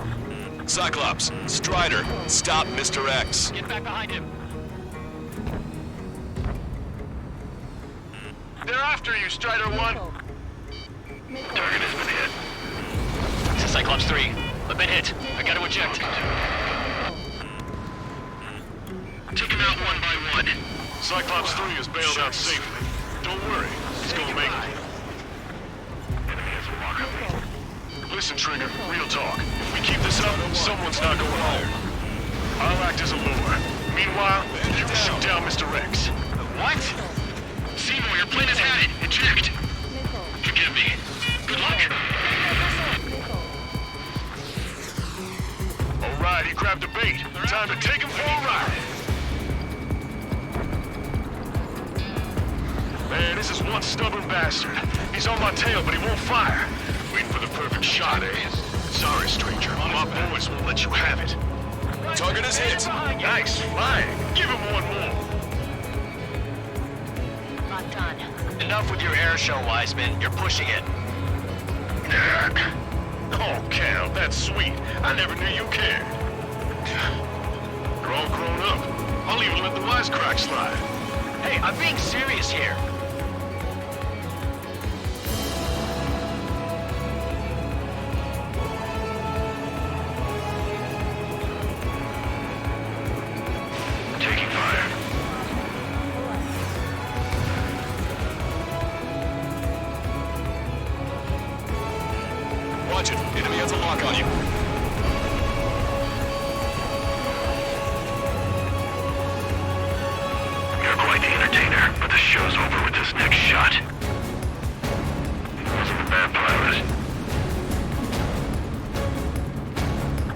Cyclops, Strider, stop Mr. X. Get back behind him. They're after you, Strider 1. Target has been hit. Cyclops 3. I've been hit. I gotta eject. Take him out one by one. Cyclops 3 is bailed out safely. Don't worry, he's gonna make it. Enemy has a lock on me. Listen, Trigger, real talk. If we keep this up, someone's not going home. I'll act as a lure. Meanwhile, you shoot down Mr. X. What? Seymour, your plane is headed. Eject. Forgive me. Good luck. All right, he grabbed the bait. Time to take him for a ride. Man, this is one stubborn bastard. He's on my tail, but he won't fire. Waiting for the perfect shot, eh? Sorry, stranger. My boys won't let you have it. Target is hit. Nice flying. Give him one more. Locked on. Enough with your air show, Wiseman. You're pushing it. Oh, Cal, that's sweet. I never knew you cared. You're all grown up. I'll even let the wisecrack slide. Hey, I'm being serious here. Taking fire. Watch it. Enemy has a lock on you. You're quite the entertainer, but the show's over with this next shot. Wasn't a bad pilot.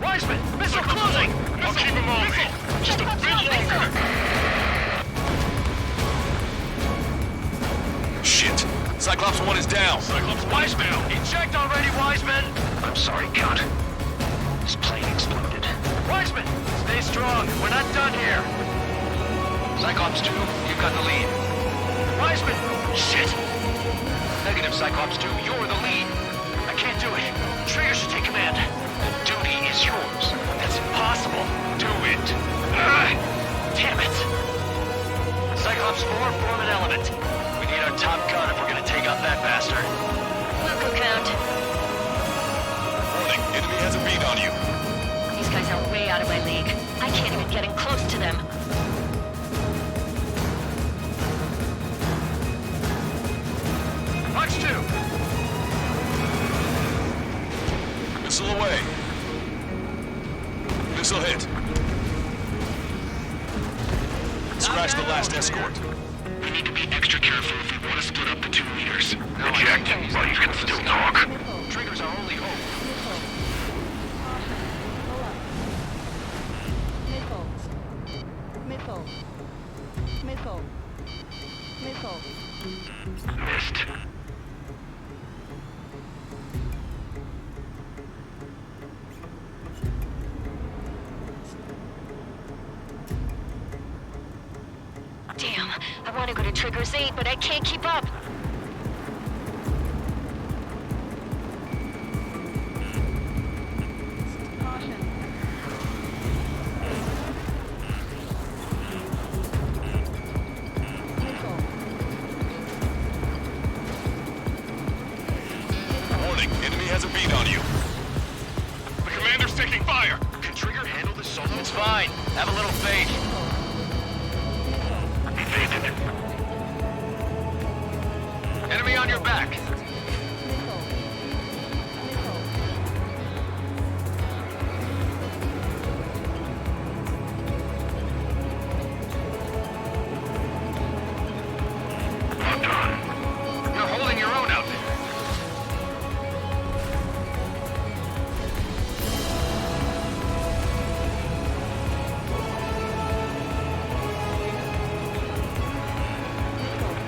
Wiseman! Missile closing! I'll keep him on me. Just a bit longer. Shit! Cyclops 1 is down. Cyclops Wiseman. Eject already, Wiseman! I'm sorry, Count. This plane exploded. Wiseman! Stay strong. We're not done here. Cyclops 2, you've got the lead. Wiseman! Shit! Negative, Cyclops 2. You're the lead. I can't do it. Trigger should take command. The duty is yours. That's impossible. Do it. Damn it! Cyclops 4, form an element. We need our top gun if we're gonna take out that bastard. We'll go count. Warning, enemy has a bead on you. These guys are way out of my league. I can't even get in close to them. Fox 2! Missile away. Missile hit. Scratch the last escort. We need to be extra careful if we want to split up the 2 leaders. Eject while you can still talk. Trigger's our only hope. Missed. Damn, I want to go to Trigger's 8, but I can't keep up. Warning, enemy has a bead on you. The commander's taking fire. Can Trigger handle this solo? It's fine. Have a little faith. Evaded. Enemy on your back. Locked on. You're holding your own out there.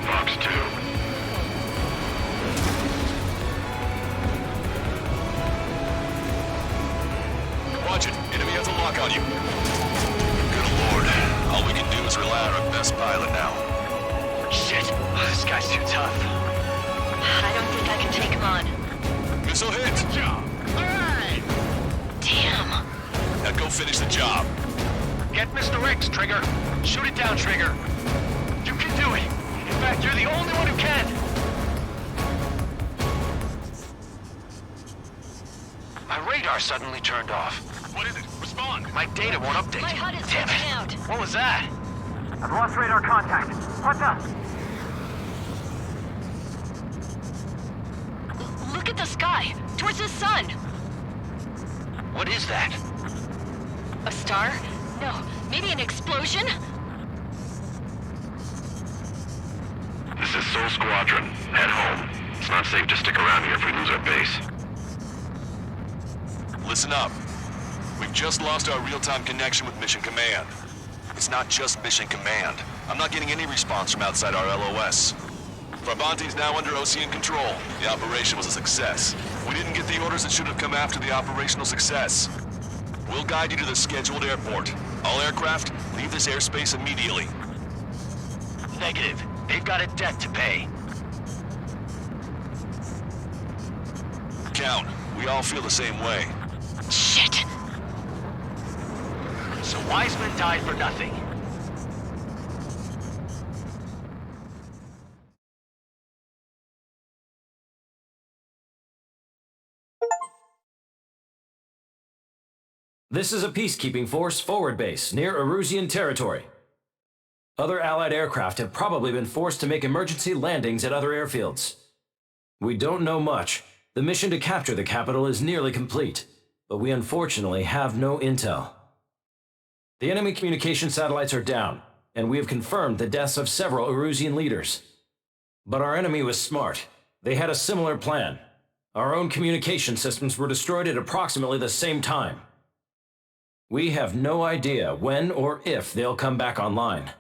Fox 2. Watch it. Enemy has a lock on you. Good lord. All we can do is rely on our best pilot now. Shit. This guy's too tough. I don't think I can take him on. Missile hit. Good job. All right. Damn. Now go finish the job. Get Mr. X, Trigger. Shoot it down, Trigger. You can do it. In fact, you're the only one who can. I power suddenly turned off. What is it? Respond! My data won't update. My HUD is Damn glitching it. out. What was that? I've lost radar contact. What's up? Look at the sky, towards the sun. What is that? A star? No, maybe an explosion? This is Soul Squadron. Head home. It's not safe to stick around here if we lose our base. Listen up. We've just lost our real-time connection with Mission Command. It's not just Mission Command. I'm not getting any response from outside our LOS. Farbanti's now under Osean control. The operation was a success. We didn't get the orders that should have come after the operational success. We'll guide you to the scheduled airport. All aircraft, leave this airspace immediately. Negative. They've got a debt to pay. Count, we all feel the same way. Shit. So Wiseman died for nothing. This is a peacekeeping force forward base near Erusian territory. Other Allied aircraft have probably been forced to make emergency landings at other airfields. We don't know much. The mission to capture the capital is nearly complete, but we unfortunately have no intel. The enemy communication satellites are down, and we have confirmed the deaths of several Erusian leaders. But our enemy was smart. They had a similar plan. Our own communication systems were destroyed at approximately the same time. We have no idea when or if they'll come back online.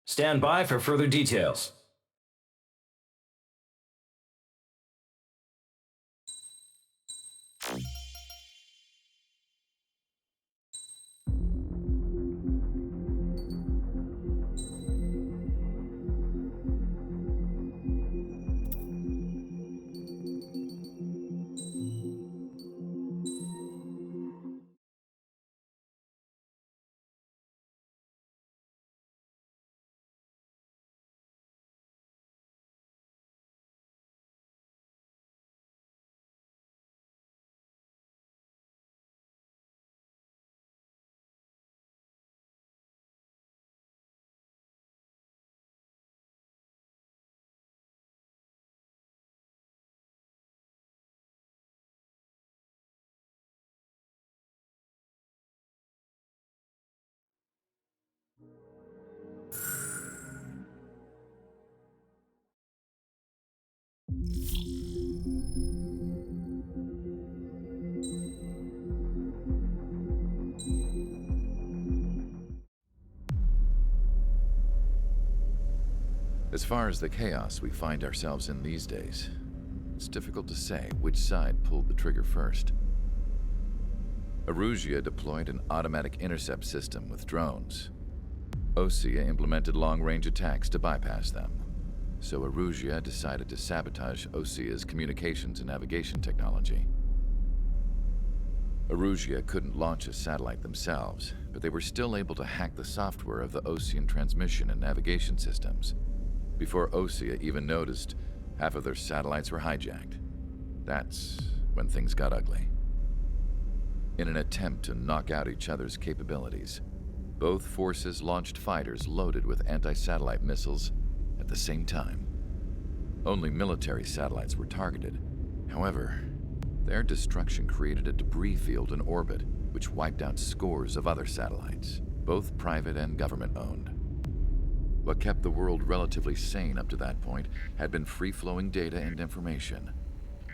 Stand by for further details. As far as the chaos we find ourselves in these days, it's difficult to say which side pulled the trigger first. Erusia deployed an automatic intercept system with drones. Osea implemented long-range attacks to bypass them. So Erusia decided to sabotage Osea's communications and navigation technology. Erusia couldn't launch a satellite themselves, but they were still able to hack the software of the Osean transmission and navigation systems. Before Osea even noticed, half of their satellites were hijacked. That's when things got ugly. In an attempt to knock out each other's capabilities, both forces launched fighters loaded with anti-satellite missiles at the same time. Only military satellites were targeted. However, their destruction created a debris field in orbit, which wiped out scores of other satellites, both private and government-owned. What kept the world relatively sane up to that point had been free-flowing data and information.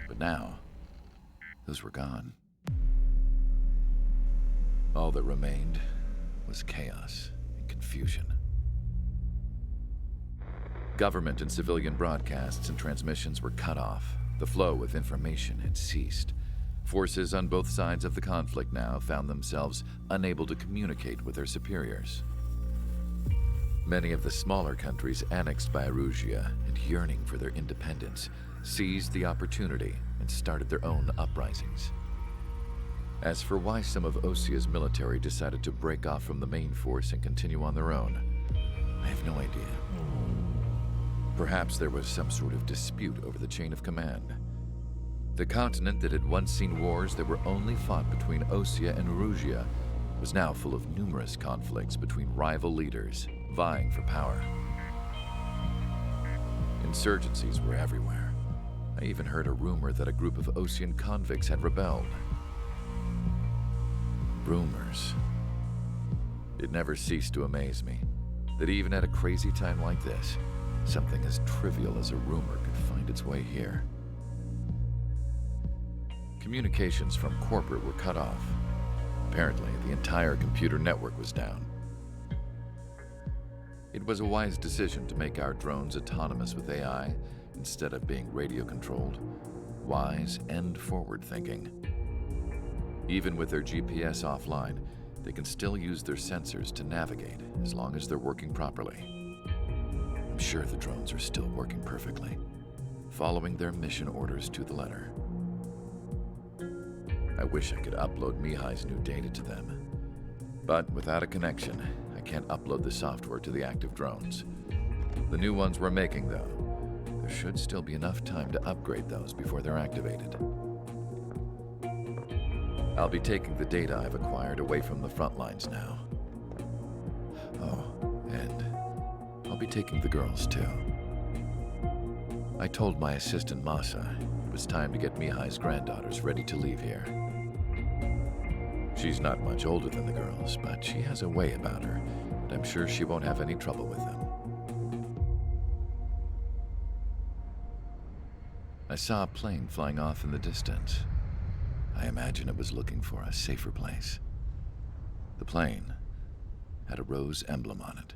But now, those were gone. All that remained was chaos and confusion. Government and civilian broadcasts and transmissions were cut off. The flow of information had ceased. Forces on both sides of the conflict now found themselves unable to communicate with their superiors. Many of the smaller countries annexed by Erusia and yearning for their independence seized the opportunity and started their own uprisings. As for why some of Osea's military decided to break off from the main force and continue on their own, I have no idea. Perhaps there was some sort of dispute over the chain of command. The continent that had once seen wars that were only fought between Osea and Erusia was now full of numerous conflicts between rival leaders vying for power. Insurgencies were everywhere. I even heard a rumor that a group of Osean convicts had rebelled. Rumors. It never ceased to amaze me that even at a crazy time like this, something as trivial as a rumor could find its way here. Communications from corporate were cut off. Apparently, the entire computer network was down. It was a wise decision to make our drones autonomous with AI instead of being radio-controlled. Wise and forward-thinking. Even with their GPS offline, they can still use their sensors to navigate as long as they're working properly. I'm sure the drones are still working perfectly, following their mission orders to the letter. I wish I could upload Mihai's new data to them. But without a connection, I can't upload the software to the active drones. The new ones we're making, though, there should still be enough time to upgrade those before they're activated. I'll be taking the data I've acquired away from the front lines now. Oh, and I'll be taking the girls, too. I told my assistant Masa it was time to get Mihai's granddaughters ready to leave here. She's not much older than the girls, but she has a way about her, and I'm sure she won't have any trouble with them. I saw a plane flying off in the distance. I imagine it was looking for a safer place. The plane had a rose emblem on it.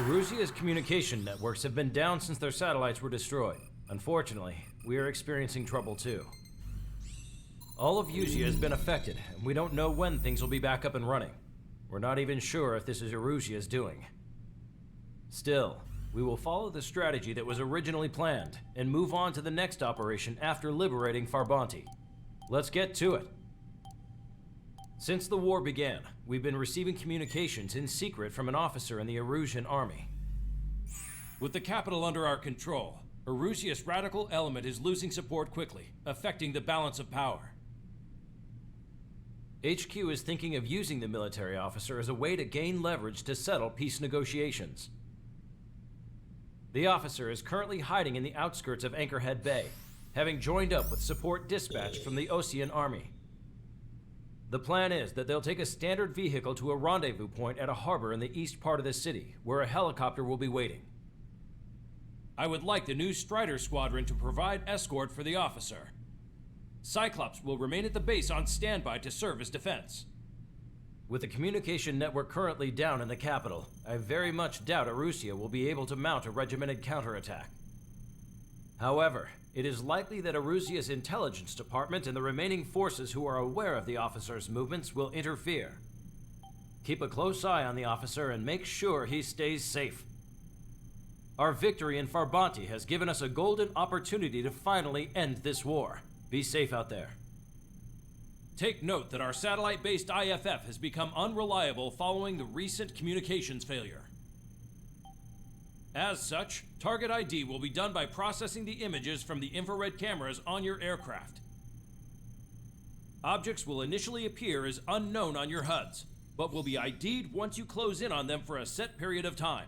Erusia's communication networks have been down since their satellites were destroyed. Unfortunately, we are experiencing trouble too. All of Usia has been affected, and we don't know when things will be back up and running. We're not even sure if this is Erusia's doing. Still, we will follow the strategy that was originally planned, and move on to the next operation after liberating Farbanti. Let's get to it. Since the war began, we've been receiving communications in secret from an officer in the Erusian army. With the capital under our control, Erusia's radical element is losing support quickly, affecting the balance of power. HQ is thinking of using the military officer as a way to gain leverage to settle peace negotiations. The officer is currently hiding in the outskirts of Anchorhead Bay, having joined up with support dispatched from the Osean army. The plan is that they'll take a standard vehicle to a rendezvous point at a harbor in the east part of the city, where a helicopter will be waiting. I would like the new Strider Squadron to provide escort for the officer. Cyclops will remain at the base on standby to serve as defense. With the communication network currently down in the capital, I very much doubt Erusia will be able to mount a regimented counterattack. However, it is likely that Erusia's intelligence department and the remaining forces who are aware of the officer's movements will interfere. Keep a close eye on the officer and make sure he stays safe. Our victory in Farbanti has given us a golden opportunity to finally end this war. Be safe out there. Take note that our satellite-based IFF has become unreliable following the recent communications failure. As such, target ID will be done by processing the images from the infrared cameras on your aircraft. Objects will initially appear as unknown on your HUDs, but will be ID'd once you close in on them for a set period of time.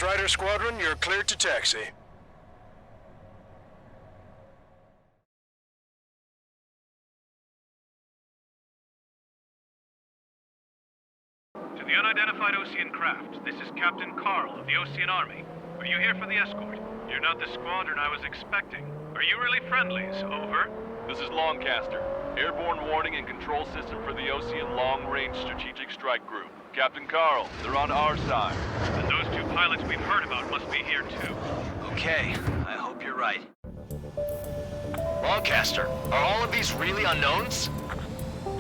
Strider Squadron, you're cleared to taxi. The unidentified Osean craft. This is Captain Carl of the Osean Army. Are you here for the escort? You're not the squadron I was expecting. Are you really friendlies? Over. This is Longcaster. Airborne warning and control system for the Osean Long Range Strategic Strike Group. Captain Carl, they're on our side. And those two pilots we've heard about must be here too. Okay, I hope you're right. Longcaster, are all of these really unknowns?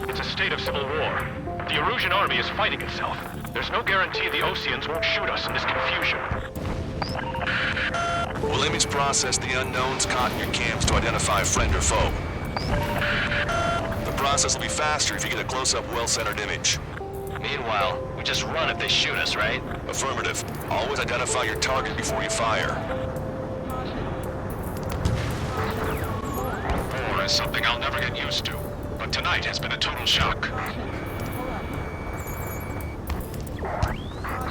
It's a state of civil war. The Erusian army is fighting itself. There's no guarantee the Oseans won't shoot us in this confusion. Will image process the unknowns caught in your cams to identify friend or foe? The process will be faster if you get a close-up, well-centered image. Meanwhile, we just run if they shoot us, right? Affirmative. Always identify your target before you fire. War is something I'll never get used to, but tonight has been a total shock.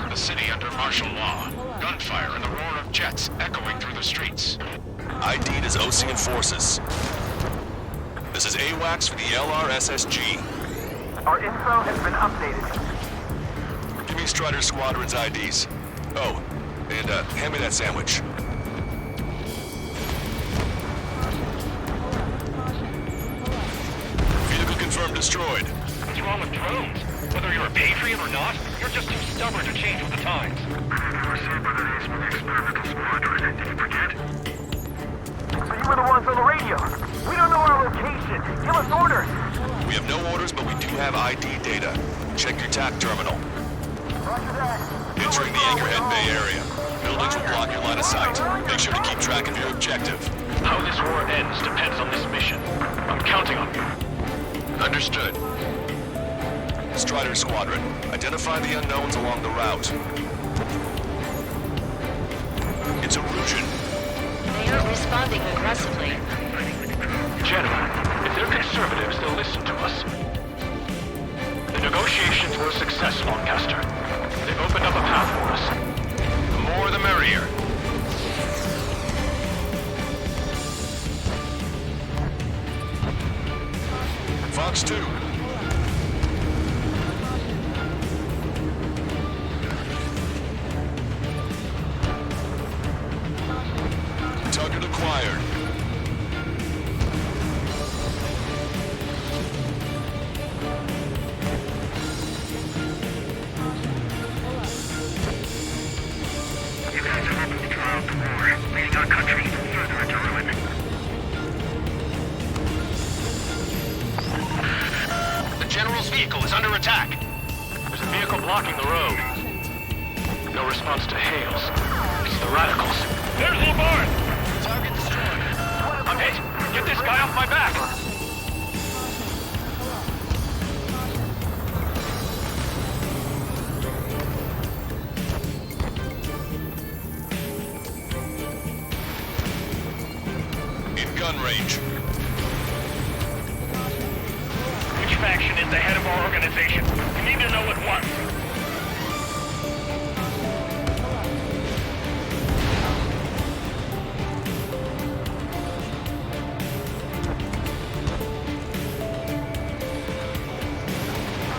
The city under martial law. Gunfire and the roar of jets echoing through the streets. ID'd as Osean forces. This is AWACS for the LRSSG. Our info has been updated. Give me Strider Squadron's IDs. Oh, and hand me that sandwich. Vehicle confirmed destroyed. What's wrong with drones? Whether you're a patriot or not, you're just too stubborn to change with the times. We're saved by the days with the experimental squadron. Did you forget? So you were the ones on the radio. We don't know our location. Give us orders. We have no orders, but we do have ID data. Check your TAC terminal. Roger that. Entering the Anchorhead Bay area. Buildings will block your line of sight. Make sure to keep track of your objective. How this war ends depends on this mission. I'm counting on you. Understood. Strider Squadron, identify the unknowns along the route. It's Erusian. They aren't responding aggressively. General, if they're conservatives, they'll listen to us. The negotiations were a success, Longcaster. They've opened up a path for us. The more the merrier. Fox 2. Target acquired. You guys have opened the trial to war, leading our country even further into ruin. The General's vehicle is under attack. There's a vehicle blocking the road. No response to hails. It's the radicals. There's Labarn! Target destroyed. I'm hit! Get this guy off my back! In gun range. Which faction is the head of our organization? We need to know at once.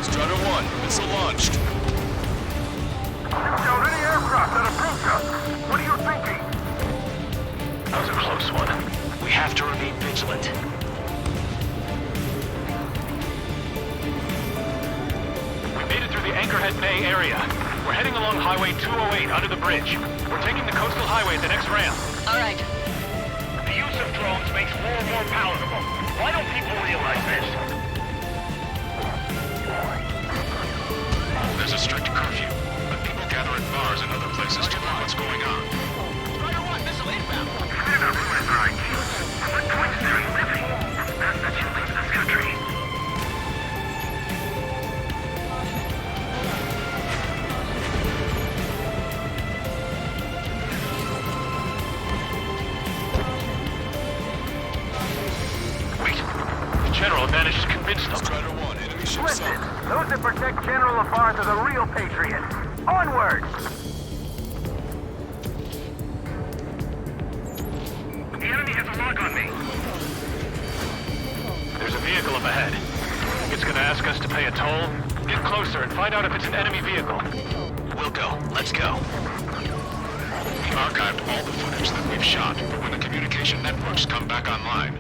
Strider 1, missile launched. Shoot any aircraft that approach us. What are you thinking? That was a close one. We have to remain vigilant. We made it through the Anchorhead Bay area. We're heading along Highway 208 under the bridge. We're taking the coastal highway at the next ramp. All right. The use of drones makes war more palatable. Why don't people realize this? There's a strict curfew, but people gather at bars and other places to know what's going on. Strider 1, missile inbound! They're not ruined our ideals. What points they're living? It's best that you leave this country. Wait, the General managed to convince them. Strider 1, enemy ship Listen, sunk. those that protect General Lafarge are the real patriots. Onward! The enemy has a lock on me. There's a vehicle up ahead. It's gonna ask us to pay a toll. Get closer and find out if it's an enemy vehicle. We'll go. Let's go. We archived all the footage that we've shot for when the communication networks come back online.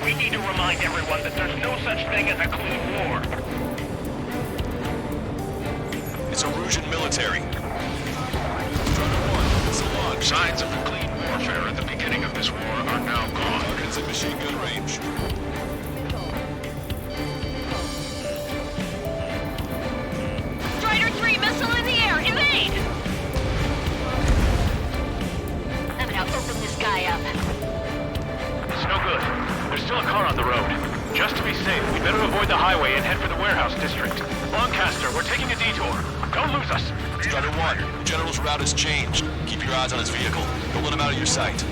We need to remind everyone that there's no such thing as a clean war. It's Erusian military. Strider 1, it's a launch. Signs of the clean warfare at the beginning of this war are now gone. Target's in machine gun range. Strider 3, missile in the air! Evade! I'm gonna open this guy up. It's no good. There's still a car on the road. Just to be safe, we better avoid the highway and head for the warehouse district. Lancaster, we're taking a detour. Don't lose us. Strider 1, the General's route has changed. Keep your eyes on his vehicle. Don't let him out of your sight.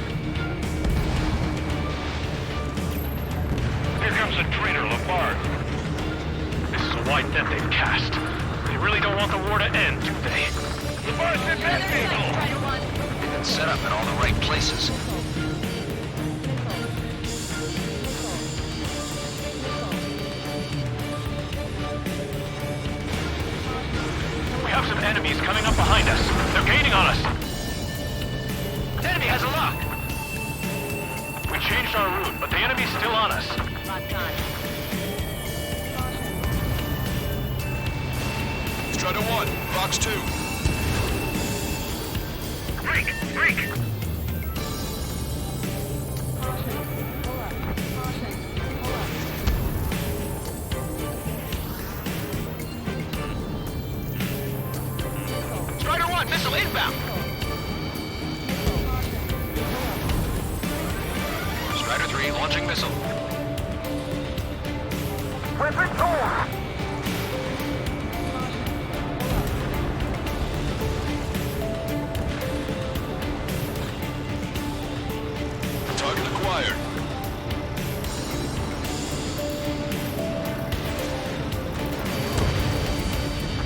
Here comes the traitor, Lamar. This is a wide net they've cast. They really don't want the war to end, do they? Lamar's in that vehicle! They've been set up in all the right places. We have some enemies coming up behind us. They're gaining on us. The enemy has a lock. We changed our route, but the enemy's still on us. Locked on. Strider 1, Fox 2. Break! Break! Strider 1, missile inbound. Strider 3, launching missile. Weapon torn! Target acquired.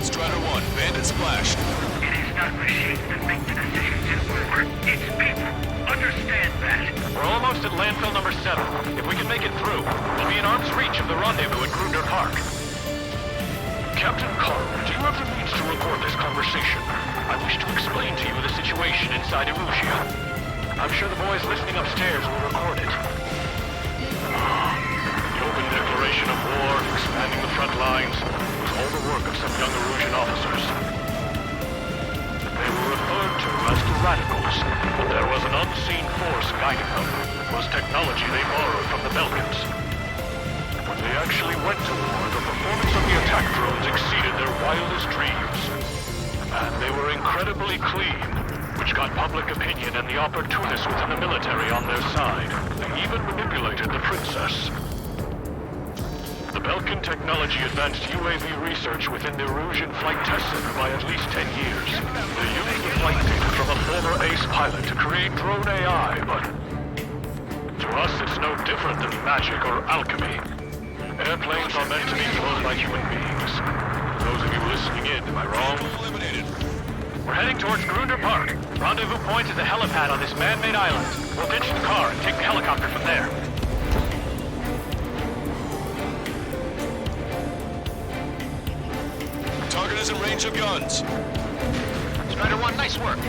Strider 1, bandit splashed. It is not machines that make the decisions in war. It's people. Understand that. We're almost at landfill number 7. If we can make it through, we'll be in arm's reach of the rendezvous at Grunder Park. Captain Carl, do you have the means to record this conversation? I wish to explain to you the situation inside Erusia. I'm sure the boys listening upstairs will record it. The open declaration of war, expanding the front lines, was all the work of some young Erusian officers. They were referred to as the Radicals, but there was an unseen force guiding them. It was technology they borrowed from the Belkans. When they actually went to war, the performance of the attack drones exceeded their wildest dreams. And they were incredibly clean, which got public opinion and the opportunists within the military on their side. They even manipulated the princess. The Belkan technology advanced UAV research within the Erusian Flight Test Center by at least 10 years. They used the flight data from a former ace pilot to create drone AI, but to us it's no different than magic or alchemy. Airplanes are meant to be flown by human beings. Those of you listening in, am I wrong? Eliminated. We're heading towards Grunder Park. Rendezvous point is the helipad on this man-made island. We'll ditch the car and take the helicopter from there. Target is in range of guns. Strider 1, nice work.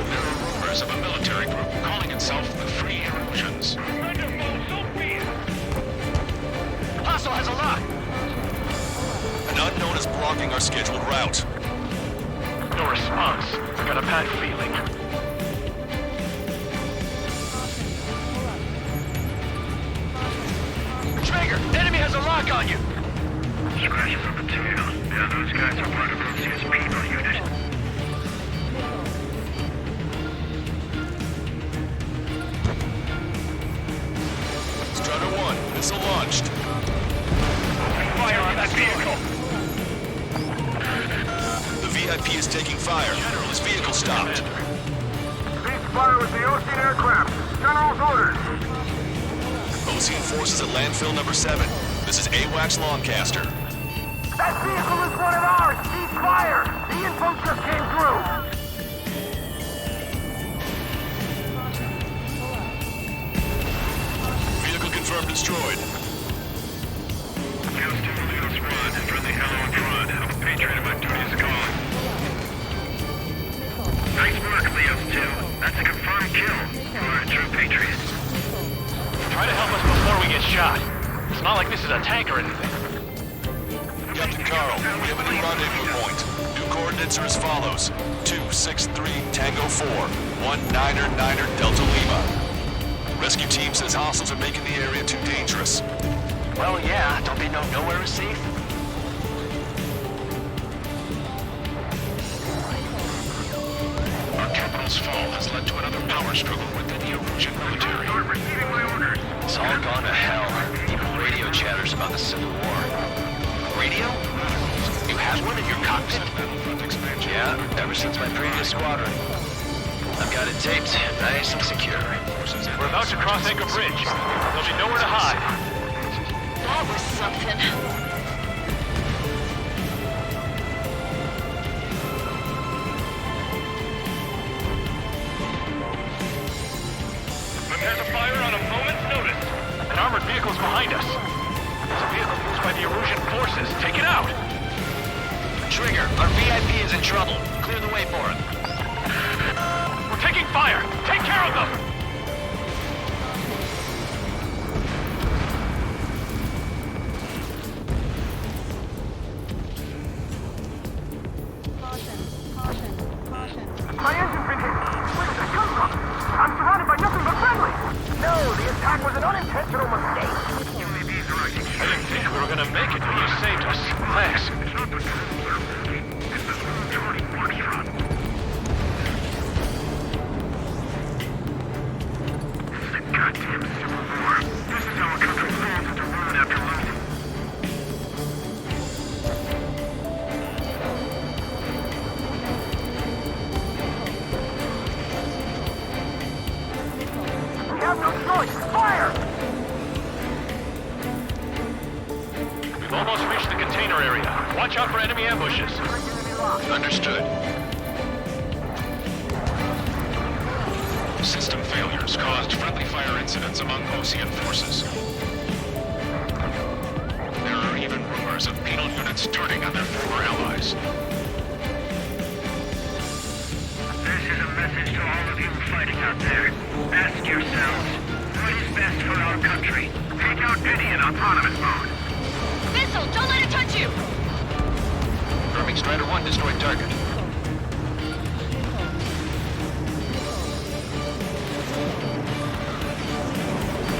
There are rumors of a military group calling itself the Free Erusians. Hostile has a lock. An unknown is blocking our scheduled route. No response. I got a bad feeling. Traeger, enemy has a lock on you. Scratches on the tail. Yeah, those guys are part of Russia's people unit. Strider 1, missile launched. Fire on that vehicle! The VIP is taking fire. General, his vehicle stopped. Ceasefire with the Ocean aircraft. General's orders. Ocean forces at landfill number 7. This is AWACS Lancaster. That vehicle is one of ours! Ceasefire! The info just came through! That's a confirmed kill. You are a true patriot. Try to help us before we get shot. It's not like this is a tank or anything. Captain Carl, we have a new rendezvous point. New coordinates are as follows. 263 Tango 4, 1999 Delta Lima. Rescue team says hostiles are making the area too dangerous. Well, yeah. Don't they know nowhere is safe? Our capital's fall has led to another power struggle within the Erusian military. Start receiving my orders. It's all gone to hell. Even radio chatters about the Civil War. Radio? You have one in your cockpit? Yeah, ever since my previous squadron. I've got it taped, nice and secure. We're about to cross Anchor Bridge. There'll be nowhere to hide. That was something. Prepare to fire on a moment's notice. An armored vehicle's behind us. It's a vehicle used by the Erusian forces. Take it out! Trigger, our VIP is in trouble. Clear the way for it. We're taking fire! Take care of them! My engine's been hit. Where did that come from? I'm surrounded by nothing but friendly. No, the attack was an unintentional mistake. I didn't think we were gonna make it, but you saved us. Thanks. It's not the controller. It's the small Jordy works from. This is a goddamn civil war. This is how a country falls into ruin after losing. We have no choice. Fire! We've almost reached the container area. Watch out for enemy ambushes. Understood. System failures caused friendly fire incidents among Osean forces. There are even rumors of penal units turning on their former allies. This is a message to all of you fighting out there. Ask yourselves, what is best for our country? Take out any in autonomous mode. Missile, don't let it touch you! Confirming Strider 1 destroyed target.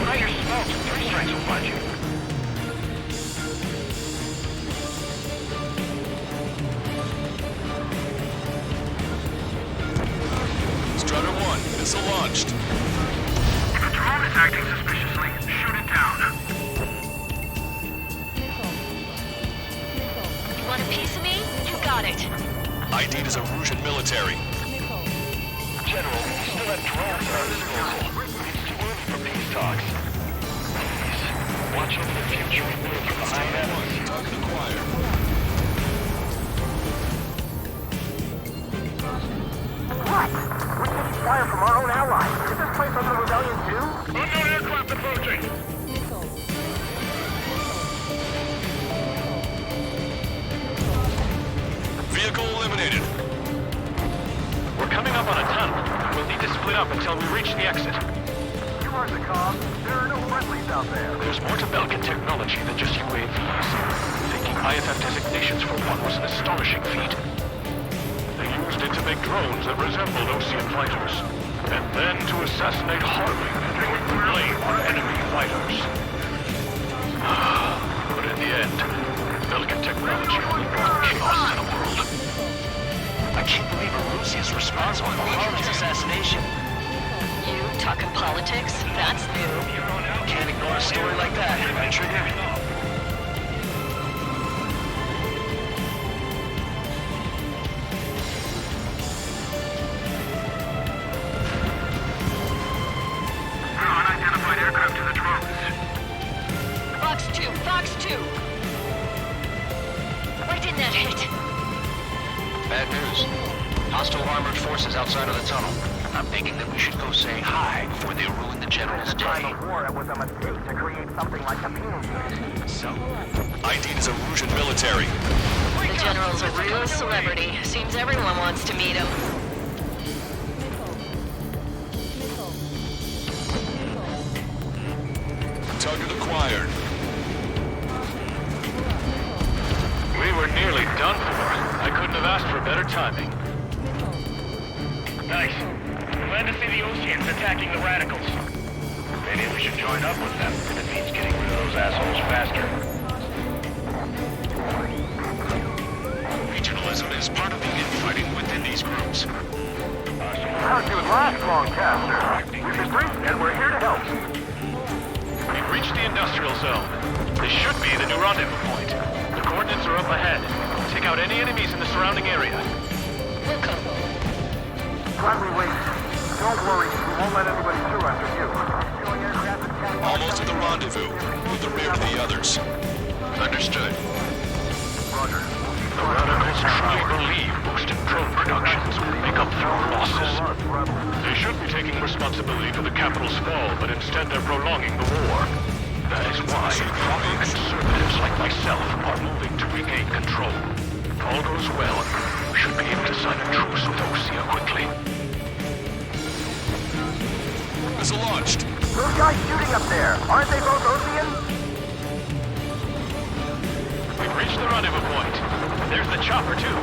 Try your smokes. 3 strikes will find you. Strider 1, missile launched. If a drone is acting suspiciously, shoot it down. You want a piece of me? You got it. ID'd as Erusian military. General, we still have drones at our disposal. It's too early for peace talks. Please, watch over the future we build from behind us. Target acquired. What? We're taking fire from our own allies. Is this place under rebellion too? Unknown aircraft approaching. Vehicle eliminated. We're coming up on a tunnel. We'll need to split up until we reach the exit. You heard the comm. There are no friendlies out there. There's more to Belkin technology than just UAVs. Thinking IFF designations for one was an astonishing feat. They used it to make drones that resembled Osean fighters. And then to assassinate Harling and blame on enemy fighters. But in the end, Belkin technology only brought chaos to the world. I can't believe Erusia is responsible for Harling's assassination. You talking politics? That's new. Can't ignore a story like that, right, Trigger? Unidentified aircraft to the drones. Fox 2, Fox 2! Why didn't that hit? Bad news. Hostile armored forces outside of the tunnel. I'm thinking that we should go say hi before they ruin the general's day. Time of war, it was a mistake to create something like the penal unit. So, ID'd as Erusian military. The general's a real celebrity. Seems everyone wants to meet him. Nice. Glad to see the Oseans attacking the radicals. Maybe we should join up with them if it means getting rid of those assholes faster. Regionalism is part of the infighting within these groups. How'd you last long, Caster? We've been briefed and we're here to help. We've reached the industrial zone. This should be the new rendezvous point. The coordinates are up ahead. Take out any enemies in the surrounding area. Glad we waited. Don't worry, we won't let anybody through after you. Almost at the rendezvous, with the rear to the others. Understood. Roger. The radicals truly believe boosted drone productions will make up for losses. They should be taking responsibility for the capital's fall, but instead they're prolonging the war. That is why proper conservatives like myself are moving to regain control. If all goes well, we should be able to sign a truce with Osea quickly. Missile launched. Those guys shooting up there, aren't they both Osean? We've reached the rendezvous point. There's the chopper, too.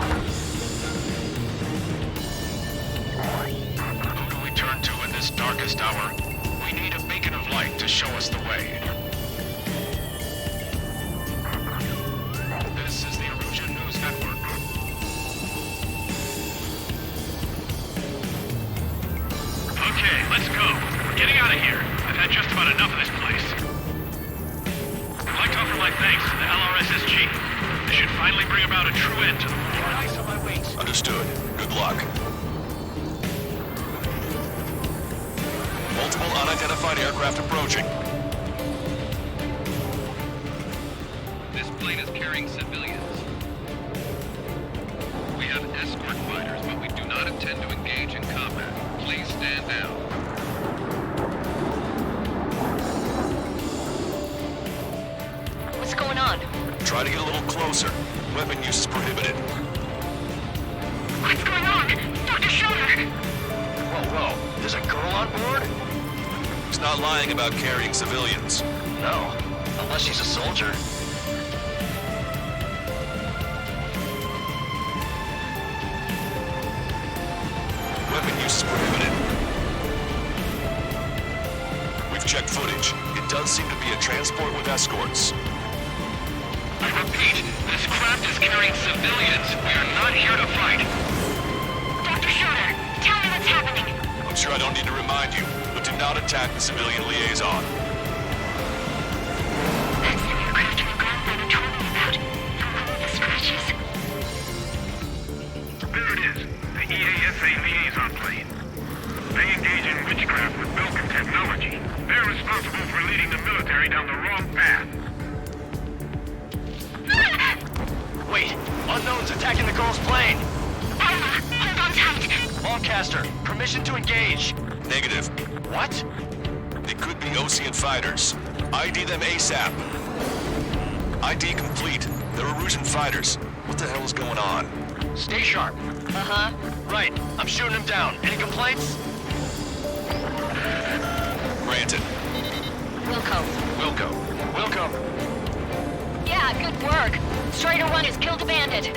Who do we turn to in this darkest hour? We need a beacon of light to show us the way. This is the Erusian News Network. Okay, let's go. We're getting out of here. I've had just about enough of this place. I'd like to offer my thanks to the LRSSG. This should finally bring about a true end to the war. Ice on my wings. Understood. Good luck. Multiple unidentified aircraft approaching. This plane is carrying civilians. We have escort fighters, but we do not intend to engage in combat. Please stand down. What's going on? Try to get a little closer. Weapon use is prohibited. What's going on? Dr. Schroeder! Whoa. There's a girl on board? He's not lying about carrying civilians. No. Unless she's a soldier. Weapon use is prohibited. We've checked footage. It does seem to be a transport with escorts. I repeat, this craft is carrying civilians. We are not here to fight. Dr. Schroeder, tell me what's happening. I'm sure I don't need to remind you, but do not attack the civilian liaison. That's the aircraft your grandfather told me about. The one with the scratches. There it is, the EASA liaison plane. They engage in witchcraft with Belkin technology. They're responsible for leading the military down the wrong path. Wait! Unknown's attacking the girl's plane! Alma, hold on tight. Lancaster, permission to engage. Negative. What? They could be Osean fighters. ID them ASAP. ID complete. They're Erusian fighters. What the hell is going on? Stay sharp. Uh-huh. Right. I'm shooting them down. Any complaints? Granted. Wilco. Wilco. Yeah, good work. Strider 1 has killed a bandit.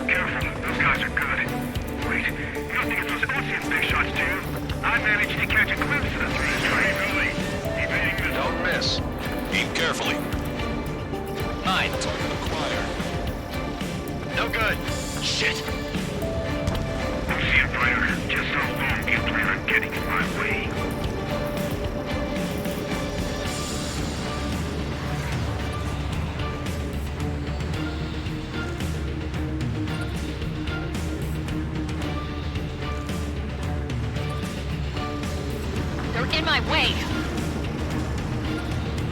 Careful, those guys are good. Wait, you don't think it's those Osean big shots, do you? I managed to catch a glimpse of the three straight evading the... Don't miss. Aim carefully. 9. Acquire. No good. Shit. Osean fighter, just how long do you plan on getting in my way? They're in my way.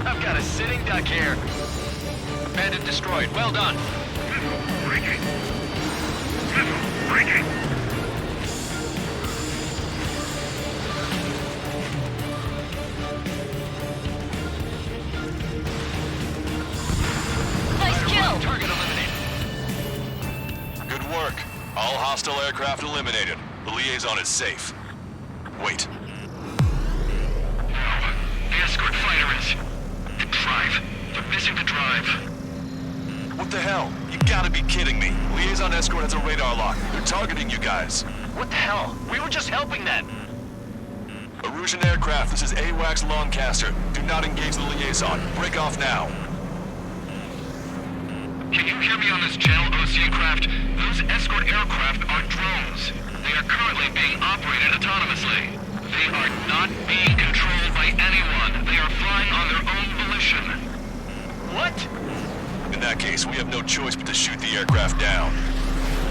I've got a sitting duck here. Bandit destroyed. Well done. Breaking. Breaking. Nice kill. Target eliminated. Good work. All hostile aircraft eliminated. The liaison is safe. Wait. The escort fighter is... The drive. They're missing the drive. What the hell? You gotta be kidding me. Liaison escort has a radar lock. They're targeting you guys. What the hell? We were just helping them. Erusian aircraft, this is AWACS Lancaster. Do not engage the liaison. Break off now. Can you hear me on this channel, Ocean Craft? Those escort aircraft are drones. They are currently being operated autonomously. They are not being controlled by anyone. They are flying on their own volition. What? In that case, we have no choice but to shoot the aircraft down.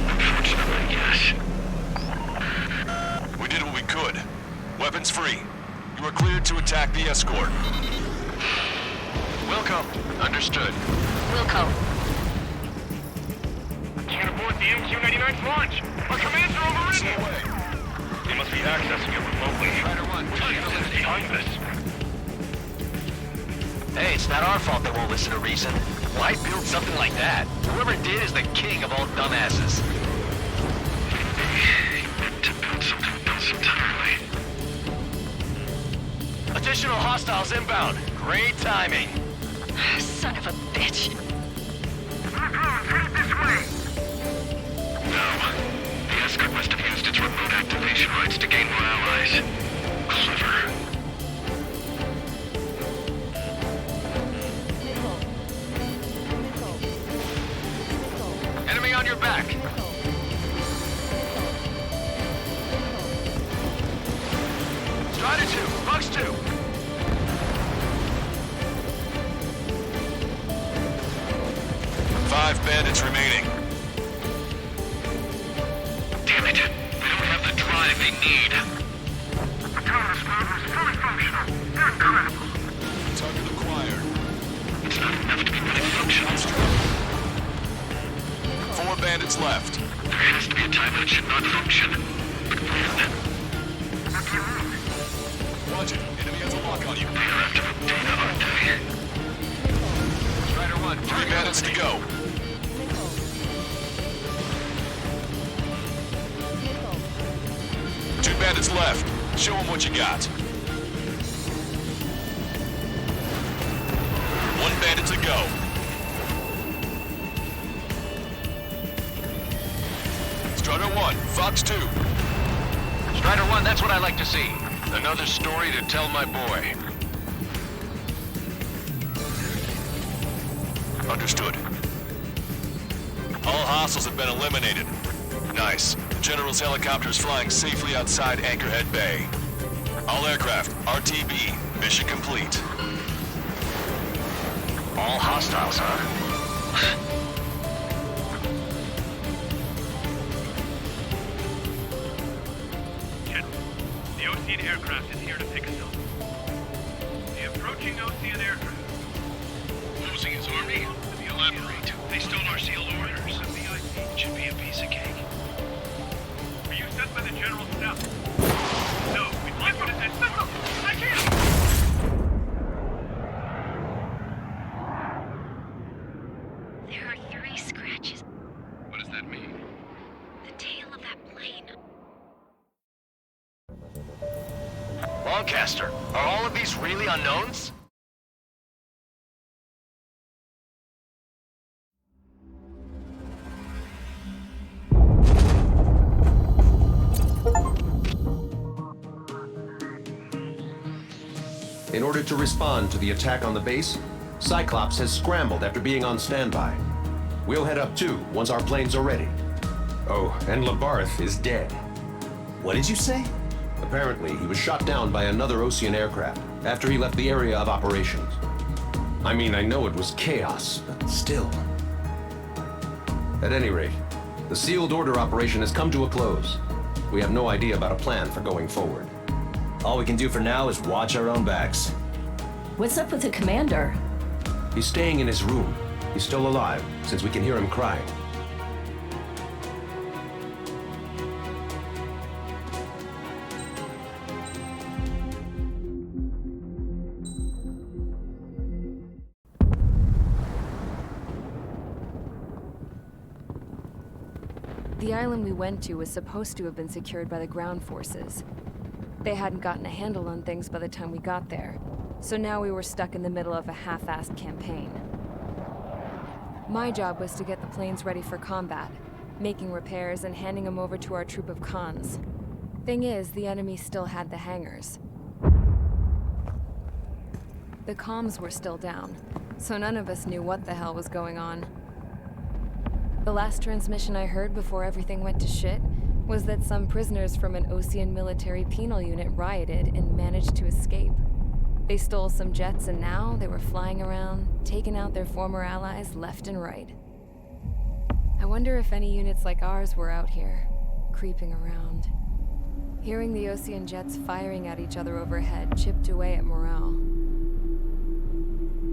Unfortunately, yes. We did what we could. Weapons free. You are cleared to attack the escort. Wilco. Understood. Wilco. Can't abort the MQ-99's launch. Our commands are overridden. They must be accessing it remotely. Strider 1, What is behind this? Hey, it's not our fault they won't listen to reason. Why build something like that? Whoever did is the king of all dumbasses. To build something else entirely. Additional hostiles inbound. Great timing. Son of a bitch. Head this way. No. The escort must have used its remote activation rights to gain more allies. Clever. Enemy on your back. Strider 2, Bugs 2. Five bandits remaining. Damn it. They don't have the drive they need. Autonomous mode is fully functional. They're incredible. Target acquired. It's not enough to be fully functional. 4 bandits left. There has to be a time when it should not function. But when? Watch it. Enemy has a lock on you. They're after the data, aren't they? Strider 1, 3 bandits to go. Two bandits left. Show them what you got. 1 bandit to go. Strider 1, Fox 2. Strider 1, that's what I like to see. Another story to tell my boy. Understood. All hostiles have been eliminated. Nice. The General's helicopter is flying safely outside Anchorhead Bay. All aircraft, RTB, mission complete. All hostiles, huh? The Ocean aircraft is here to pick us up. The approaching Ocean aircraft. Losing his army? Elaborate. They stole our sealed orders. The VIP should be a piece of cake. Were you sent by the General Staff? No, we'd like you to send... No, I can't! There are 3 scratches. What does that mean? The tail of that plane. Lancaster, are all of these really unknowns? In order to respond to the attack on the base, Cyclops has scrambled after being on standby. We'll head up too once our planes are ready. Oh, and Labarth is dead. What did you say? Apparently, he was shot down by another Ocean aircraft after he left the area of operations. I mean, I know it was chaos, but still. At any rate, the sealed order operation has come to a close. We have no idea about a plan for going forward. All we can do for now is watch our own backs. What's up with the commander? He's staying in his room. He's still alive, since we can hear him crying. The island we went to was supposed to have been secured by the ground forces. They hadn't gotten a handle on things by the time we got there, so now we were stuck in the middle of a half-assed campaign. My job was to get the planes ready for combat, making repairs and handing them over to our troop of cons. Thing is, the enemy still had the hangars. The comms were still down, so none of us knew what the hell was going on. The last transmission I heard before everything went to shit was that some prisoners from an Osean military penal unit rioted and managed to escape. They stole some jets and now they were flying around, taking out their former allies left and right. I wonder if any units like ours were out here, creeping around. Hearing the Osean jets firing at each other overhead chipped away at morale.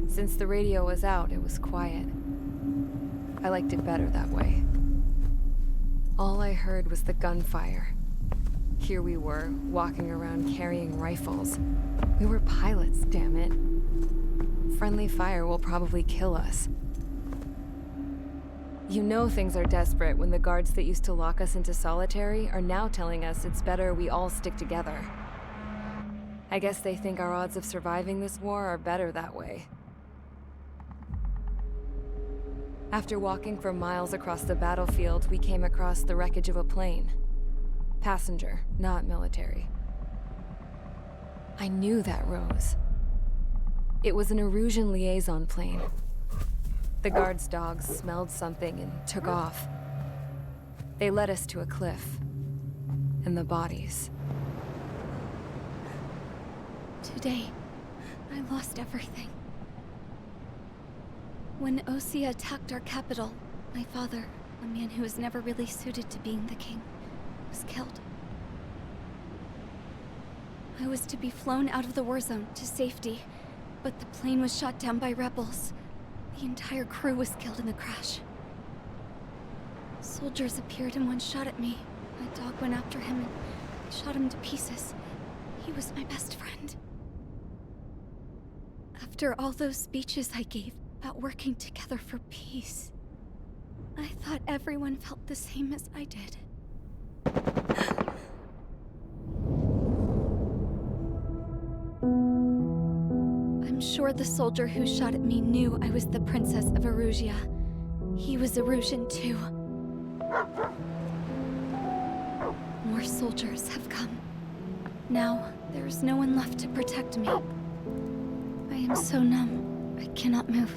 Since the radio was out, it was quiet. I liked it better that way. All I heard was the gunfire. Here we were, walking around carrying rifles. We were pilots, damn it. Friendly fire will probably kill us. You know things are desperate when the guards that used to lock us into solitary are now telling us it's better we all stick together. I guess they think our odds of surviving this war are better that way. After walking for miles across the battlefield, we came across the wreckage of a plane. Passenger, not military. I knew that rose. It was an Erusian liaison plane. The guard's dogs smelled something and took off. They led us to a cliff. And the bodies. Today, I lost everything. When Osea attacked our capital, my father, a man who was never really suited to being the king, was killed. I was to be flown out of the war zone to safety, but the plane was shot down by rebels. The entire crew was killed in the crash. Soldiers appeared and one shot at me. My dog went after him and shot him to pieces. He was my best friend. After all those speeches I gave about working together for peace, I thought everyone felt the same as I did. I'm sure the soldier who shot at me knew I was the Princess of Erusia. He was Erusian too. More soldiers have come. Now, there is no one left to protect me. I am so numb, I cannot move.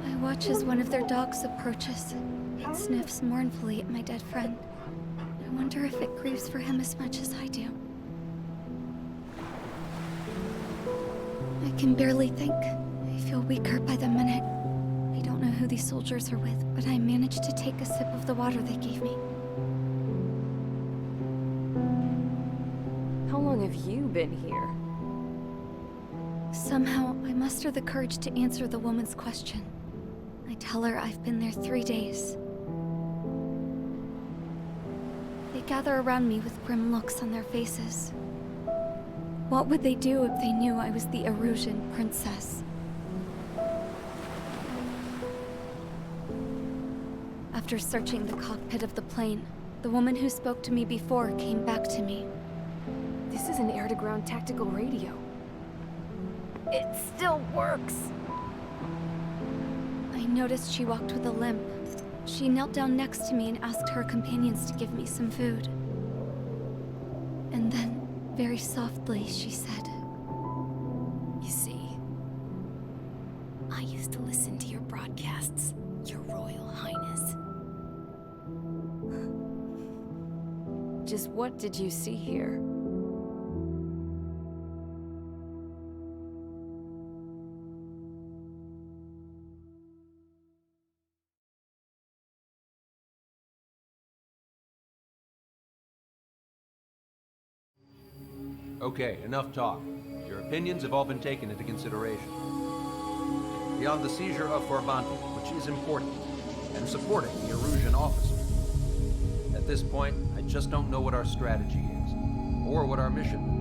I watch as one of their dogs approaches. It sniffs mournfully at my dead friend. I wonder if it grieves for him as much as I do. I can barely think. I feel weaker by the minute. I don't know who these soldiers are with, but I managed to take a sip of the water they gave me. How long have you been here? Somehow, I muster the courage to answer the woman's question. I tell her I've been there 3 days. They gather around me with grim looks on their faces. What would they do if they knew I was the Erusian princess? After searching the cockpit of the plane, the woman who spoke to me before came back to me. This is an air-to-ground tactical radio. It still works! I noticed she walked with a limp. She knelt down next to me and asked her companions to give me some food. And then, very softly, she said, "You see, I used to listen to your broadcasts, Your Royal Highness." Just what did you see here? Okay, enough talk. Your opinions have all been taken into consideration. Beyond the seizure of Forbanti, which is important, and supporting the Erusian officer. At this point, I just don't know what our strategy is, or what our mission will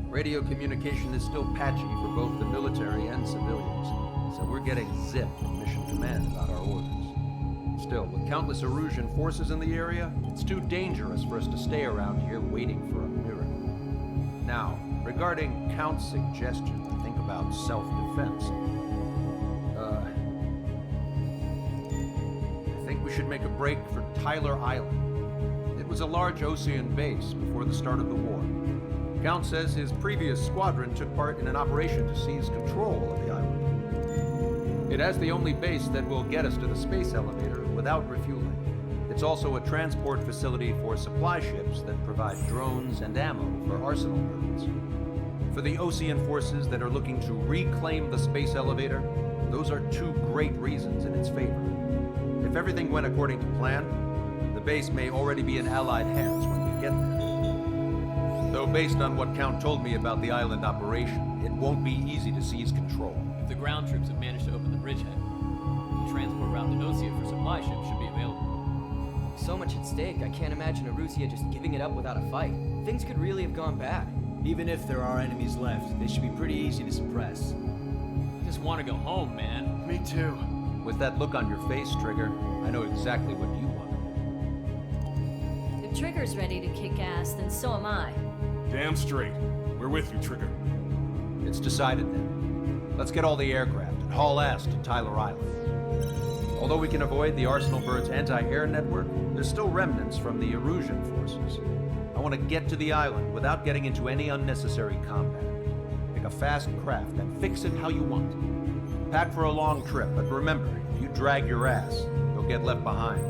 be. Radio communication is still patchy for both the military and civilians, so we're getting zip from Mission Command about our orders. Still, with countless Erusian forces in the area, it's too dangerous for us to stay around here waiting for a miracle. Now, Regarding Count's suggestion to think about self-defense, I think we should make a break for Tyler Island. It was a large Osean base before the start of the war. Count says his previous squadron took part in an operation to seize control of the island. It has the only base that will get us to the space elevator without refueling. It's also a transport facility for supply ships that provide drones and ammo for arsenal birds. For the Osean forces that are looking to reclaim the space elevator, those are two great reasons in its favor. If everything went according to plan, the base may already be in Allied hands when we get there. Though based on what Count told me about the island operation, it won't be easy to seize control. If the ground troops have managed to open the bridgehead, the transport route to Nosia for supply ships should be available. So much at stake, I can't imagine Erusia just giving it up without a fight. Things could really have gone bad. Even if there are enemies left, they should be pretty easy to suppress. I just want to go home, man. Me too. With that look on your face, Trigger, I know exactly what you want. If Trigger's ready to kick ass, then so am I. Damn straight. We're with you, Trigger. It's decided then. Let's get all the aircraft and haul ass to Tyler Island. Although we can avoid the Arsenal Bird's anti-air network, there's still remnants from the Erusian forces. I want to get to the island without getting into any unnecessary combat. Pick a fast craft and fix it how you want. Pack for a long trip, but remember, if you drag your ass, you'll get left behind.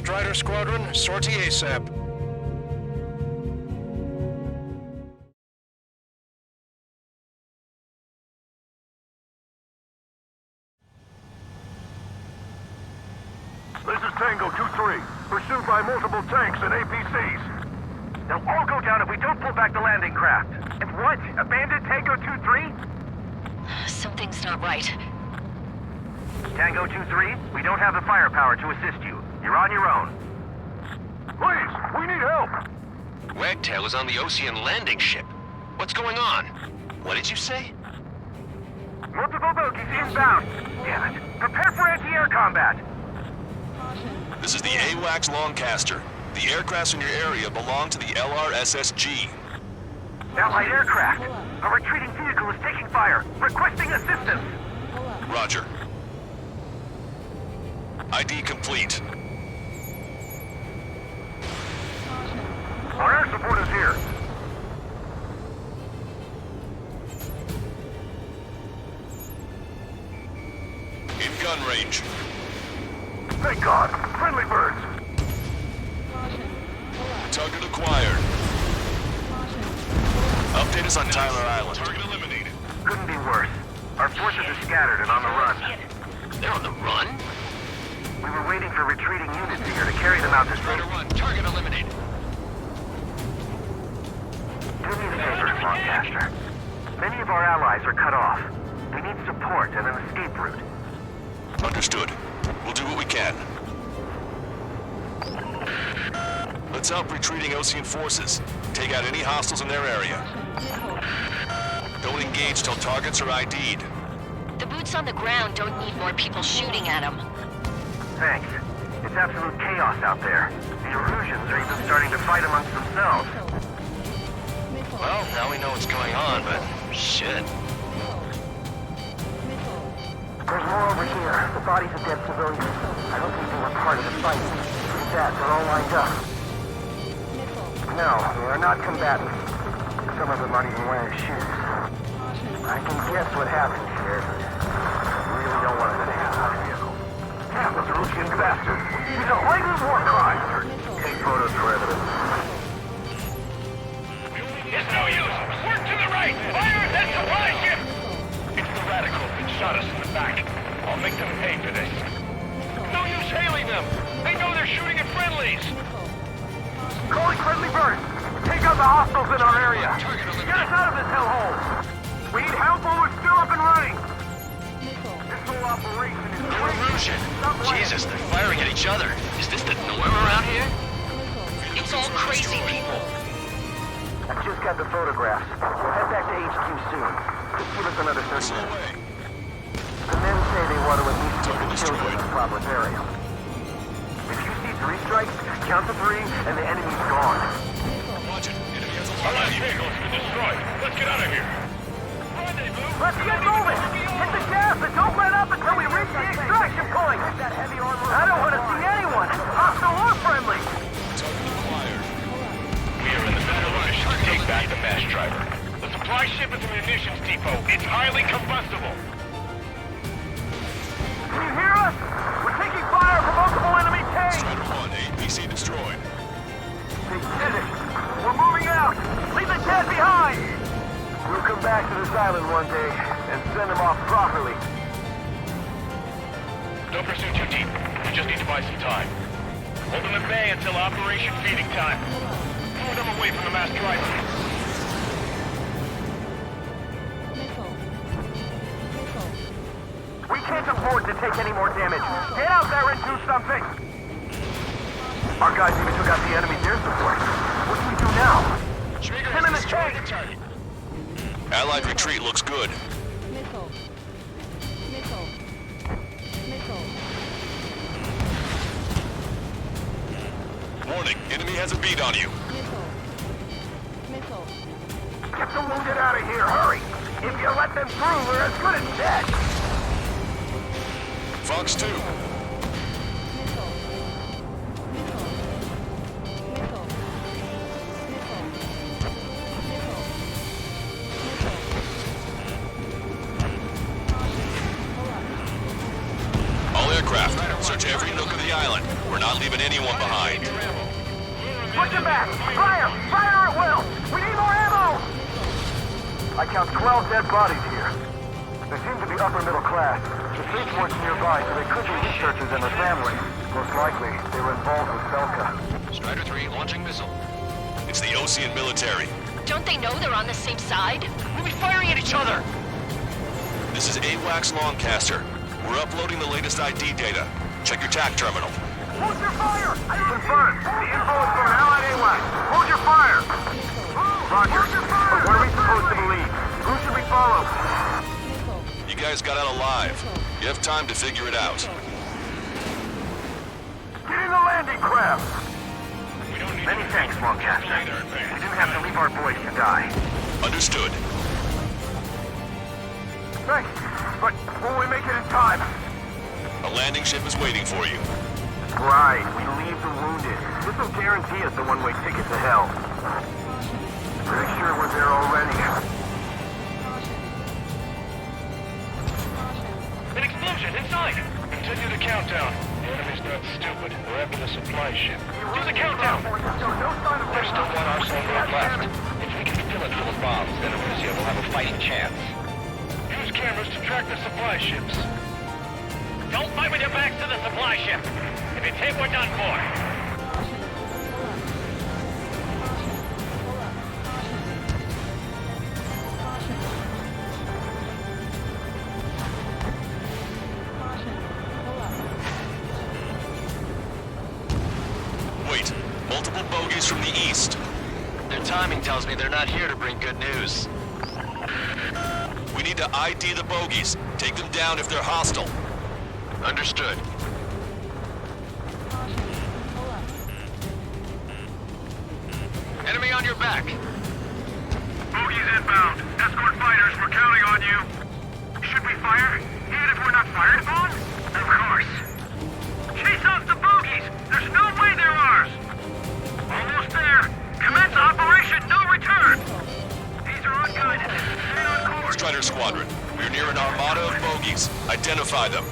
Strider Squadron, sortie ASAP. This is Tango 2-3, pursued by multiple tanks and APCs. They'll all go down if we don't pull back the landing craft. And what? Abandoned Tango 2-3? Something's not right. Tango 2-3, we don't have the firepower to assist you. You're on your own. Please, we need help! Wagtail is on the Ocean landing ship. What's going on? What did you say? Multiple bogies inbound. Damn it. Prepare for anti-air combat. This is the AWACS Longcaster. The aircrafts in your area belong to the LRSSG. Allied aircraft. A retreating vehicle is taking fire. Requesting assistance. Roger. ID complete. Our air support is here. In gun range. Thank God. Friendly birds. Target acquired. Update us on Tyler Island. Target eliminated. Couldn't be worse. Our forces are scattered and on the run. They're on the run? We were waiting for retreating units here to carry them out this way. Run. Target eliminated. Do me a favor, Longcaster. Many of our allies are cut off. We need support and an escape route. Understood. We'll do what we can. Let's help retreating Ocean forces. Take out any hostiles in their area. Don't engage till targets are ID'd. The boots on the ground don't need more people shooting at them. Thanks. It's absolute chaos out there. The Erusians are even starting to fight amongst themselves. Well, now we know what's going on, but shit. There's more over here. The bodies of dead civilians. I don't think they were part of the fight. With that, they're all lined up. No, they are not combatants. Some of them aren't even wearing shoes. I can guess what happened here, but I really don't want to say it. Damn, those Erusian bastards. These are blatant war crimes. Take photos for evidence. It's no use! Work to the right! Fire at that supply ship! It's the radicals that shot us in the back. I'll make them pay for this. No use hailing them! They know they're shooting at friendlies! Calling friendly birds! Take out the hostiles in our area! Get us out of this hellhole! We need help while we're still up and running! This whole operation is Erusian. Jesus, they're firing at each other. Is this the norm around here? It's all crazy people. I just got the photographs. We'll head back to HQ soon. Just give us another 30 minutes. The men say they want to at least get the children in a proper burial. If you see 3 strikes, count to 3, and the enemy's gone. Watch it. Enemy has a Our last vehicle's been destroyed. Let's get out of here. Let's get moving! Hit the gas and don't let up until we reach the extraction point! I don't want to see anyone, hostile or friendly! We are in the battle rush to take back the mass driver. The supply ship is a munitions depot. It's highly combustible. Can you hear us? We're taking fire from multiple enemy tanks! Strider 1, APC destroyed. They did it! We're moving out! Leave the dead behind! We'll come back to this island one day and send them off properly. Don't pursue too deep. We just need to buy some time. Hold them at bay until Operation Feeding Time. Move them away from the mass driver. We can't afford to take any more damage. Get out there and do something! Our guys even took out the enemy's air support. What do we do now? Send in the tank! Allied retreat looks good. Warning, enemy has a bead on you. Get the wounded out of here, hurry! If you let them through, we're as good as dead! Fox 2. All aircraft, search every nook of the island. We're not not leaving anyone behind. Push him back! Fire! Fire at will! We need more ammo! I count 12 dead bodies here. They seem to be upper middle class. The spaceport's nearby, so they could be researchers and their families. Most likely, they were involved with Belka. Strider 3 launching missile. It's the Osean military. Don't they know they're on the same side? We'll be firing at each other! This is AWACS Longcaster. We're uploading the latest ID data. Check your TAC terminal. Hold your fire! I confirm. The info is from Allied AWACS. Hold your fire! Roger. But what are we supposed to believe? Who should we follow? You guys got out alive. You have time to figure it out. Get in the landing craft! Many thanks, Longcaster. We didn't have to leave our boys to die. Understood. Thanks, but will we make it in time? A landing ship is waiting for you. Right, we leave the wounded. This will guarantee us the one-way ticket to hell. Pretty sure we're there already. An explosion inside! Continue the countdown. The enemy's not stupid. We're after the supply ship. Do the countdown! There's still one arsenal door left. If we can fill it full of bombs, then Aruzia will have a fighting chance. Use cameras to track the supply ships. Don't fight with your backs to the supply ship. If you take, we're done for. Wait, multiple bogies from the east. Their timing tells me they're not here to bring good news. We need to ID the bogies. Take them down if they're hostile. Understood. Enemy on your back. Bogies inbound. Escort fighters, we're counting on you. Should we fire? Even if we're not fired upon? Of course. Chase off the bogies! There's no way they're ours! Almost there. Commence operation no return! These are unguided. Stay on course. Strider Squadron, we're near an armada of bogies. Identify them.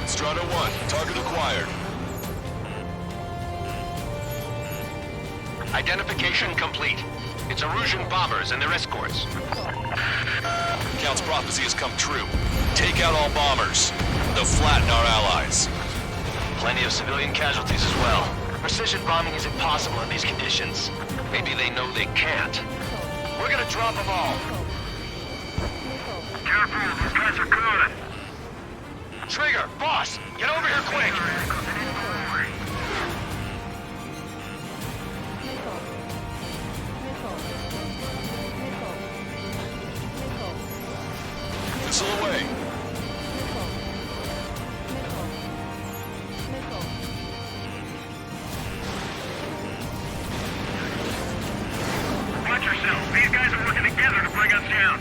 Strider 1, target acquired. Identification complete. It's Erusian bombers and their escorts. Count's prophecy has come true. Take out all bombers. They'll flatten our allies. Plenty of civilian casualties as well. Precision bombing is impossible in these conditions. Maybe they know they can't. We're gonna drop them all. Careful, these guys are good. Trigger, boss, get over here quick! Missile away. Watch yourself. These guys are working together to bring us down.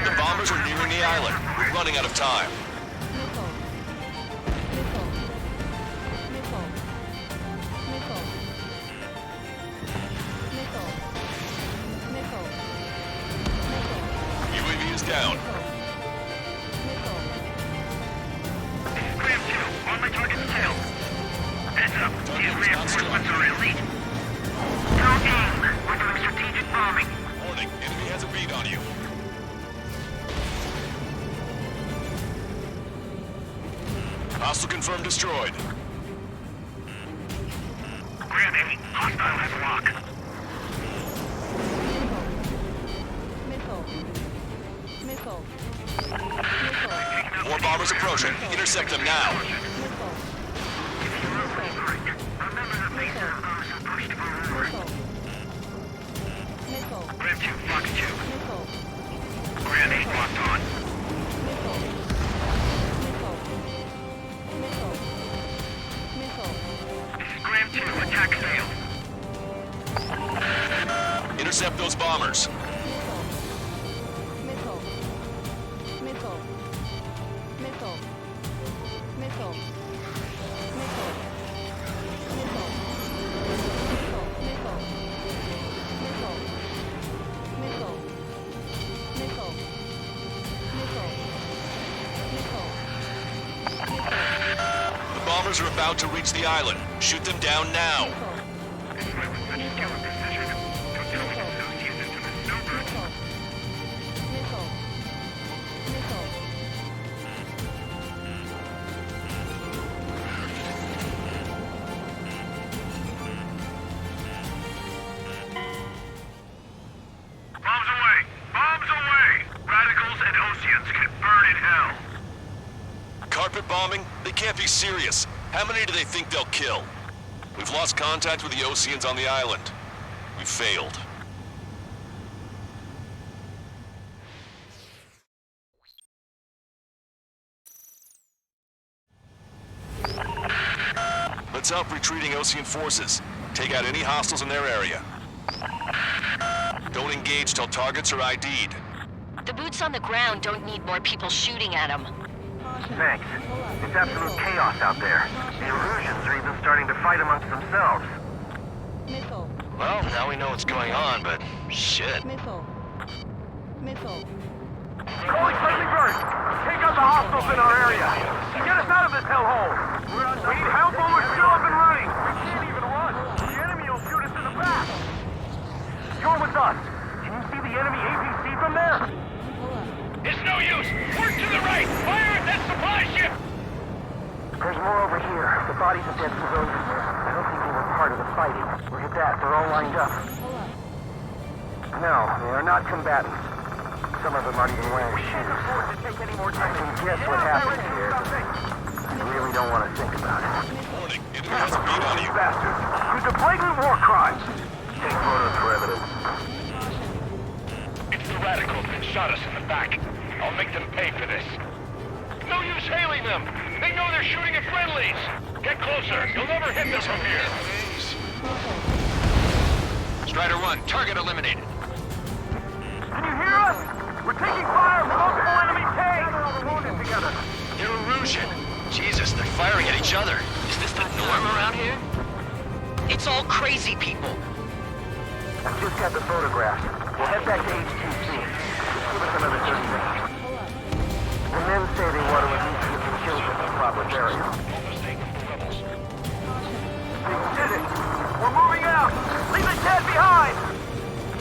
The bombers are nearing the island. We're running out of time. UAV is down. Graham 2, on my target's tail. Heads up, these reinforcements are elite. No aim. We're doing strategic bombing. Warning, enemy has a bead on you. Hostile confirmed destroyed. Graham 8, hostile has lock. More bombers approaching. Intersect them now. Graham 2, Fox 2. Graham 8 locked on. This is Graham 2, attack failed. Intercept those bombers. bombers are about to reach the island. Shoot them down now. Bombs away! Bombs away! Radicals and Oceans can burn in hell. Carpet bombing? They can't be serious. How many do they think they'll kill? We've lost contact with the Oceans on the island. We failed. Let's help retreating Ocean forces. Take out any hostiles in their area. Don't engage till targets are ID'd. The boots on the ground don't need more people shooting at them. Thanks. It's absolute chaos out there. The Erusians are even starting to fight amongst themselves. Well, now we know what's going on, but shit. Calling friendly bird! Take out the hostiles in our area! Get us out of this hellhole! We need help while we're still up and running! We can't even run! The enemy will shoot us in the back! You're with us! Can you see the enemy APC from there? It's no use! Work to the right! Fire at that supply ship! There's more over here. The bodies of dead civilians. I don't think they were part of the fighting. Look at that, they're all lined up. No, they are not combatants. Some of them aren't even wearing shoes. I can guess what happened here. I really don't want to think about it. Warning, enemy has a beat on you. Bastard! It's a blatant war crime! Take photos for evidence. It's the radicals that shot us in the back. I'll make them pay for this. No use hailing them! They know they're shooting at friendlies! Get closer! You'll never hit them from here! Strider 1, target eliminated. Can you hear us? We're taking fire from multiple enemy tanks! We're all wounded together. They're Erusian. Jesus, they're firing at each other. Is this the norm around here? It's all crazy people. I've just got the photographs. We'll head back to HTC. Just give us another 30 minutes. The men say they want to release the children to proper burial. We did it! We're moving out! Leave the dead behind!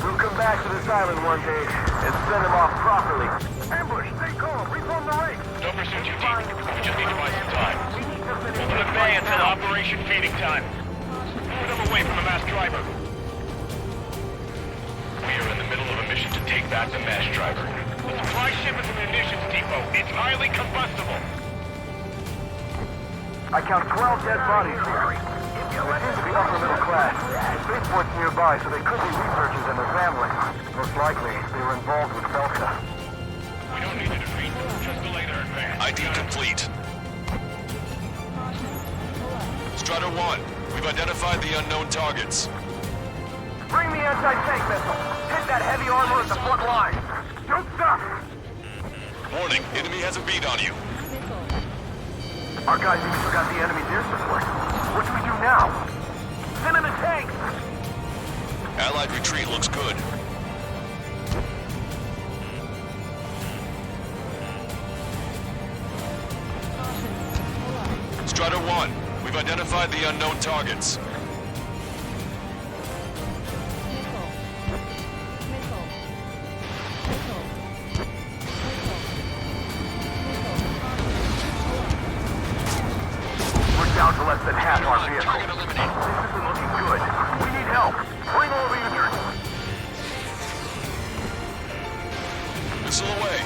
We'll come back to this island one day and send them off properly. Ambush! Stay calm! Reform the ranks! Don't pursue too deep. We just need to buy some time. Hold them at bay until Operation Feeding Time. Move them away from the mass driver. We are in the middle of a mission to take back the mass driver. The supply ship is a munitions depot. It's highly combustible. I count 12 dead bodies here. They seem to be upper middle class. The spaceport's nearby, so they could be researchers and their families. Most likely, they were involved with Belka. We don't need to defeat them. Just delay their advance. ID complete. Strider 1, we've identified the unknown targets. Bring the anti-tank missile. Hit that heavy armor at the front line. Don't stop! Warning, enemy has a beat on you. Our guys even forgot the enemy's air support. What do we do now? Send in the tanks! Allied retreat looks good. Strider 1, we've identified the unknown targets. Down to less than half our vehicle. This isn't looking good. We need help. Bring all the units. Missile away.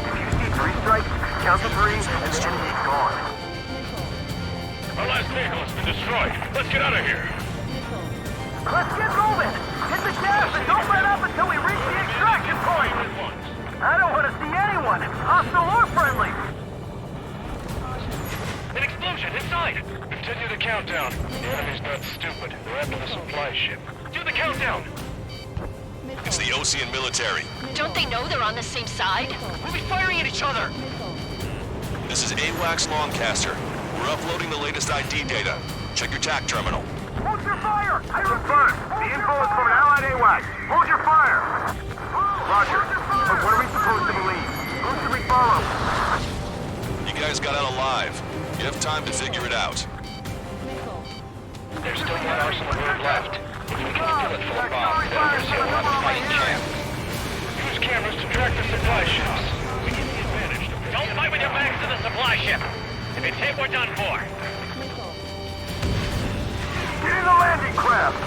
If you see 3 strikes, count to 3, and the enemy's gone. Our last vehicle has been destroyed. Let's get out of here. Let's get moving. Hit the gas and don't let up until we reach the extraction point. I don't want to see anyone, hostile or friendly. An explosion inside! Continue the countdown. The enemy's not stupid. They're after the supply ship. Do the countdown! It's the Ocean military. Don't they know they're on the same side? We'll be firing at each other! This is AWACS Longcaster. We're uploading the latest ID data. Check your TAC terminal. Hold your fire! I confirm. The info is from an allied AWACS. Hold your fire! Roger. But what are we supposed to believe? Who should we follow? You guys got out alive. time to figure it out. There's still one arsenal road left. If we can fill it full of bombs, then Brazil will have a fighting chance. Use cameras to track the supply ships. We get the advantage. Don't fight with your backs to the supply ship. If it's hit, we're done for. Get in the landing craft!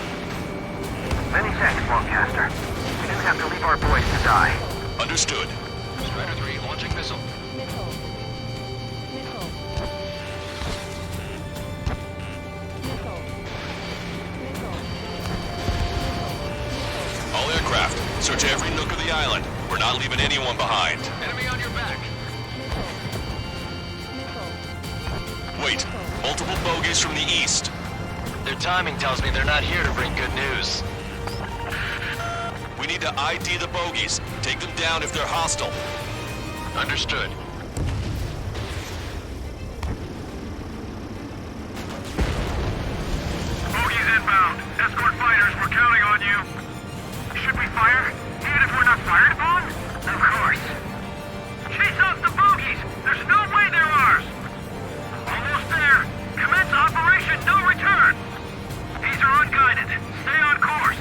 Many thanks, Lancaster. We didn't have to leave our boys to die. Understood. Strider 3 launching missile. All aircraft, search every nook of the island. We're not leaving anyone behind. Enemy on your back. Wait, multiple bogies from the east. Their timing tells me they're not here to bring good news. We need to ID the bogies. Take them down if they're hostile. Understood. Bogies inbound. Escort fighters, we're counting on you. Should we fire? Even if we're not fired upon? Of course. Chase off the bogies! There's no way they're ours! Almost there. Commence Operation No Return! These are unguided. Stay on course.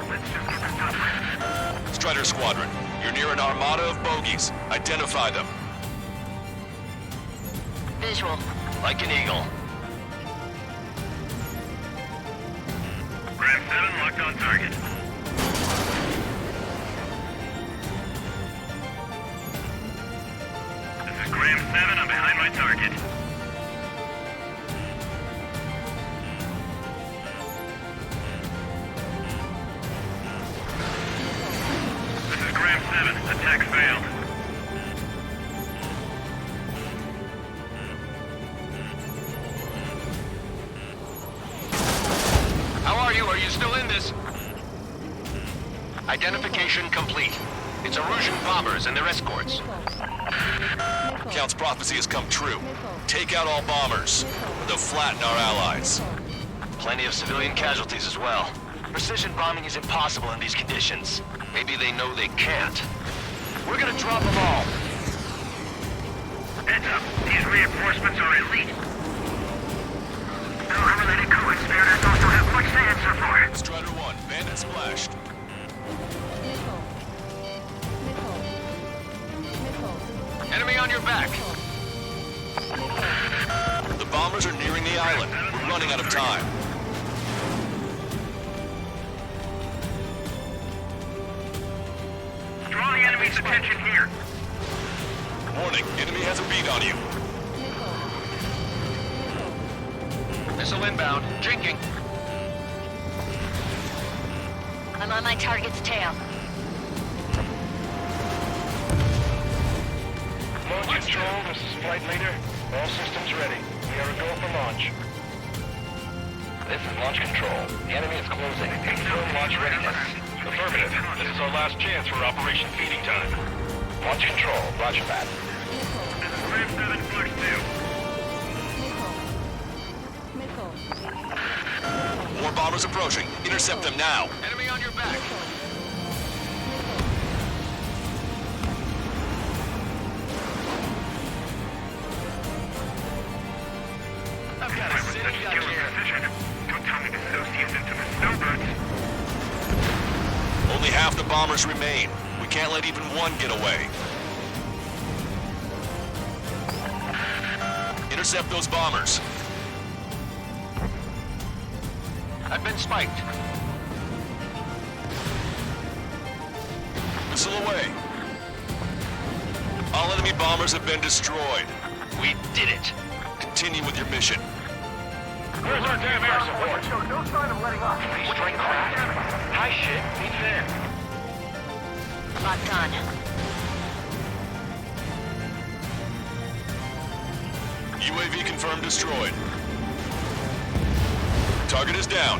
Let's just get this done with. Strider Squadron, you're near an armada of bogies. Identify them. Visual. Like an eagle. Ram 7 locked on target. This is Graham 7. I'm behind my target. This is Graham 7. Attack failed. How are you? Are you still in this? Identification complete. It's Erusian bombers and their escorts. Count's prophecy has come true. Take out all bombers. They'll flatten our allies. Plenty of civilian casualties as well. Precision bombing is impossible in these conditions. Maybe they know they can't. We're gonna drop them all. Heads up. These reinforcements are elite. Power-related co-conspirators also have much to answer for. Strider 1, bandit splashed. Enemy on your back. The bombers are nearing the island. We're running out of time. Draw the enemy's attention here. Warning, enemy has a beat on you. Missile inbound. Jinking. I'm on my target's tail. Launch control, this is flight leader. All systems ready. We are a go for launch. This is launch control. The enemy is closing. Confirm launch readiness. Affirmative. This is our last chance for Operation Feeding Time. Launch control. Roger that. This is Graham 7 Flex 2. More bombers approaching. Intercept them now. Enemy on your back. I've got a city out here. Don't tell me this associates into the snowbirds. Only half the bombers remain. We can't let even one get away. Intercept those bombers. I've been spiked. Missile away. All enemy bombers have been destroyed. We did it. Continue with your mission. Where's our damn air support? Show no sign of letting up. Strike craft. High ship, meet there. Locked on. UAV confirmed destroyed. Target is down.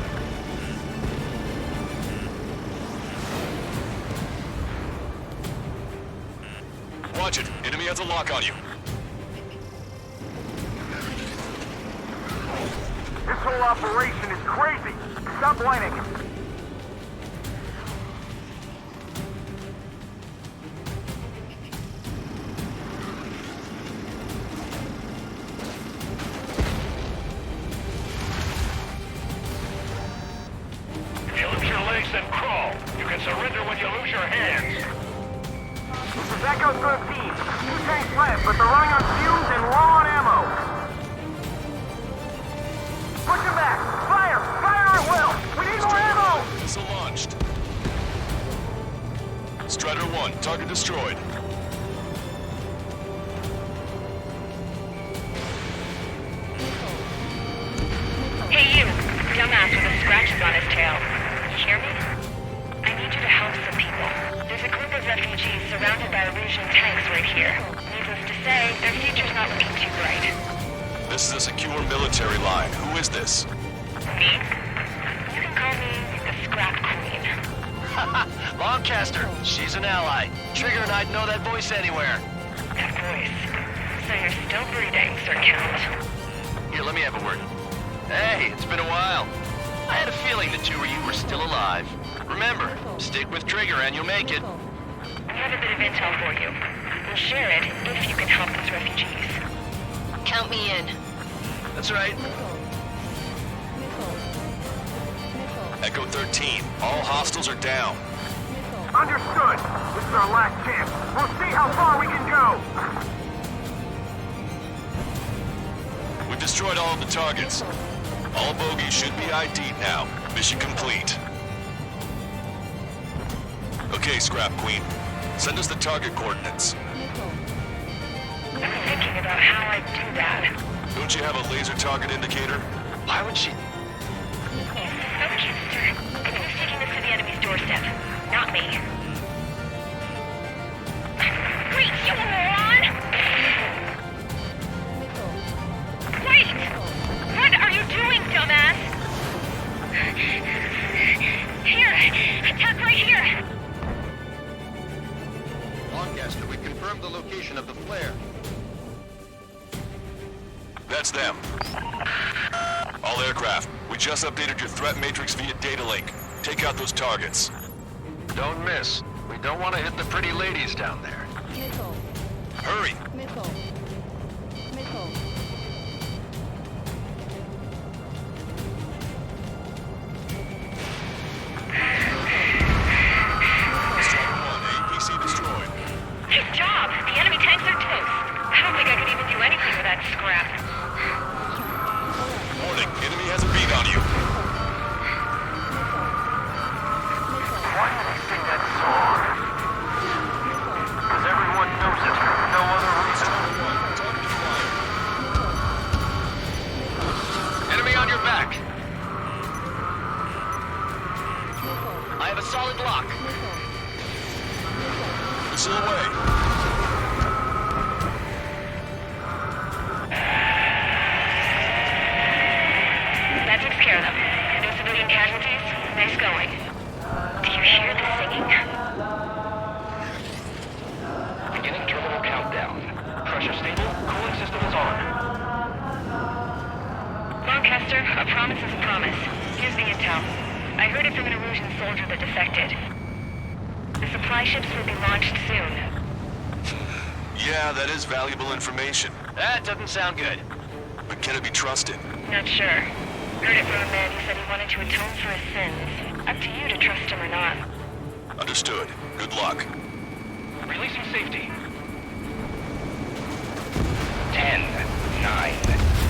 Watch it. Enemy has a lock on you. This whole operation is crazy. Stop whining. Echo 13. 2 tanks left, but they're running on fumes and low on ammo. Push them back! Fire! Fire at will! We need more ammo! Missile launched. Strider 1, target destroyed. Hey you, dumbass with the scratches on his tail. You hear me? I need you to help some people. There's a group of refugees surrounded by Erusian tanks right here. Needless to say, their future's not looking too bright. This is a secure military line. Who is this? Me? You can call me the Scrap Queen. Lancaster, she's an ally. Trigger and I'd know that voice anywhere. That voice. So you're still breathing, Sir Count. Here, let me have a word. Hey, it's been a while. I had a feeling the two of you were still alive. Remember, stick with Trigger and you'll make it. I have a bit of intel for you. We'll share it if you can help those refugees. Count me in. That's right. Echo 13, all hostiles are down. Understood. This is our last chance. We'll see how far we can go. We've destroyed all of the targets. All bogies should be ID'd now. Mission complete. Okay, Scrap Queen. Send us the target coordinates. I'm thinking about how I'd do that. Don't you have a laser target indicator? Why would she? Lancaster, who's taking this to the enemy's doorstep? Not me. Wait, you moron! Wait! What are you doing, dumbass? Here! Attack right here! Lancaster, we confirmed the location of the flare. That's them. All aircraft, we just updated your threat matrix via data link. Take out those targets. Don't miss. We don't want to hit the pretty ladies down there. Hurry! Strider 1, APC destroyed. Good job! The enemy tanks are toast. I don't think I could even do anything with that scrap. Warning, enemy has a beat on you. Why do they sing that song? Because everyone knows it. No other reason. Enemy on your back. I have a solid lock. Missile away. That takes care of them. No civilian casualties? Nice going. Do you hear the singing? Beginning terminal countdown. Pressure stable. Cooling system is on. Lancaster, a promise is a promise. Here's the intel. I heard it from an Erusian soldier that defected. The supply ships will be launched soon. Yeah, that is valuable information. That doesn't sound good. But can it be trusted? Not sure. Heard it from a man who said he wanted to atone for his sins. Up to you to trust him or not. Understood. Good luck. Releasing safety. 10, 9,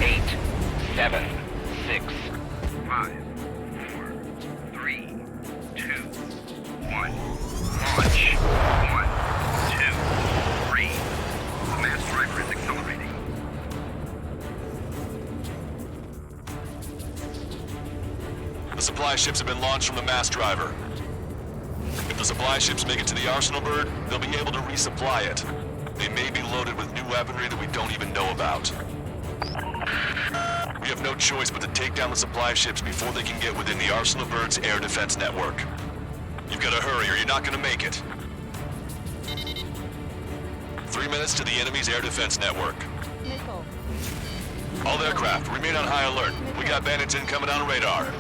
8, 7, 6, 5, 4, 3, 2, 1. Launch. 1, 2, 3. The mass driver is accelerating. The supply ships have been launched from the mass driver. If the supply ships make it to the Arsenal Bird, they'll be able to resupply it. They may be loaded with new weaponry that we don't even know about. We have no choice but to take down the supply ships before they can get within the Arsenal Bird's air defense network. You've got to hurry or you're not going to make it. 3 minutes to the enemy's air defense network. All aircraft, remain on high alert. We got bandits incoming on radar.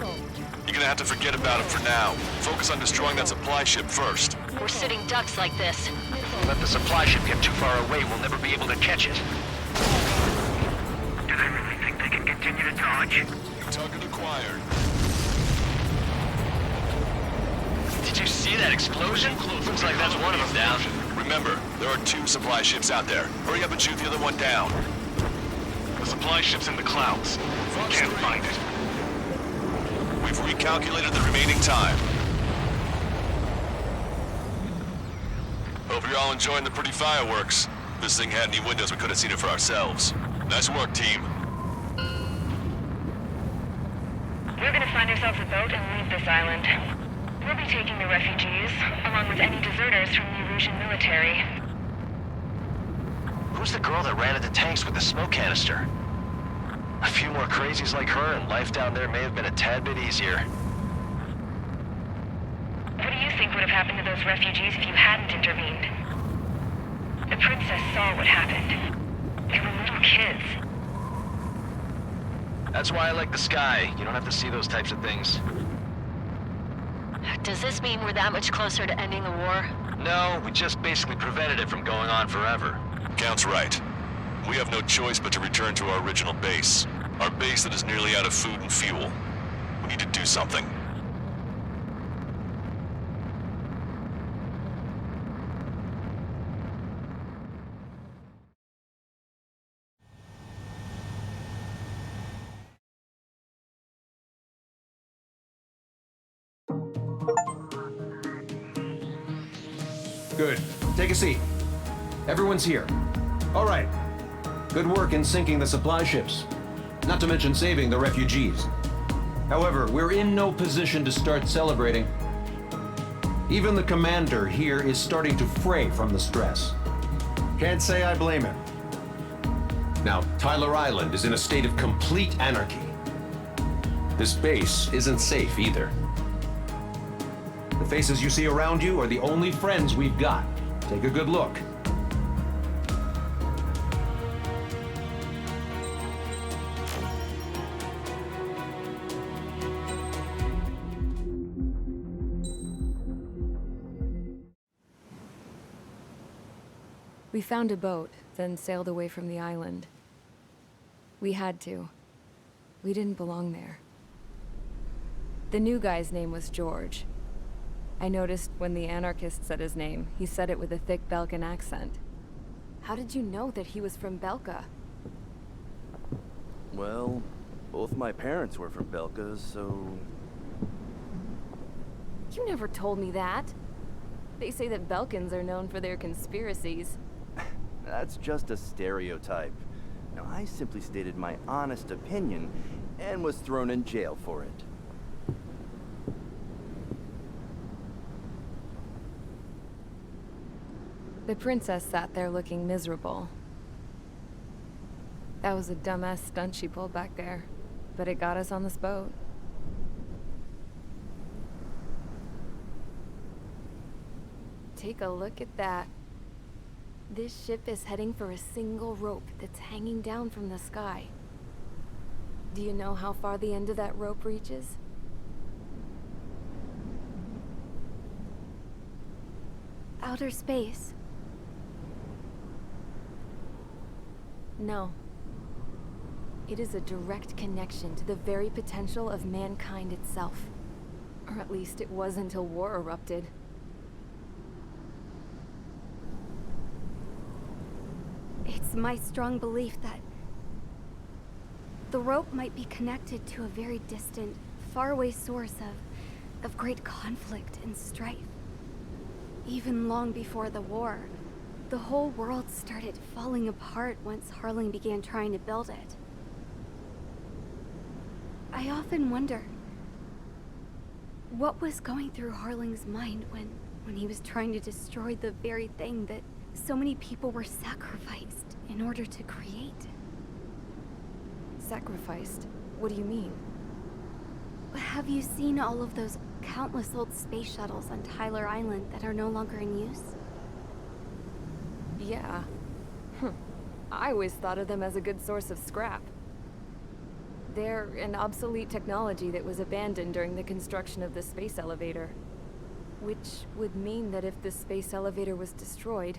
You're gonna have to forget about it for now. Focus on destroying that supply ship first. We're sitting ducks like this. If we let the supply ship get too far away, we'll never be able to catch it. Do they really think they can continue to dodge? Target acquired. Did you see that explosion? Looks like that's one of them down. Remember, there are 2 supply ships out there. Hurry up and shoot the other one down. The supply ship's in the clouds. Can't find it. We've recalculated the remaining time. Hope you're all enjoying the pretty fireworks. If this thing had any windows, we could have seen it for ourselves. Nice work, team. We're gonna find ourselves a boat and leave this island. We'll be taking the refugees, along with any deserters from the Erusian military. Who's the girl that ran at the tanks with the smoke canister? A few more crazies like her, and life down there may have been a tad bit easier. What do you think would have happened to those refugees if you hadn't intervened? The princess saw what happened. They were little kids. That's why I like the sky. You don't have to see those types of things. Does this mean we're that much closer to ending the war? No, we just basically prevented it from going on forever. Count's right. We have no choice but to return to our original base. Our base that is nearly out of food and fuel. We need to do something. Good. Take a seat. Everyone's here. All right. Good work in sinking the supply ships. Not to mention saving the refugees. However, we're in no position to start celebrating. Even the commander here is starting to fray from the stress. Can't say I blame him. Now, Tyler Island is in a state of complete anarchy. This base isn't safe either. The faces you see around you are the only friends we've got. Take a good look. We found a boat, then sailed away from the island. We had to. We didn't belong there. The new guy's name was George. I noticed when the anarchist said his name, he said it with a thick Belkan accent. How did you know that he was from Belka? Well, both my parents were from Belka, so... You never told me that. They say that Belkans are known for their conspiracies. That's just a stereotype. Now, I simply stated my honest opinion and was thrown in jail for it. The princess sat there looking miserable. That was a dumbass stunt she pulled back there, but it got us on this boat. Take a look at that. This ship is heading for a single rope that's hanging down from the sky. Do you know how far the end of that rope reaches? Outer space. No. It is a direct connection to the very potential of mankind itself. Or at least it was until war erupted. It's my strong belief that the rope might be connected to a very distant, faraway source of great conflict and strife. Even long before the war, the whole world started falling apart once Harling began trying to build it. I often wonder what was going through Harling's mind when he was trying to destroy the very thing that so many people were sacrificed in order to create. Sacrificed? What do you mean? Have you seen all of those countless old space shuttles on Tyler Island that are no longer in use? Yeah. I always thought of them as a good source of scrap. They're an obsolete technology that was abandoned during the construction of the space elevator. Which would mean that if the space elevator was destroyed,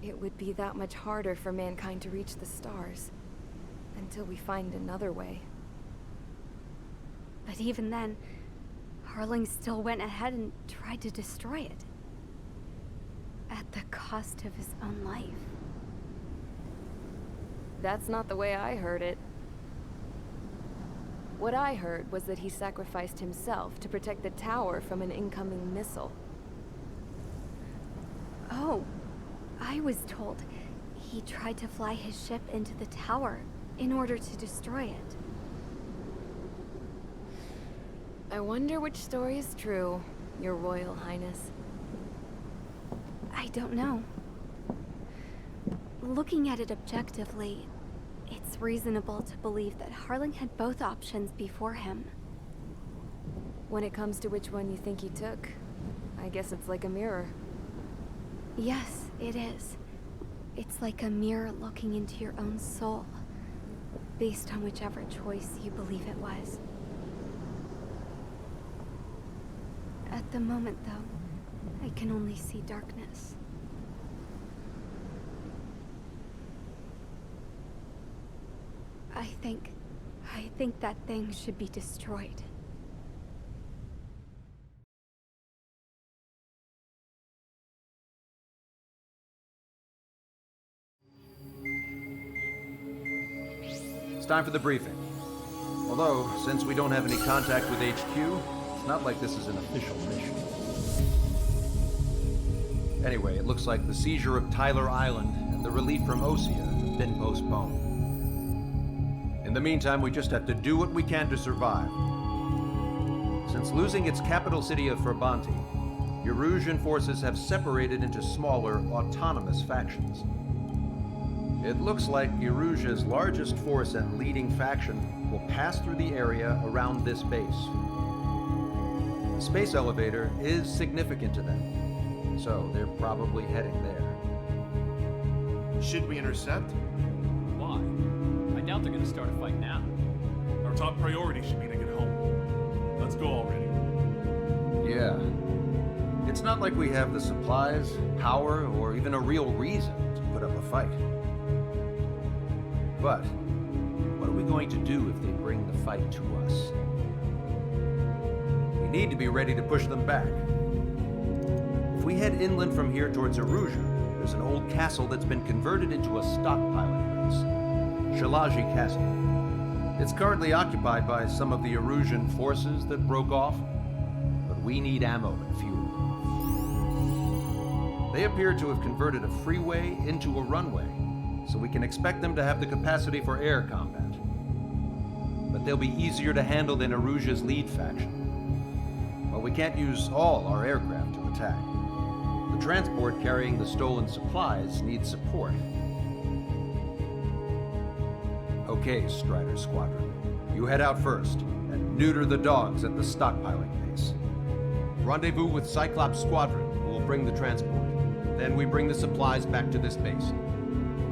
it would be that much harder for mankind to reach the stars. Until we find another way. But even then, Harling still went ahead and tried to destroy it. At the cost cost of his own life. That's not the way I heard it. What I heard was that he sacrificed himself to protect the tower from an incoming missile. Oh, I was told he tried to fly his ship into the tower in order to destroy it. I wonder which story is true, Your Royal Highness. I don't know. Looking at it objectively, it's reasonable to believe that Harling had both options before him. When it comes to which one you think he took, I guess it's like a mirror. Yes, it is. It's like a mirror looking into your own soul, based on whichever choice you believe it was. At the moment, though, I can only see darkness. I think that thing should be destroyed. It's time for the briefing. Although, since we don't have any contact with HQ, it's not like this is an official mission. Anyway, it looks like the seizure of Tyler Island and the relief from Osea have been postponed. In the meantime, we just have to do what we can to survive. Since losing its capital city of Ferbanti, Erusian forces have separated into smaller, autonomous factions. It looks like Erusia's largest force and leading faction will pass through the area around this base. The space elevator is significant to them, so they're probably heading there. Should we intercept? Why? I doubt they're gonna start a fight now. Our top priority should be to get home. Let's go already. Yeah. It's not like we have the supplies, power, or even a real reason to put up a fight. But what are we going to do if they bring the fight to us? We need to be ready to push them back. If we head inland from here towards Erusia, there's an old castle that's been converted into a stockpiling base. Shalaji Castle. It's currently occupied by some of the Erusian forces that broke off, but we need ammo and fuel. They appear to have converted a freeway into a runway, so we can expect them to have the capacity for air combat. But they'll be easier to handle than Erusia's lead faction. But we can't use all our aircraft to attack. The transport carrying the stolen supplies needs support. Okay, Strider Squadron. You head out first and neuter the dogs at the stockpiling base. Rendezvous with Cyclops Squadron, who will bring the transport. Then we bring the supplies back to this base.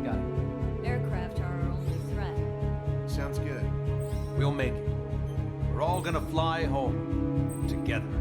Got it. Aircraft are our only threat. Sounds good. We'll make it. We're all gonna fly home together.